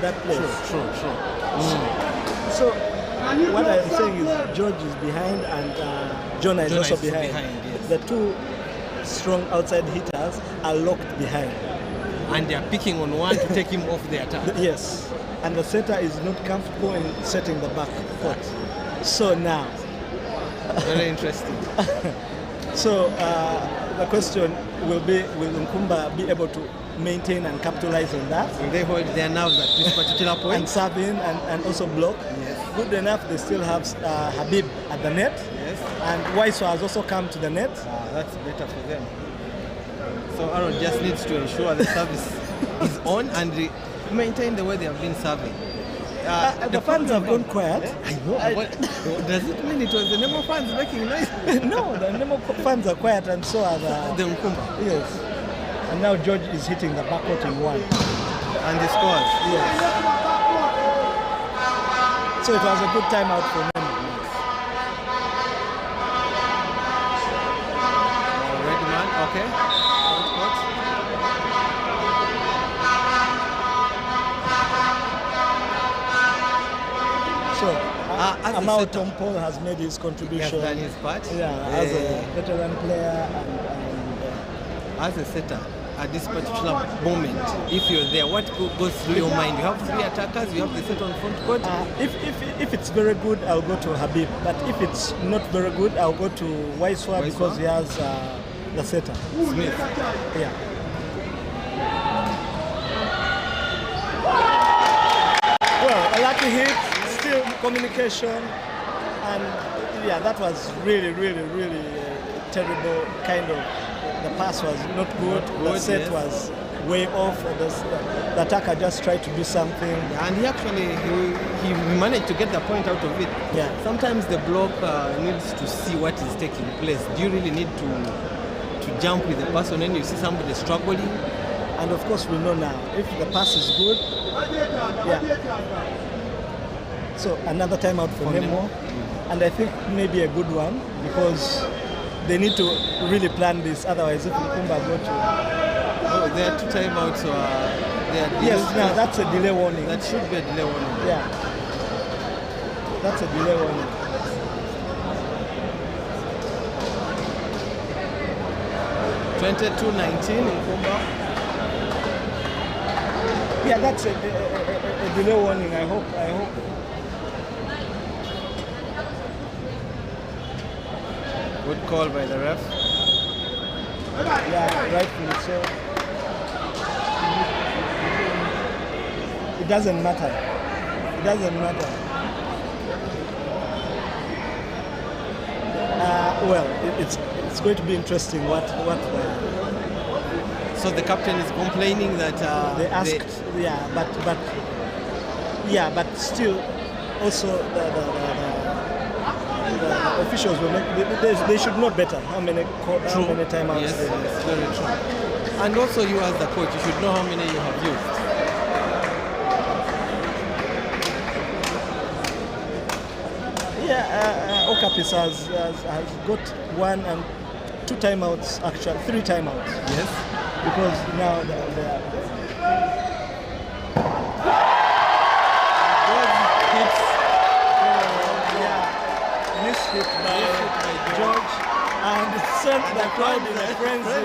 that place. True. So what I'm saying is George is behind and Jonah is also behind. Yes. The 2 strong outside hitters are locked behind. And they are picking on one to take him off the attack. Yes. and the setter is not comfortable in setting the back court. So now, very interesting. So the question will be, will Nkumba be able to maintain and capitalize on that? Will they hold their nerves at this particular point? And serve in and also block? Yes. Good enough, they still have Habib at the net. Yes. And Waiso has also come to the net. That's better for them. So Aaron just needs to ensure the service is on and maintain the way they have been serving. The fans have gone quiet. I know. Does it mean it was the Nemo fans making noise? No, the Nemo fans are quiet and so are the Nkumba. Yes. And now George is hitting the backcourt in one. And he scores. Yes. So it was a good timeout for Nemo. Red man, okay. So, Amao Tompol has made his contribution. He has done his part. Yeah, as a veteran player and as a setter. At this particular moment, if you're there, what goes through your mind? You have three attackers, you have the set on front court. If it's very good, I'll go to Habib. But if it's not very good, I'll go to Waiswa because he has the setter. Smith. Yeah. Well, a lucky hit, still communication, and yeah, that was really terrible kind of. The pass was not good. The set was way off. The attacker just tried to do something. Yeah, and he actually he managed to get the point out of it. Yeah. Sometimes the block needs to see what is taking place. Do you really need to jump with the person when you see somebody struggling? And of course we know now if the pass is good. Yeah. So another timeout for Nemo, and I think maybe a good one because they need to really plan this. Otherwise, if Nkumba go to... Oh, there are two timeouts. Yes, now that's a delay warning. That should be a delay warning. Yeah. That's a delay warning. (22-19) Nkumba. Yeah, that's a delay warning. I hope. Good call by the ref. Yeah, rightfully so. It doesn't matter. It doesn't matter. Well, it's going to be interesting what So the captain is complaining that they asked. But still, also the officials will make. They should know better how many timeouts. Yes, very true. And also, you as the coach, you should know how many you have used. Yeah, Okapis has got 1 and 2 timeouts, actually 3 timeouts. Yes. Because now they are... Hit by George, and it sent the crowd in a frenzy.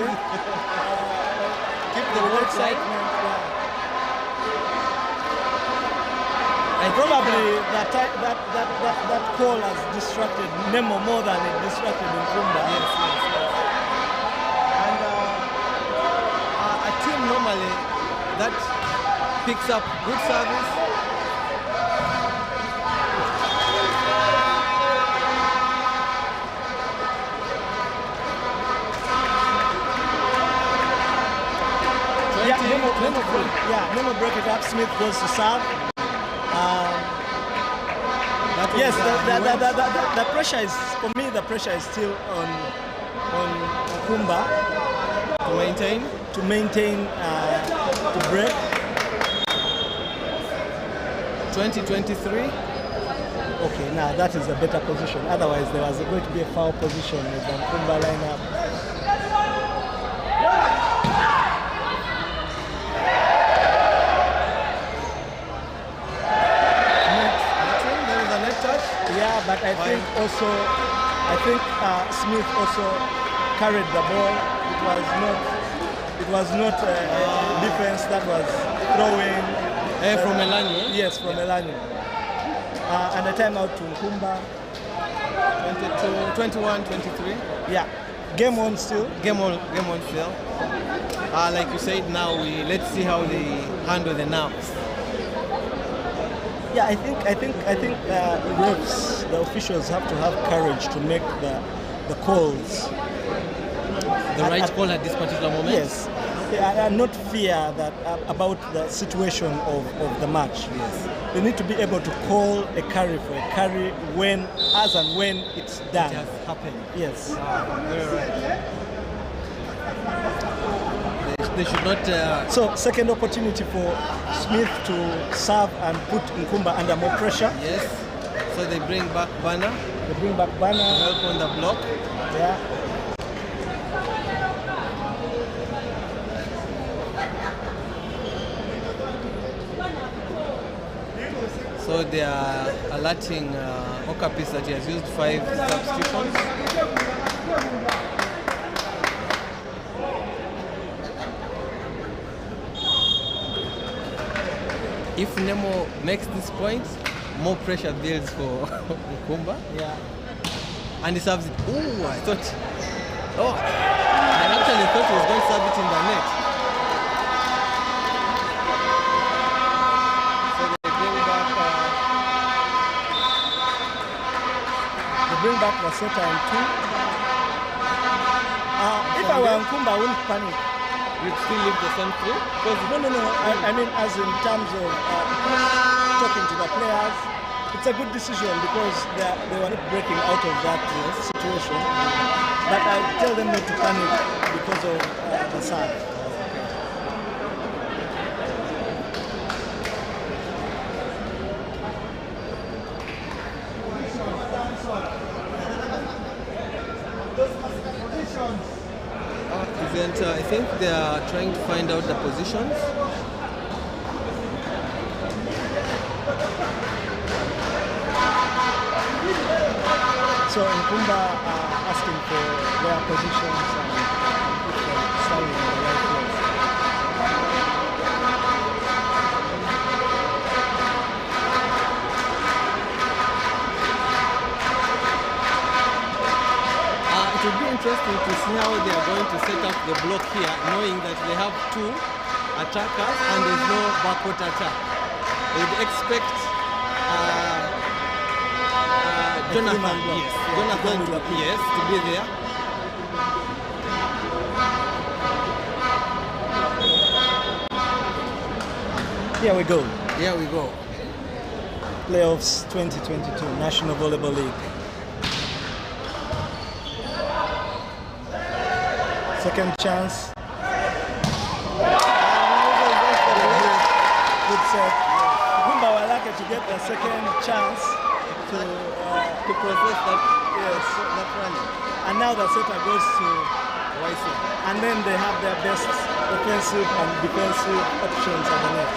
Keep the excitement. And probably that call has distracted Nemo more than it distracted Nkumba. Yes. And a team normally that picks up good service. Nemo broke it up. Smith goes to serve. Yes, the pressure is, for me, the pressure is still on Nkumba to maintain, to break. 20-23. Okay, now that is a better position. Otherwise, there was going to be a foul position with the Nkumba lineup. Yeah, but I think Smith also carried the ball. It was not defense that was throwing. From Elani? Yes, from Elani. And a timeout to Nkumba. 21, 23. Yeah. Game on still. Game on still. Like you said, now let's see how they handle the nerves. Yeah, I think refs, the officials have to have courage to make the calls. The right call at this particular moment. Yes. And not fear that about the situation of the match. Yes. They need to be able to call a carry for a carry when it's done. It has happened. Yes. Very right. They should not. So second opportunity for Smith to serve and put Nkumba under more pressure. Yes. So they bring back Banner. Help on the block. Yeah. So they are alerting Okapis that he has used 5 substitutions. If Nemo makes this point, more pressure builds for Nkumba. Yeah. And he serves it. Oh, I thought. Oh, I actually thought he was going to serve it in the net. Bring back the setter in 2. If I were Nkumba, I wouldn't panic. You'd still leave the same 3? No. I mean, as in terms of talking to the players, it's a good decision because they were not breaking out of that situation. But I tell them not to panic because of the serve. I think they are trying to find out the positions. So Nkumba asking for their positions and standing in the right place. It would be interesting to see how they are going to set up the block here, knowing that they have 2 attackers and there's no backward attack. They would expect Jonathan to be there. Here we go. Playoffs 2022, National Volleyball League. Second chance. Good set. Nkumba were lucky to get the second chance to process that. Yes. That running. And now the setter goes to YC. And then they have their best offensive and defensive options at the net.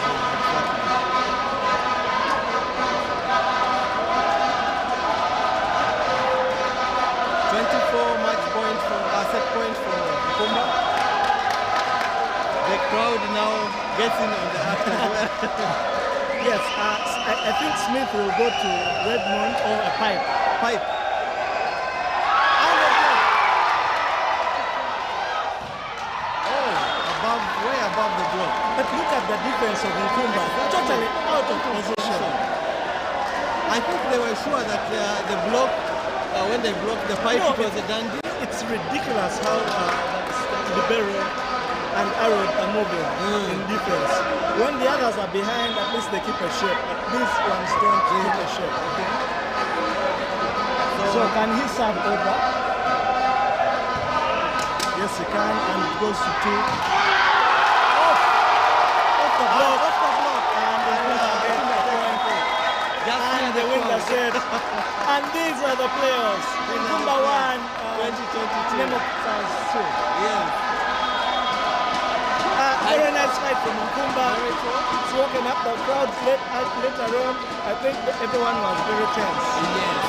24 match points for set point for Nkumba. The crowd now gets in on the act as well. Yes, I think Smith will go to Redmond or a pipe. Way above the block. But look at the defense of Nkumba, totally out of position. I think they were sure that the block, when they blocked the pipe, it was a dandy. It's ridiculous how Libero and Arrow are moving in defense. When the others are behind, at least they keep a shape. But these ones don't keep a shape. Okay? So can he serve over? Yes, he can, and it goes to 2. Off the block, and they win again. And they win the set. And these are the players. Nkumba 1, 2022. Nemo 2. Yeah. Very nice fight from Nkumba. It's walking up the crowd later on. I think everyone was very tense. Yes.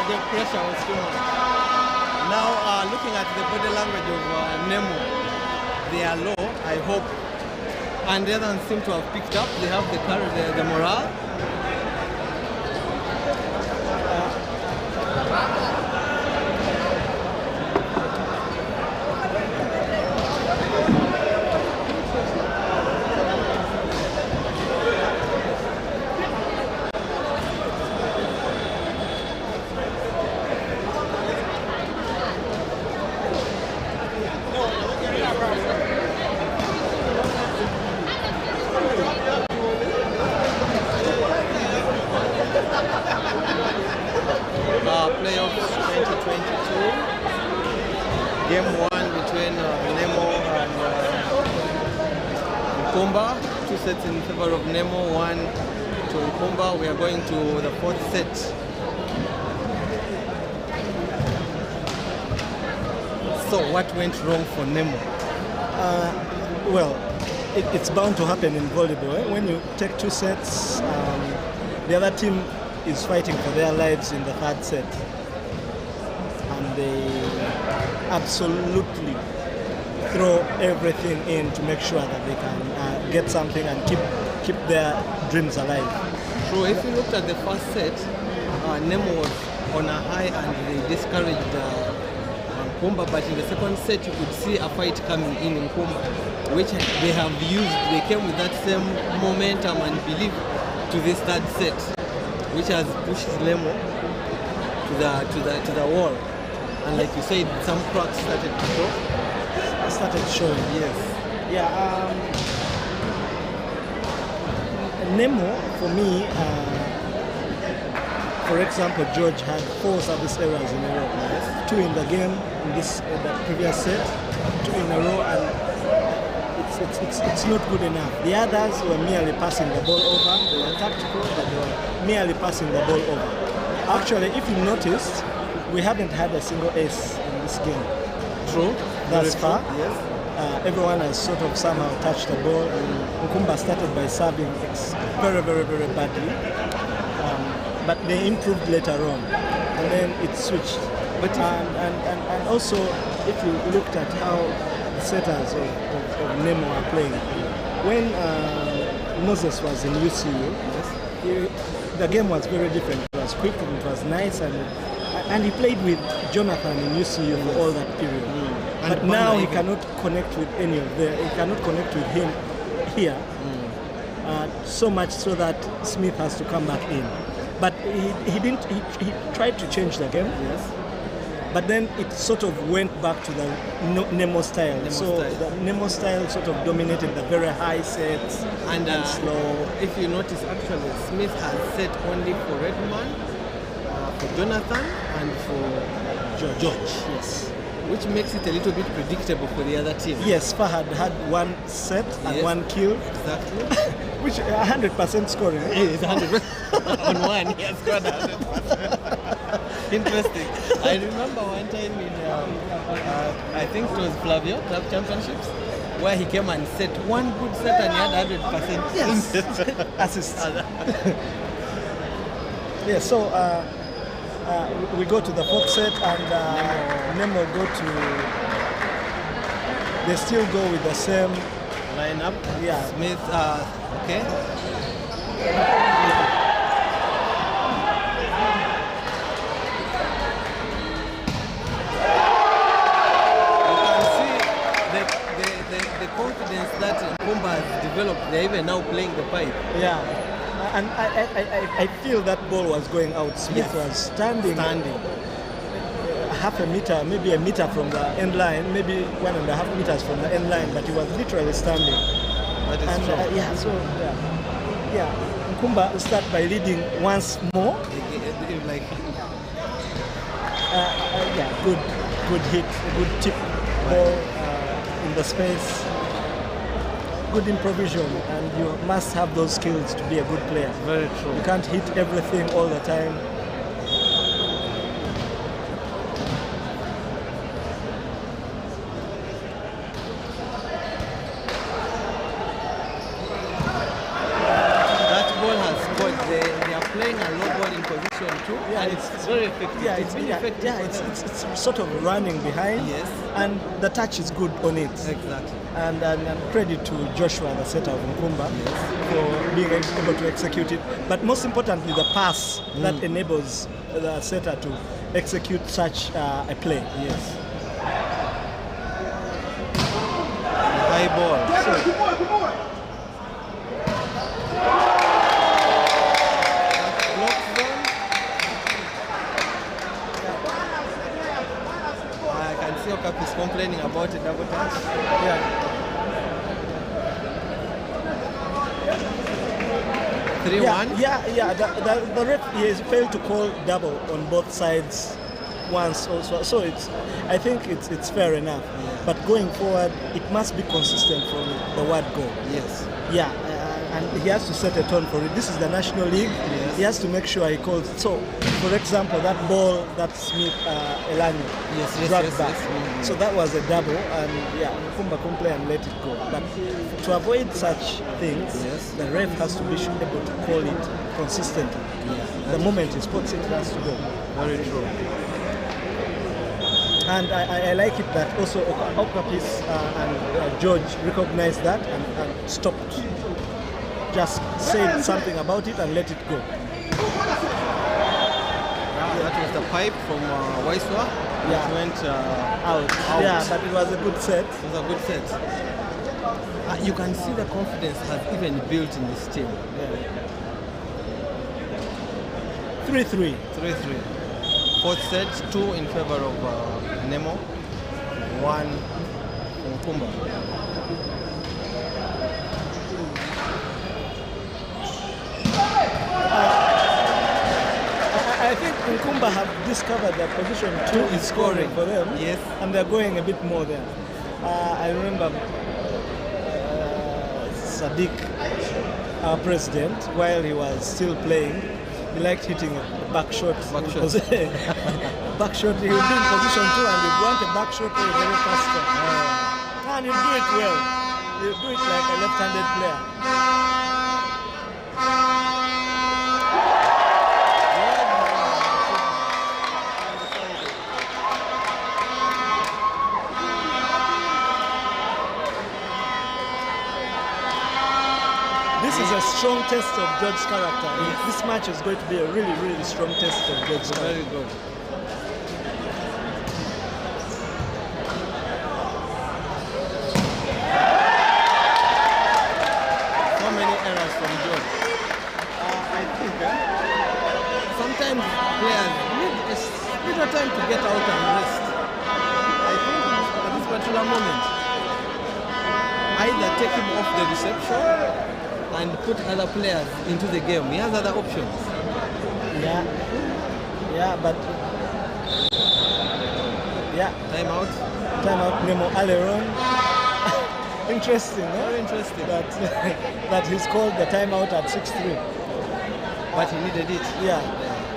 The pressure was too much. Now, looking at the body language of Nemo, they are low. I hope And the others seem to have picked up. They have the courage, the morale. Playoffs 2022, game 1 between Nemo and Nkumba. 2 sets in favor of Nemo, 1 to Nkumba. We are going to the 4th set. So what went wrong for Nemo? Well, it's bound to happen in volleyball. When you take 2 sets, the other team is fighting for their lives in the 3rd set, and they absolutely throw everything in to make sure that they can get something and keep their dreams alive. So if you looked at the 1st set, Nemo was on a high and they discouraged Nkumba, but in the 2nd set you could see a fight coming in Nkumba, which they have used. They came with that same momentum and belief to this 3rd set, which has pushed Nemo to the wall. And like you said, some cracks started to show. Started showing. Yes. Yeah. Nemo, for me, for example, George had 4 service errors in a row. Yes. 2 in the game, in the previous set, 2 in a row, and it's not good enough. The others were merely passing the ball over. They were tactical, but they were merely passing the ball over. Actually, if you noticed, we haven't had a single ace in this game. True. Thus far. Yes. Everyone has sort of somehow touched the ball. Nkumba started by serving very, very, very badly. But they improved later on. And then it switched. But and also, if you looked at how the setters of Nemo are playing, when Moses was in UCU, the game was very different. It was quick and it was nice, and he played with Jonathan in UCU for all that period. But now he cannot connect with any of them. He cannot connect with him here. So much so that Smith has to come back in. But he didn't. He tried to change the game. Yes. But then it sort of went back to the Nemo style. The Nemo style sort of dominated the very high sets and slow. If you notice, actually, Smith has set only for Redman, for Jonathan, and for George. Yes. Which makes it a little bit predictable for the other team. Yes, Fahad had 1 set and 1 kill. Exactly. Which 100% scoring. It's 100% on 1. He has scored 100%. Interesting. I remember one time in, I think it was Flavio Club Championships, where he came and set 1 good set and he had 100%. Yes. Assists. Yeah, so we go to the 4th set and Nemo go to, they still go with the same lineup. Yeah. Smith, okay. You can see the confidence that Nkumba has developed. They're even now playing the pipe. Yeah. And I feel that ball was going out. Smith was standing half a meter, maybe a meter from the end line, maybe 1.5 meters from the end line, but he was literally standing. That is true. Nkumba start by leading once more. Like, good hit, good tip ball in the space. Good improvisation, and you must have those skills to be a good player. Very true. You can't hit everything all the time. That ball has scored. They are playing a low ball in position. position 2, Yeah, and it's very effective. Yeah, it's been effective. Yeah, for them. it's sort of running behind. Yes. And the touch is good on it. Exactly. And credit to Joshua, the setter of Nkumba, for being able to execute it. But most importantly, the pass that enables the setter to execute such a play. Yes. High ball. Block zone. I can see Okap is complaining about a double touch. Yeah. 3-1. Yeah. The ref has failed to call double on both sides once also. So I think it's fair enough. Yeah. But going forward, it must be consistent from the word go. Yes. Yeah, and he has to set a tone for it. This is the National League. Yes. He has to make sure he calls. So, for example, that ball that Smith Elani dragged back. Yes. So that was a double, and yeah, Nkumba can play and let it go. But to avoid such things, the ref has to be able to call it consistently. The moment he spots it, it has to go. Very true. And I like it that also Okapis and George recognized that and stopped. Just said something about it and let it go. That was the pipe from Waiswa, which went out. Yeah, but it was a good set. It was a good set. You can see the confidence has even built in this team. 3-3. 3-3. Fourth set, 2 in favor of Nemo, 1 Nkumba. I think Nkumba have discovered that position 2 is scoring for them. Yes. And they're going a bit more there. I remember Sadiq, our president, while he was still playing, he liked hitting a back shot. Back shot, he would be in position 2 and he'd want a back shot very fast. And he'd do it well. He'd do it like a left-handed player. This is a strong test of George's character. Yes. This match is going to be a really, really strong test of George's character. Very good. So many errors from George. I think sometimes players need a little time to get out and rest. I think at this particular moment, either take him off the reception and put other players into the game. He has other options. But timeout Nemo Aleron. Interesting, no? Very interesting. That he's called the timeout at 6-3. But he needed it. Yeah.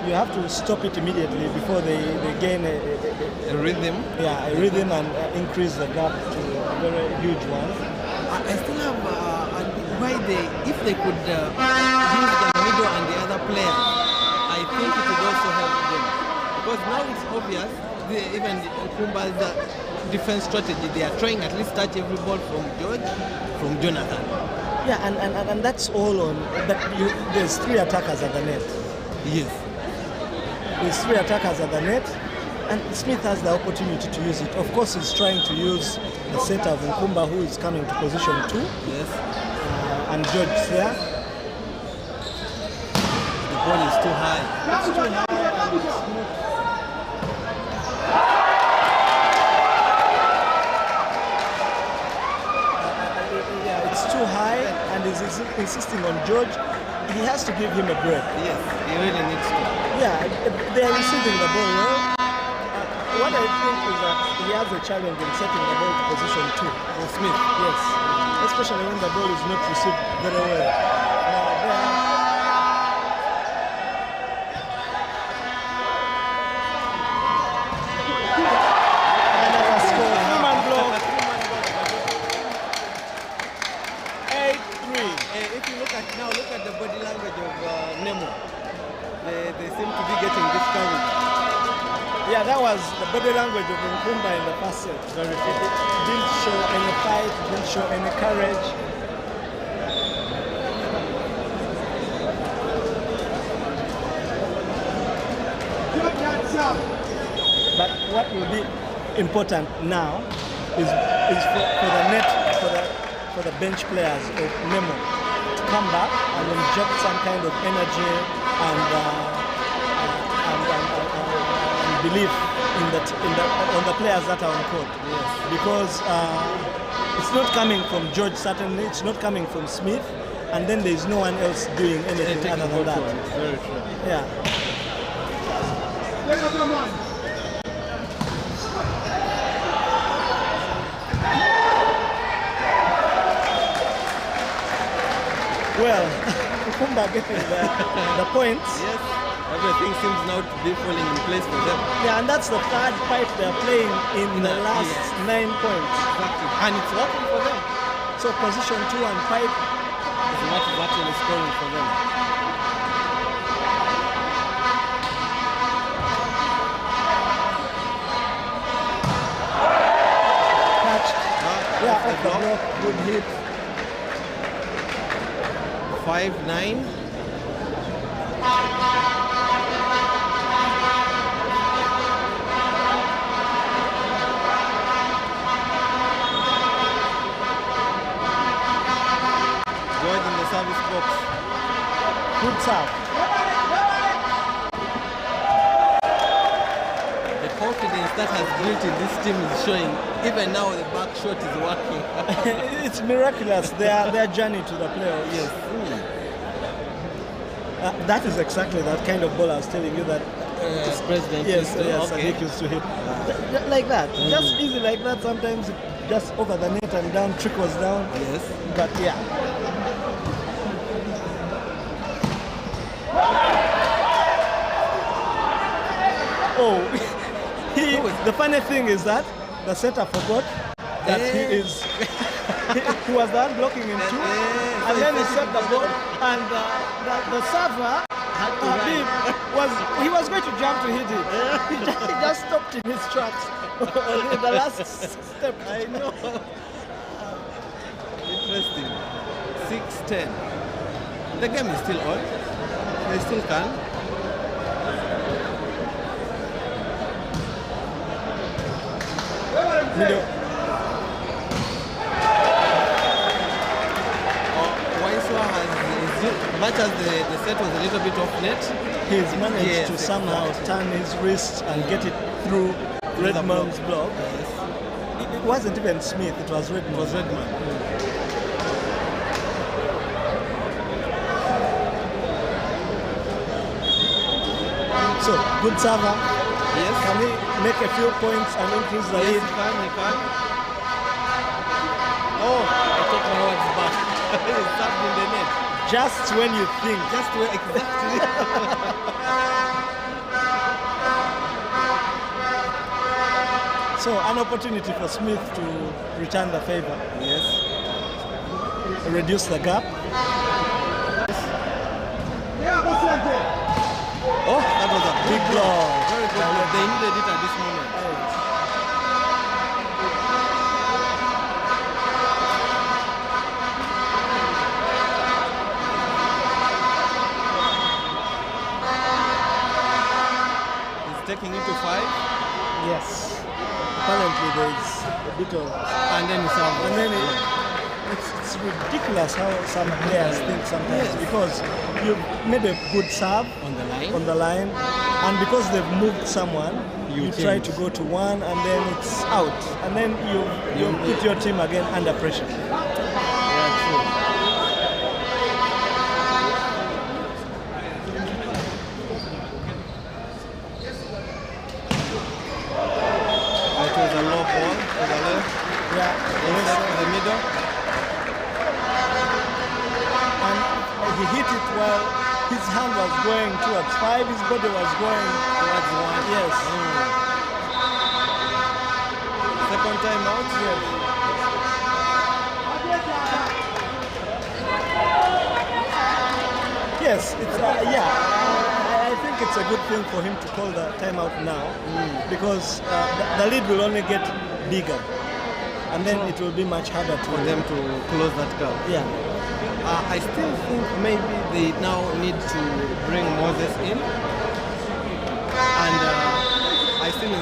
You have to stop it immediately before they gain a rhythm. Yeah, a rhythm and increase the gap to a very huge one. I still have if they could use the middle and the other players, I think it would also help them. Because now it's obvious, even Nkumba's defense strategy, they are trying at least touch every ball from George, from Jonathan. Yeah, and that's all on. There's 3 attackers at the net. Yes. There's 3 attackers at the net, and Smith has the opportunity to use it. Of course, he's trying to use the setter of Nkumba, who is coming to position 2. Yes. And George there. The ball is too high. It's too high and it's not. It's too high and he's insisting on George. He has to give him a break. Yes, he really needs to. Yeah, they are receiving the ball well. What I think is that he has a challenge in setting the ball to position 2. For Smith? Yes. Especially when the ball is not received very well. Another score, human block. 8-3. If you look at the body language of Nemo, they seem to be getting discouraged. Yeah, that was the body language of Nkumba in the first set. Very It didn't show any fight, didn't show any courage. But what will be important now is for the net for the bench players of Nemo to come back and inject some kind of energy and belief on the players that are on court. Yes. Because it's not coming from George, certainly it's not coming from Smith, and then there is no one else doing anything other than that. Very true. Yeah. Well, Nkumba getting the points. Yes, everything seems now to be falling in place for them. Yeah, and that's the third fight they're playing in the last 9 points. Exactly. And it's working for them. So position 2 and 5 is what is actually scoring for them. touched. Yeah, off the block, good hit. 5-9. George in the service box. Good serve. The confidence that has built in this team is showing. Even now the back shot is working. It's miraculous, their journey to the playoffs. Yes. That is exactly that kind of ball I was telling you that President. yes, Okay. Sadiq used to hit. Like that, just easy like that. Sometimes it just over the net and down, trickles down. Yes. But yeah. Oh, the funny thing is that the setter forgot that he was the one blocking him too, and then he set the ball, and the server was going to jump to hit it. He just stopped in his tracks in the last step. I know. Interesting. 6-10. The game is still on. They still can. Middle. Waiswa has, much as the set was a little bit off net, He's managed to somehow turn his wrist and get it through Redmond's block. Yes. It wasn't even Smith, it was Redmond. It was Redmond. So, good server. Yes. Can he make a few points and increase the lead? Yes, he can. Oh, I took my words back. It's tapped in the net. Just when you think. Just when, exactly. So, an opportunity for Smith to return the favor. Yes. Reduce the gap. Oh, that was a Big blow. Very good blow. They needed it at this moment. He's taking it to 5. Yes. Apparently there's a bit of... And then he's out. And then it's ridiculous how some players think sometimes, because you've made a good serve on the line, and because they've moved someone, you try to go to one and then it's out, and then you put your team again under pressure. Yeah, true. It was a low ball to the left. Yeah. To the middle. And he hit it while his hand was going towards 5, his body was going Towards 1. Yes. Second time out? Yes. Yes, it's yeah. I think think it's a good thing for him to call the timeout now because the lead will only get bigger, and then it will be much harder for them to close that gap. Yeah. I still think maybe they now need to bring Moses in, and I still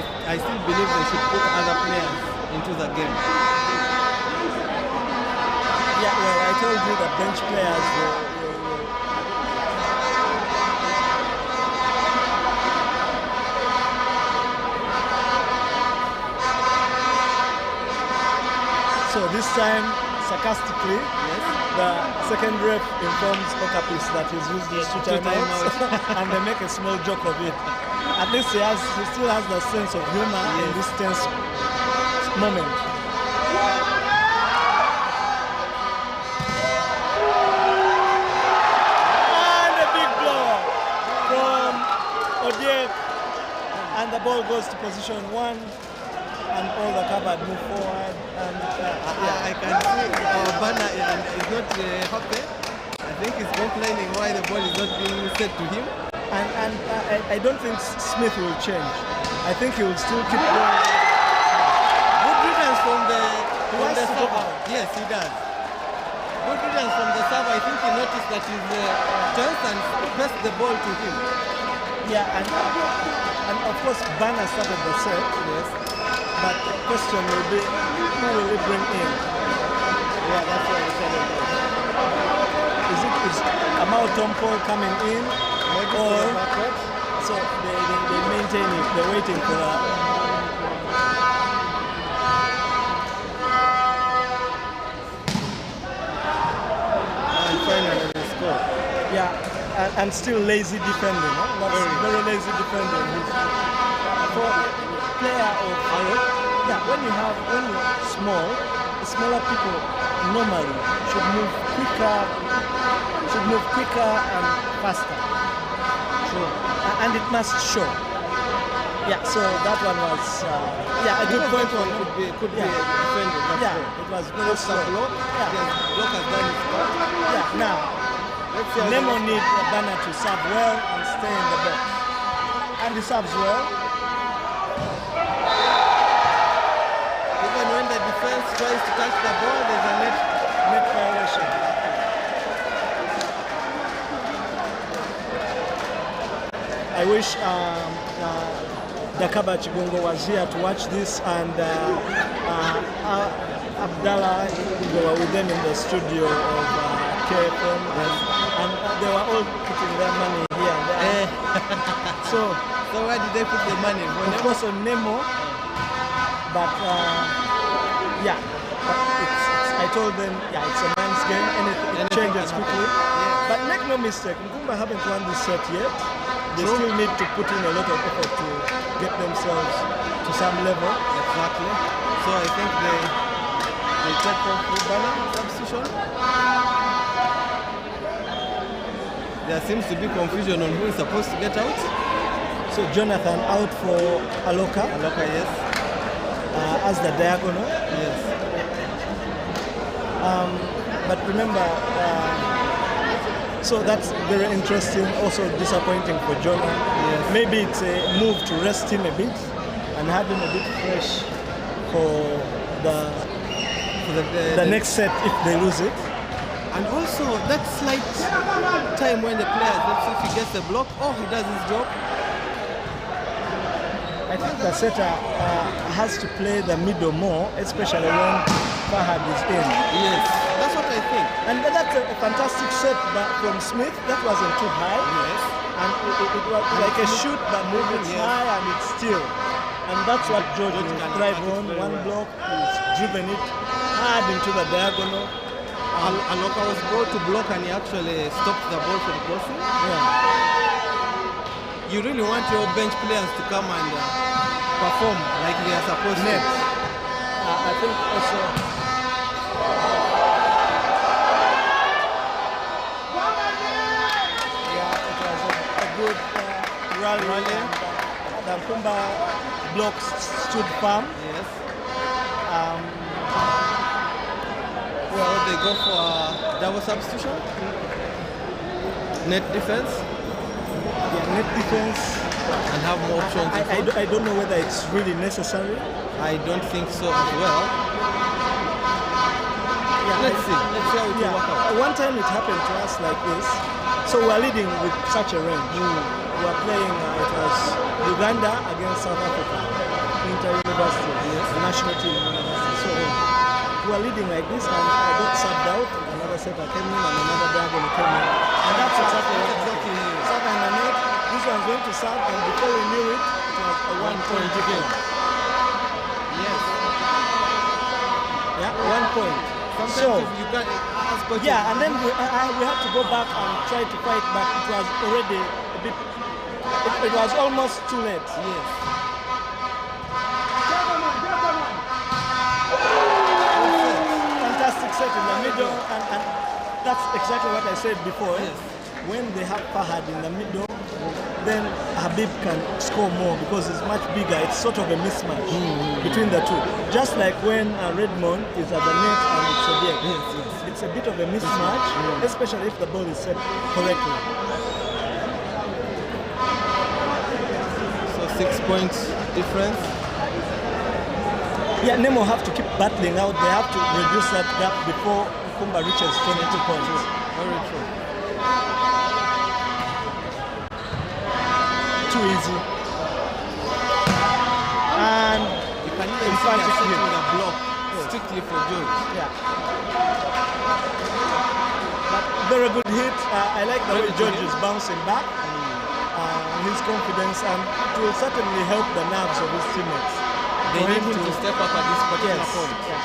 believe they should put other players into the game. Yeah, well, I told you that bench players will So this time, sarcastically, the second ref informs Okapis that he's used these two timeouts and they make a small joke of it. At least he still has the sense of humor in this tense moment. And a big blow from Odiek, and the ball goes to position 1. And all the covered move forward, and I can see Bana is not happy. I think he's complaining why the ball is not being set to him. And I don't think Smith will change. I think he will still keep going. Good riddance from the serve. Yes, he does. Good riddance from the serve. I think he noticed that his chance and passed the ball to him. Yeah, and of course Bana started the set. Yes. But the question will be, who will we bring in? Yeah, that's what I'm saying. Is Amao Tompo coming in? Or so they maintain it, they're waiting for that. And finally they score. Yeah, and still lazy defending. Huh? That's very lazy defending. For player of when you're small, the smaller people normally should move quicker and faster. True. And it must show. Yeah, so that one was a good point. Could be defended. Yeah, it was very slow. Block. Yeah. Block has done its part. Yeah. Now, Nemo needs Bana to serve well and stay in the box, and he serves well. When the defense tries to touch the ball, there's a net violation. I wish Dakaba Chigongo was here to watch this, and Abdallah, they were with them in the studio of KFM, and they were all putting their money here and there. So where did they put the money? Of course on Nemo, but I told them, it's a man's game, and it changes quickly. Yes. But make no mistake, Nkumba haven't won this set yet. They still need to put in a lot of effort to get themselves to some level. Exactly. So I think they take off Bana substitution. There seems to be confusion on who is supposed to get out. So Jonathan out for Aloka. Aloka, yes. As the diagonal. Yes. But remember, so that's very interesting, also disappointing for Jonah. Yes. Maybe it's a move to rest him a bit and have him a bit fresh for the next set if they lose it. And also that slight time when the player, let's see if he gets a block or he does his job. I think the setter has to play the middle more, especially when Fahad is in. Yes, that's what I think. And that's a fantastic set from Smith. That wasn't too high. Yes. And it was like a shoot but moving high and it's still. And that's what George will thrive on. One block, he's driven it hard into the diagonal. Aloka was brought to block and he actually stopped the ball from crossing. Yeah. You really want your bench players to come and perform like they are supposed to. I think also it was a good rally. The Nkumba blocks stood firm. Yes. Well, they go for a double substitution. Net defense. Yeah, net defense. and have more options. I don't know whether it's really necessary. I don't think so as well. Yeah, Let's see how it will work out. One time it happened to us like this. So we are leading with such a range. We are playing, it was Uganda against South Africa, inter-university, the national team university. So we are leading like this, and I got subbed out. Another setter came in, and another diagonal came in. And that's exactly what happened. Serve and the net. This one's going to serve, and before we knew it, it was a 1-point game. Yes. Yeah, 1 point. Sometimes you got yeah, and then we had to go back and try to fight, but it was already a bit. It was almost too late. Yes. Fantastic set in the middle, and that's exactly what I said before. Yes. When they have Fahad in the middle, then Habib can score more because it's much bigger. It's sort of a mismatch between the two. Just like when Redmond is at the net and it's a deck. Yes. It's a bit of a mismatch, especially if the ball is set correctly. So 6 points difference. Yeah, Nemo have to keep battling out. They have to reduce that gap before Nkumba reaches 22 points. Very true. Too easy. And You can even see they're setting a block strictly for George. yeah. But very good hit. I like the way George is bouncing back. His confidence, and it will certainly help the nerves of his teammates. They need him to step up at this particular point. Yes.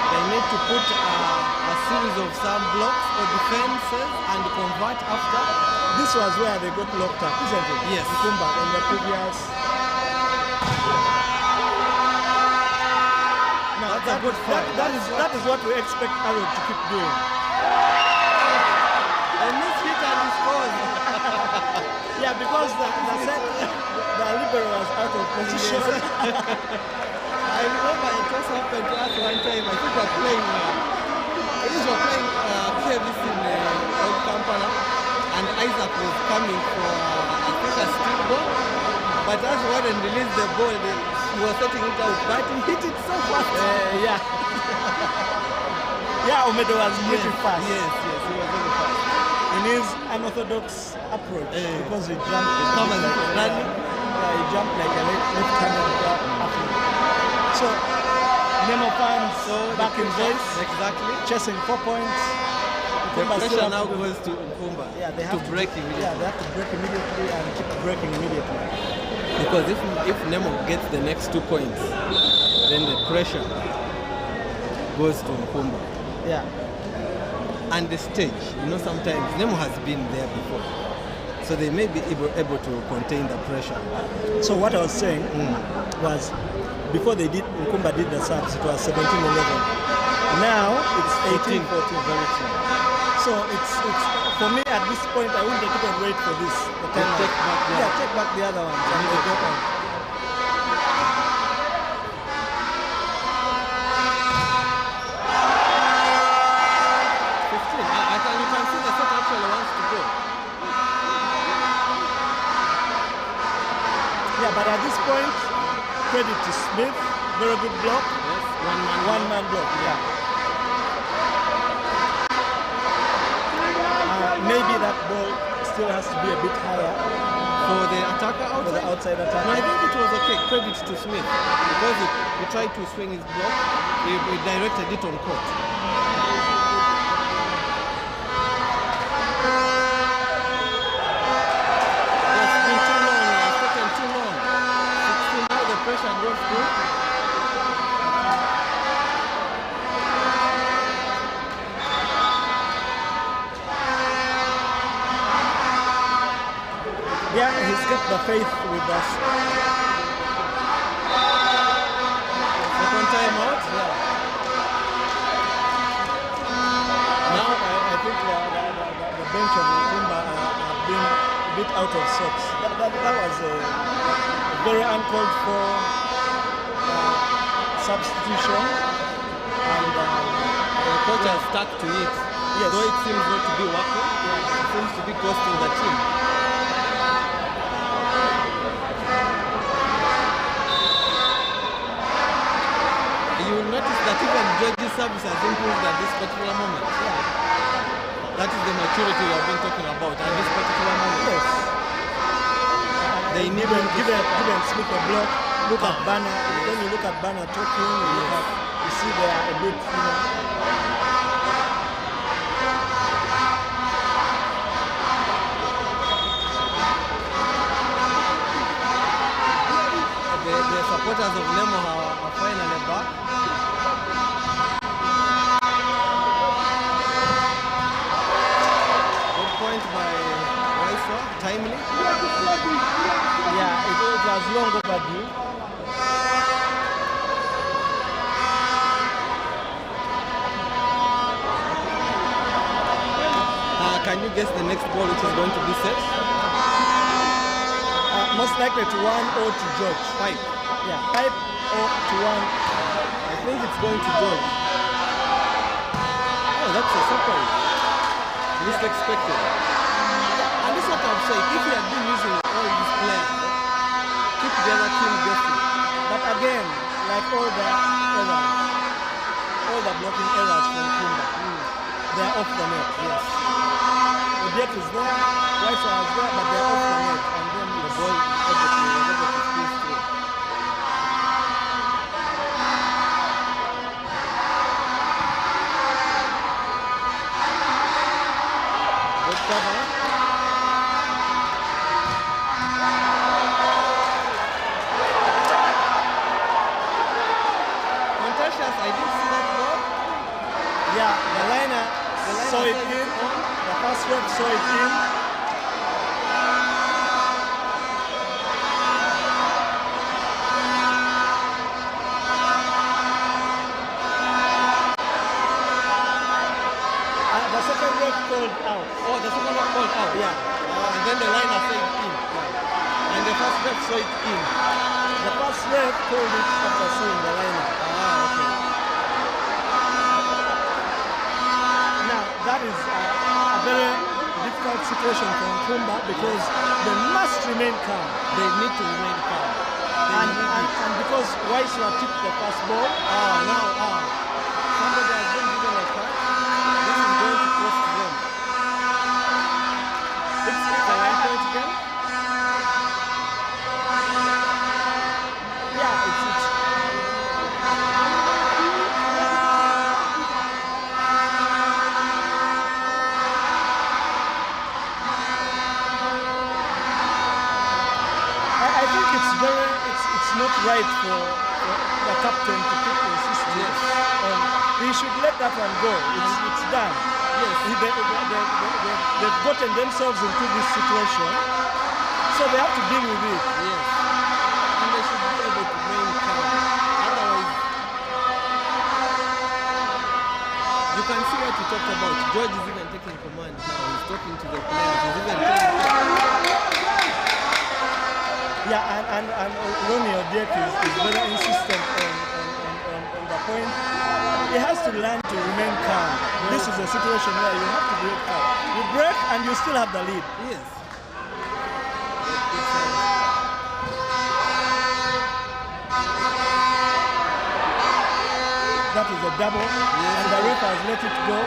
They need to put a series of some blocks or defenses and convert after. This was where they got locked up, isn't it? Yes. Nkumba in the previous. Now That's a good fight. That is what we expect Arrow to keep doing. A miss hit and he scores. Yeah, because the libero was out of position. I remember it also happened to us one time. I think we were playing, KFC in Old Kampala, and Isaac was coming for, I think, a street ball. But as Warren released the ball, he was setting it out, but he hit it so fast. Yeah. Yeah, Omedo was pretty fast. Yes, he was very fast. In his unorthodox approach, because he jumped. Running. Yeah, he jumped like a left-handed athlete. So, Nemo fans back in voice. Exactly. Chasing 4 points. The pressure now goes to Nkumba. Yeah, they have to break immediately. Yeah, they have to break immediately and keep breaking immediately. Because if Nemo gets the next 2 points, then the pressure goes to Nkumba. Yeah. And the stage, sometimes Nemo has been there before. So they may be able to contain the pressure. So what I was saying was, before Nkumba did the subs, it was 17-11. Now it's 18-14. Very true. So it's for me at this point, I wouldn't even wait for this. Take back the other ones and they go on. You can see the set actually wants to go. Yeah, but at this point, credit to Smith, very good block. Yes, one man block. Yeah. Maybe that ball still has to be a bit higher for the attacker outside. For the outside attacker. No, I think it was okay. Credit to Smith because he tried to swing his block. He directed it on court. Pressure goes through. Yeah, he's kept the faith with us. Second time out? Yeah. Now I think the bench of Nkumba have been a bit out of sorts. That was a very uncalled for substitution, and the coach has stuck to it. Yes. Though it seems not to be working, it seems to be costing the team. You will notice that even George's service has improved at this particular moment. Yeah. That is the maturity we have been talking about at this particular moment. Yes. They need give them Smith a block. Look at Banner. When you look at Banner talking, you see they are a bit, The supporters of Nemo are finally back. Good point by Waiswa, timely. Yeah, it was long overdue. Can you guess the next ball which is going to be set? Most likely to 1 or to George. Pipe. Yeah, Pipe or to 1. I think it's going to George. Oh, that's a surprise. Least expected. And this is what I'm saying. If you had been using all these players, keep the other team guessing. But again, like all the errors, all the blocking errors from Nkumba, they are off the net. Yes. The deck is there, White is there, but they are off the net, and then the ball is able to squeeze through. Good cover. Contentious, I didn't see that ball. Yeah, the liner saw it in. The first rep saw it in. The second rep called out. Oh, the second one called out. Yeah. And then the liner saw it in. Yeah. And the first rep saw it in. The first rep called it after seeing the liner. Okay. Now, that is a very difficult situation for Nkumba because they must remain calm. They need to remain calm. And because Waiswa tipped the first ball, somebody has been given a card. This is going to cost them. It's a 1 point game. yeah, it's I think it's not right for the captain to keep insisting on. He should let that one go. It's done. Yes, they've gotten themselves into this situation, so they have to deal with it. Yes. And they should be able to remain calm. Otherwise, you can see what we talked about. George is even taking command now. He's talking to the players. He's even telling Yeah, and Ronnie Odiek is very insistent on the point. He has to learn to remain calm. This is a situation where you have to break calm. You break and you still have the lead. Yes. That is a double, and the ref has let it go.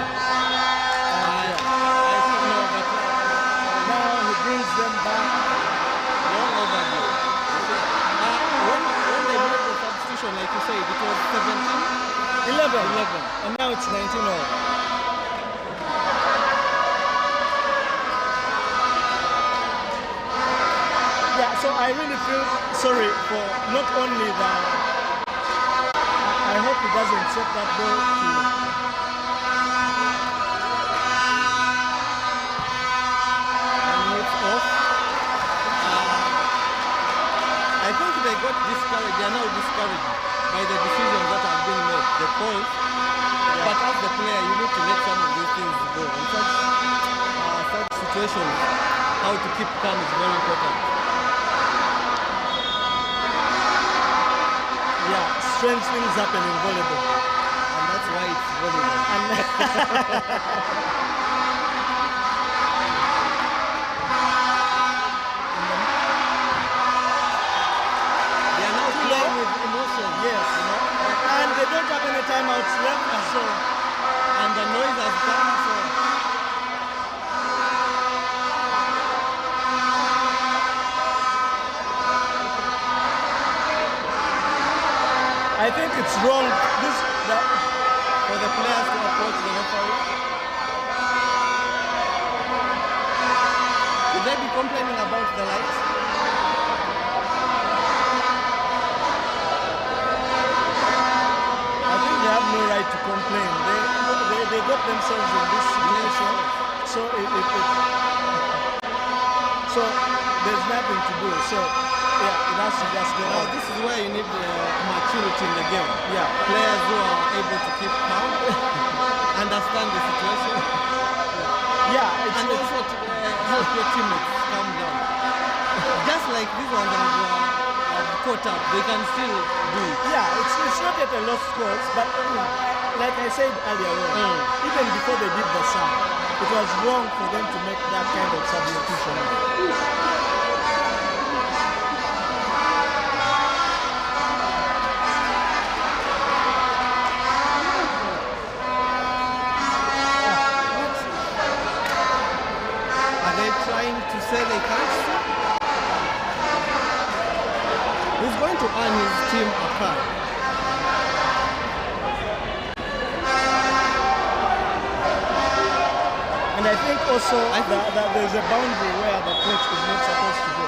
I think no, but Now he brings them back. long overdue. When they made the substitution, like you said, it was 17. 11, and now it's 19 all. Yeah, so I really feel sorry for not only the. I hope he doesn't set that ball to. And it's off. I think they got discouraged. They are now discouraged by the decisions that have been made, the calls. But as the player, you need to let some of these things go. In such situations, how to keep calm is very important. Yeah, strange things happen in volleyball. And that's why it's They are now playing with emotion. Yes. You know? And they don't have any timeouts left, so And the noise has come, so I think it's wrong. for the players to approach the referee. Could they be complaining about the lights? I think they have no right to complain. They got themselves in this situation, so so there's nothing to do. So yeah, it has to just go Now out. this is where you need maturity in the game. Yeah. Players who are able to keep calm, understand the situation, Yeah, and also to help your teammates calm down. Just like these ones have caught up, they can still do it. yeah, it's not at a lost cause, but like I said earlier on, even before they did the sub, it was wrong for them to make that kind of substitution. Are they trying to say they can't see? He's going to earn his team a card. And I think also that there's a boundary where the coach is not supposed to go.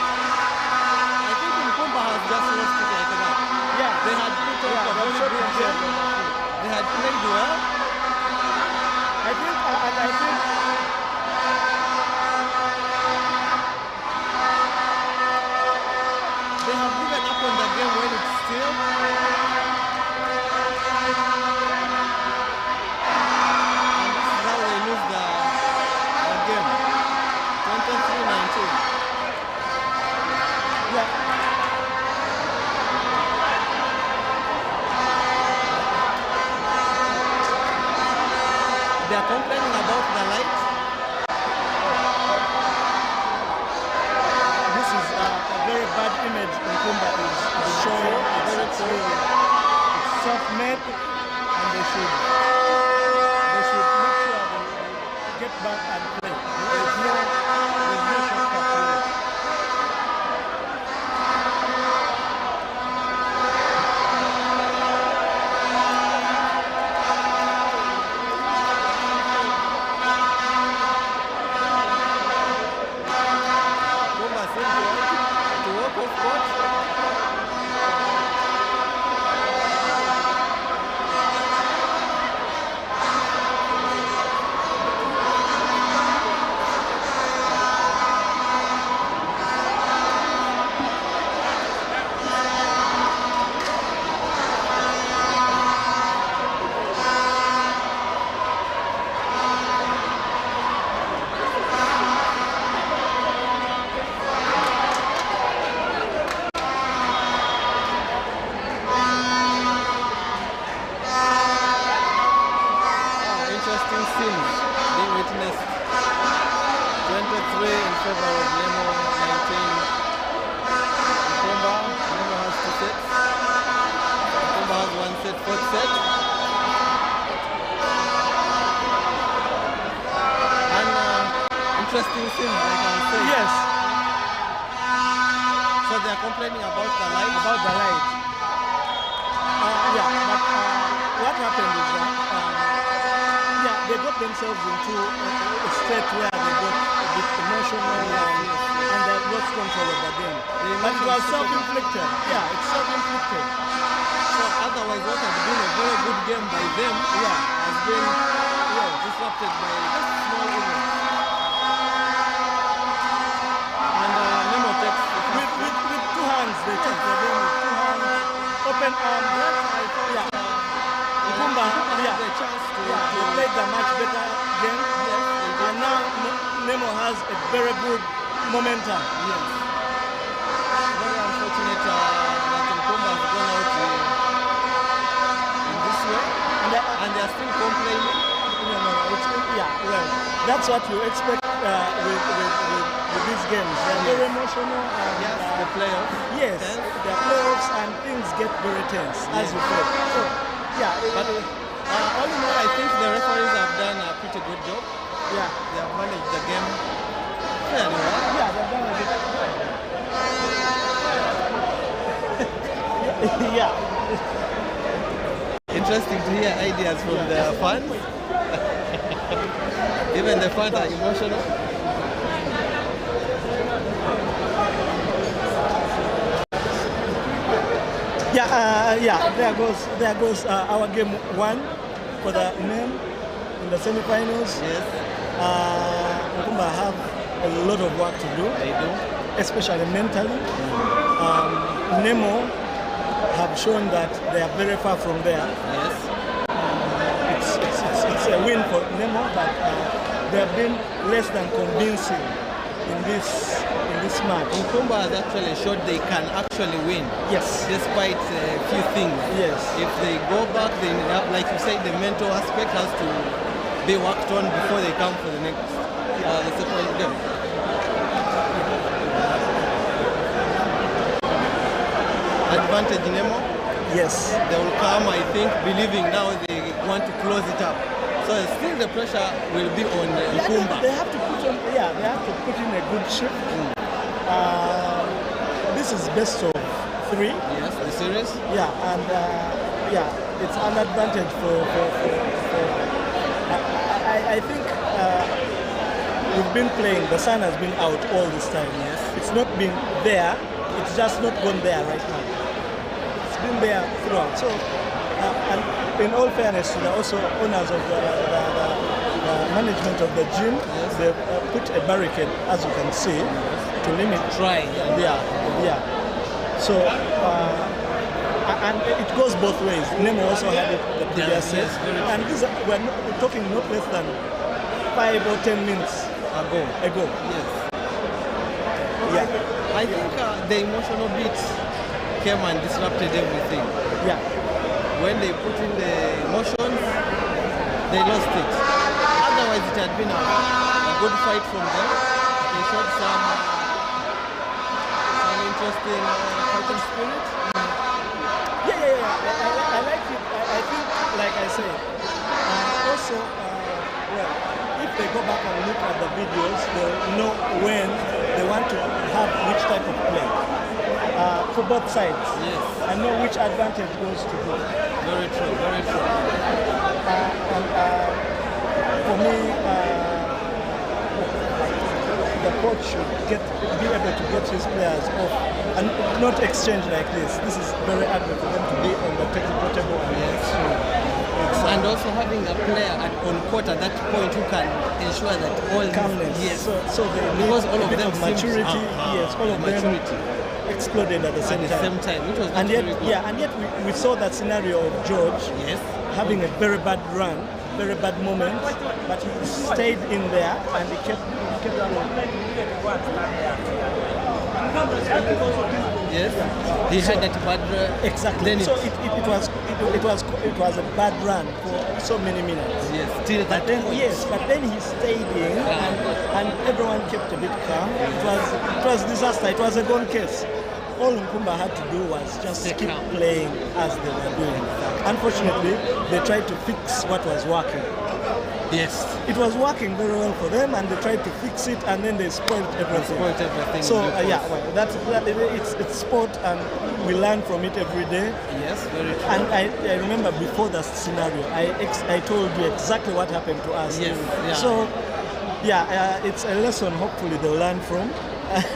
I think Nkumba has just lost it like that. Yeah, They had put up a very shot good themselves game. on the field. They had played well. I think They have given up on the game when it's still. And this is how they lose the game. 23-19. yeah. They are complaining about the light. This is a very bad image Nkumba is showing. It's self-made, and they should make sure they get back and play. There's no shortcut to it. Nkumba seems to walk off court. Interesting scenes being witnessed. 23 in favor of Nemo, 19. Nkumba, Nemo has 2 sets. Nkumba has 1 set, 4th set. And interesting scenes, I can say. Yes, So they are complaining about the light. about the light. Yeah, but what happened is that yeah, they got themselves into a state where they got a bit emotional and they lost control of the game. But it was self-inflicted. Yeah, it's self-inflicted. So otherwise what had been a very good game by them has been disrupted by just small events. And Nemo takes the first With 2 hands, they took the game with 2 hands, open arm. I thought Yeah. Nkumba, had the chance to they played the much better game. yes, And now Nemo has a very good momentum. yes. Very Nkumba has gone out in this way, and they are still complaining. No. Well, that's what you expect with these games. They're very emotional. And, Yes, the playoffs. Yes, the playoffs and things get very tense as you play. So, But all in all, I think the referees have done a pretty good job. yeah, They have managed the game fairly well. yeah, they've done a good. Yeah. Interesting to hear ideas from the fans. Even the fans are emotional. There goes our game 1 for the men in the semi-finals. Yes, Nkumba have a lot of work to do, they do. especially mentally. Nemo have shown that they are very far from there. Yes. It's a win for Nemo, but they have been less than convincing in this match. Nkumba has actually showed they can actually win. Yes. Despite a few things. Yes. If they go back, they have, like you said, the mental aspect has to be worked on before they come for the next the second game. Advantage Nemo. Yes. They will come, I think, believing now they want to close it up. So still the pressure will be on Nkumba. They have to put in a good shift. This is best of 3. Yes, the series. Yeah, and it's an advantage for I think we've been playing. The sun has been out all this time. Yes. It's not been there. It's just not gone there right now. It's been there throughout. So, and in all fairness to the also owners of the management of the gym, Yes. they put a barricade, as you can see, to limit. Try. Yeah. So, and it goes both ways. Nemo also had it the previous set. Yes, very true. And we're talking not less than 5 or 10 minutes ago. Yes. Yeah. I think the emotional bit came and disrupted everything. Yeah. When they put in the emotions, they lost it. Otherwise, it had been a good fight from them. They showed some interesting fighting spirit. I like it. I think, like I said, also, well, if they go back and look at the videos, they'll know when they want to have which type of play. For both sides. Yes. I know which advantage goes to who. Very true, very true. For me, the coach should be able to get his players off and not exchange like this. This is very ugly for them to be on the technical table. And also having a player on court at that point who can ensure that all calmness. Yes. So they Because need all a of bit them of maturity. seems, All of maturity. them exploded at the same At the time. same time, which was And not yet, very good. and yet we saw that scenario of George Yes. having a very bad run, very bad moment, but he stayed in there and he kept Yes. He had that bad. exactly. Then So it was a bad run for so many minutes. yes. Till that But then, point. yes, but then he stayed in, and everyone kept a bit calm. It was disaster. It was a gone case. All Nkumba had to do was just Stay keep calm. playing as they were doing. Unfortunately, they tried to fix what was working. Yes. It was working very well for them, and they tried to fix it, and then they spoiled everything. Spoiled everything. So in due course. well, it's sport, and we learn from it every day. Yes, very true. And I remember before that scenario, I told you exactly what happened to us. Yes, yeah. So, it's a lesson. Hopefully, they'll learn from.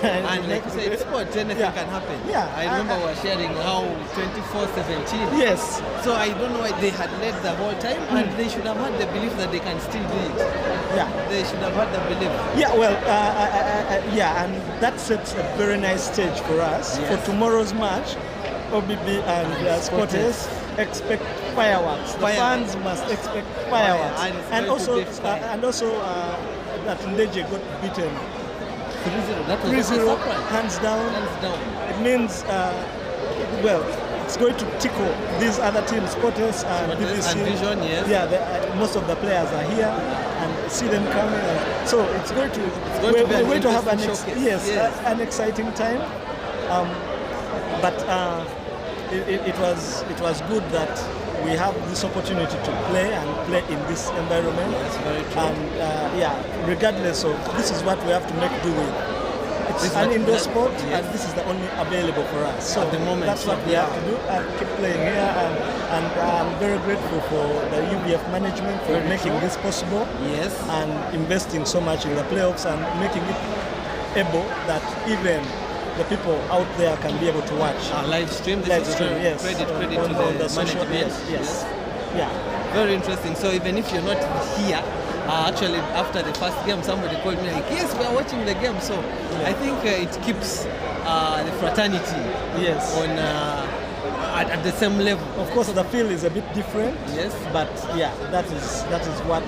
And like you said, it's sport, anything Yeah. can happen. Yeah, I remember we were sharing how 24-17. Yes. So I don't know why they had led the whole time, and they should have had the belief that they can still do it. Yeah. They should have had the belief. Yeah, well, and that sets a very nice stage for us. Yes. For tomorrow's match, OBB and Sportes expect fireworks. The Fireworks. fans must expect fireworks. And it's And going to also, be fun. that Ndeje got beaten 3-0. That was 3-0, a surprise. hands down. Hands down. It means well, it's going to tickle these other teams, Sporters and BBC. And Vision, yes. Yeah, most of the players are here and see them coming. And so it's going to, we're going to have an exciting time. But it was good that we have this opportunity to play in this environment. That's very true. And regardless of, this is what we have to make do with. It's an indoor sport, and this is the only available for us. So at the moment, that's what we have to do, and keep playing here. And I'm very grateful for the UBF management for making this possible. Yes. And investing so much in the playoffs and making it able that even the people out there can be able to watch. Live stream. Yes. Credit to the management. Yes. Yeah. Very interesting. So even if you're not here, actually after the first game, somebody called me like, yes, we are watching the game. So I think it keeps the fraternity on at the same level. Of course, the feel is a bit different. Yes. But yeah, that is what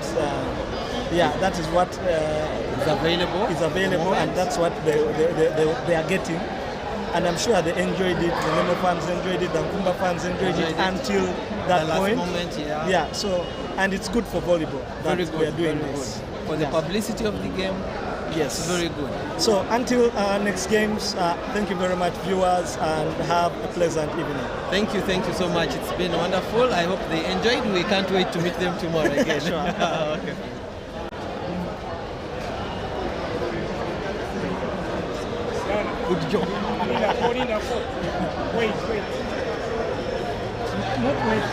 is available, and that's what they are getting. And I'm sure they enjoyed it. The Nemo fans enjoyed it. The Nkumba fans enjoyed it until that point. Moment, yeah. So, and it's good for volleyball that we are doing this. Good. For the publicity of the game. Yes. It's very good. So until next games, thank you very much, viewers, and have a pleasant evening. Thank you so much. It's been wonderful. I hope they enjoyed. We can't wait to meet them tomorrow again. Sure. Okay. Good job. Wait. Not wait.